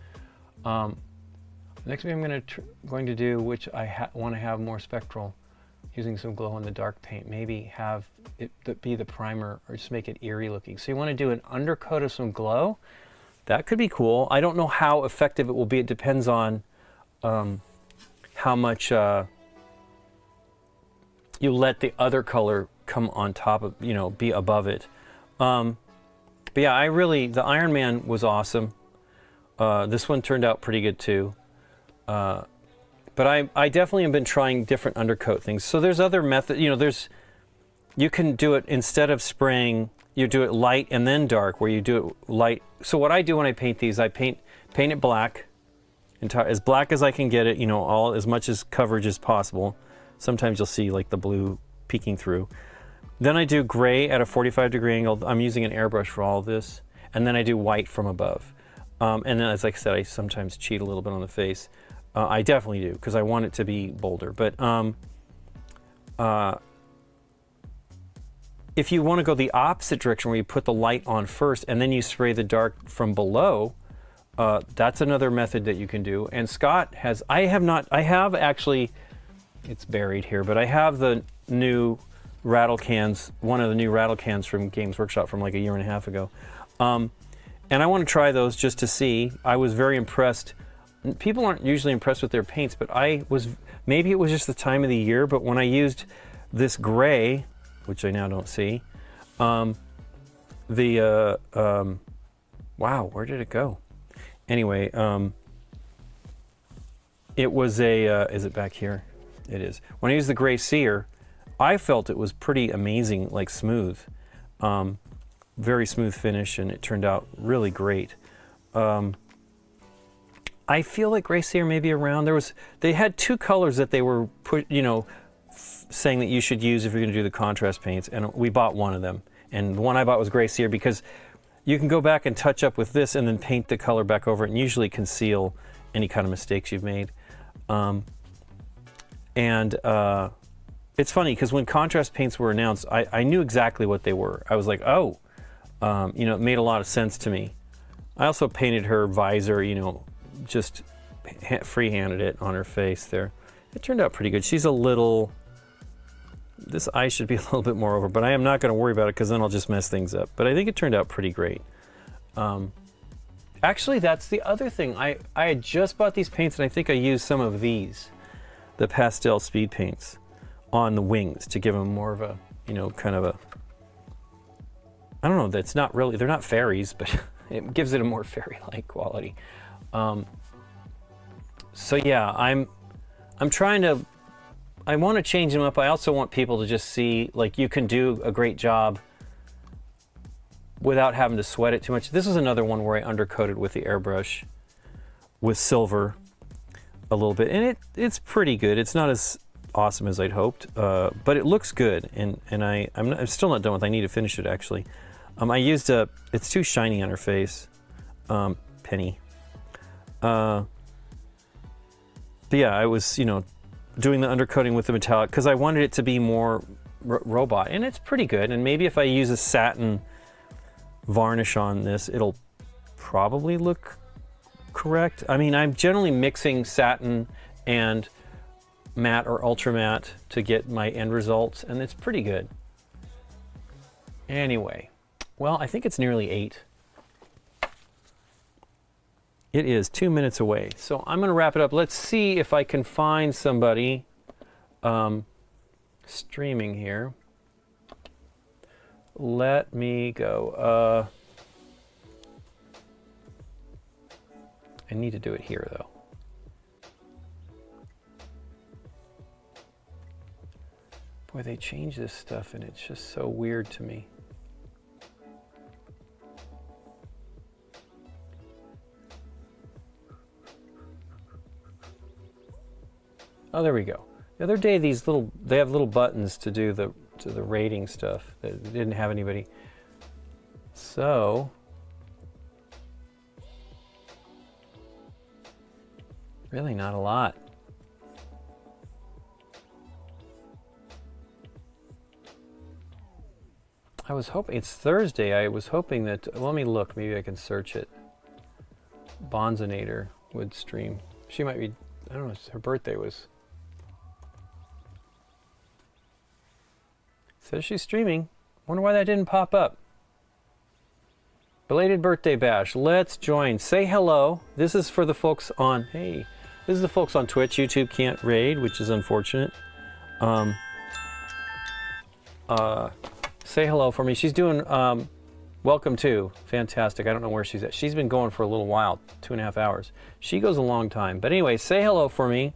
Next thing I'm going to do, which I want to have more spectral, using some glow-in-the-dark paint, maybe have it be the primer or just make it eerie looking. So you want to do an undercoat of some glow. That could be cool. I don't know how effective it will be. It depends on how much you let the other color come on top of, you know, be above it. But yeah, the Iron Man was awesome. This one turned out pretty good too. But I definitely have been trying different undercoat things. So there's other methods, you know, you can do it instead of spraying, you do it light and then dark, where you do it light. So what I do when I paint these, I paint it black, as black as I can get it, you know, as much as coverage as possible. Sometimes you'll see like the blue peeking through. Then I do gray at a 45-degree angle. I'm using an airbrush for all of this. And then I do white from above. And then, as I said, I sometimes cheat a little bit on the face. I definitely do, because I want it to be bolder. But if you want to go the opposite direction, where you put the light on first and then you spray the dark from below, that's another method that you can do. And Scott has, I have actually, it's buried here, but I have the new rattle cans, one of the new rattle cans from Games Workshop from like a year and a half ago. And I want to try those just to see. I was very impressed. People aren't usually impressed with their paints, but maybe it was just the time of the year, but when I used this gray, which I now don't see, wow, where did it go? Anyway, it was is it back here? It is. When I used the gray sear, I felt it was pretty amazing, like smooth. Very smooth finish, and it turned out really great. I feel like gray sear may be around. They had two colors that they were saying that you should use if you're going to do the contrast paints, and we bought one of them. And the one I bought was gray sear, because you can go back and touch up with this and then paint the color back over it, and usually conceal any kind of mistakes you've made. It's funny, because when contrast paints were announced, I knew exactly what they were. I was like, oh, it made a lot of sense to me. I also painted her visor, just free-handed it on her face there. It turned out pretty good. She's this eye should be a little bit more over, but I am not going to worry about it, because then I'll just mess things up. But I think it turned out pretty great. Actually, that's the other thing. I had just bought these paints, and I think I used some of these, the pastel speed paints, on the wings to give them more of a, kind of a, I don't know, that's not really, they're not fairies, but it gives it a more fairy-like quality. So yeah, I'm trying to, I want to change them up. I also want people to just see, like, you can do a great job without having to sweat it too much. This is another one where I undercoated with the airbrush with silver a little bit, and it's pretty good. It's not as awesome as I'd hoped, but it looks good, and I'm still not done with it. I need to finish it, actually. I used it's too shiny on her face, Penny. But yeah, I was, doing the undercoating with the metallic, because I wanted it to be more robot, and it's pretty good. And maybe if I use a satin varnish on this, it'll probably look correct. I mean, I'm generally mixing satin and matte or ultra matte to get my end results, and it's pretty good. Anyway, well, I think it's nearly 8. It is 2 minutes away, so I'm going to wrap it up. Let's see if I can find somebody streaming here. Let me go. I need to do it here, though. Boy, they change this stuff, and it's just so weird to me. Oh, there we go. The other day, they have little buttons to do the rating stuff. They didn't have anybody. So, really not a lot. I was hoping, it's Thursday, I was hoping that, let me look, maybe I can search it. Bonzinator would stream. She might be, I don't know, her birthday was. Says she's streaming. Wonder why that didn't pop up. Belated birthday bash. Let's join. Say hello. This is for the folks on, hey, this is the folks on Twitch. YouTube can't raid, which is unfortunate. Say hello for me. She's doing welcome to. Fantastic. I don't know where she's at. She's been going for a little while, 2.5 hours. She goes a long time. But anyway, say hello for me.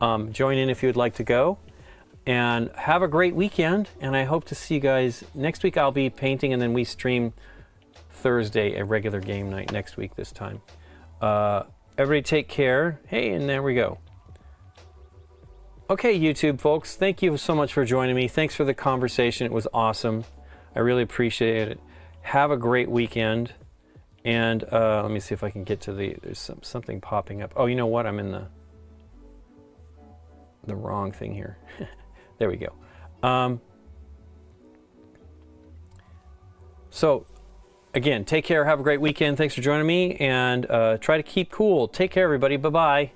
Join in if you would like to go. And have a great weekend. And I hope to see you guys next week. I'll be painting, and then we stream Thursday, a regular game night next week this time. Everybody take care. Hey, and there we go. Okay, YouTube folks, thank you so much for joining me. Thanks for the conversation. It was awesome. I really appreciate it. Have a great weekend. And let me see if I can get to there's something popping up. Oh, you know what? I'm in the wrong thing here. There we go. So, again, take care. Have a great weekend. Thanks for joining me. And try to keep cool. Take care, everybody. Bye-bye.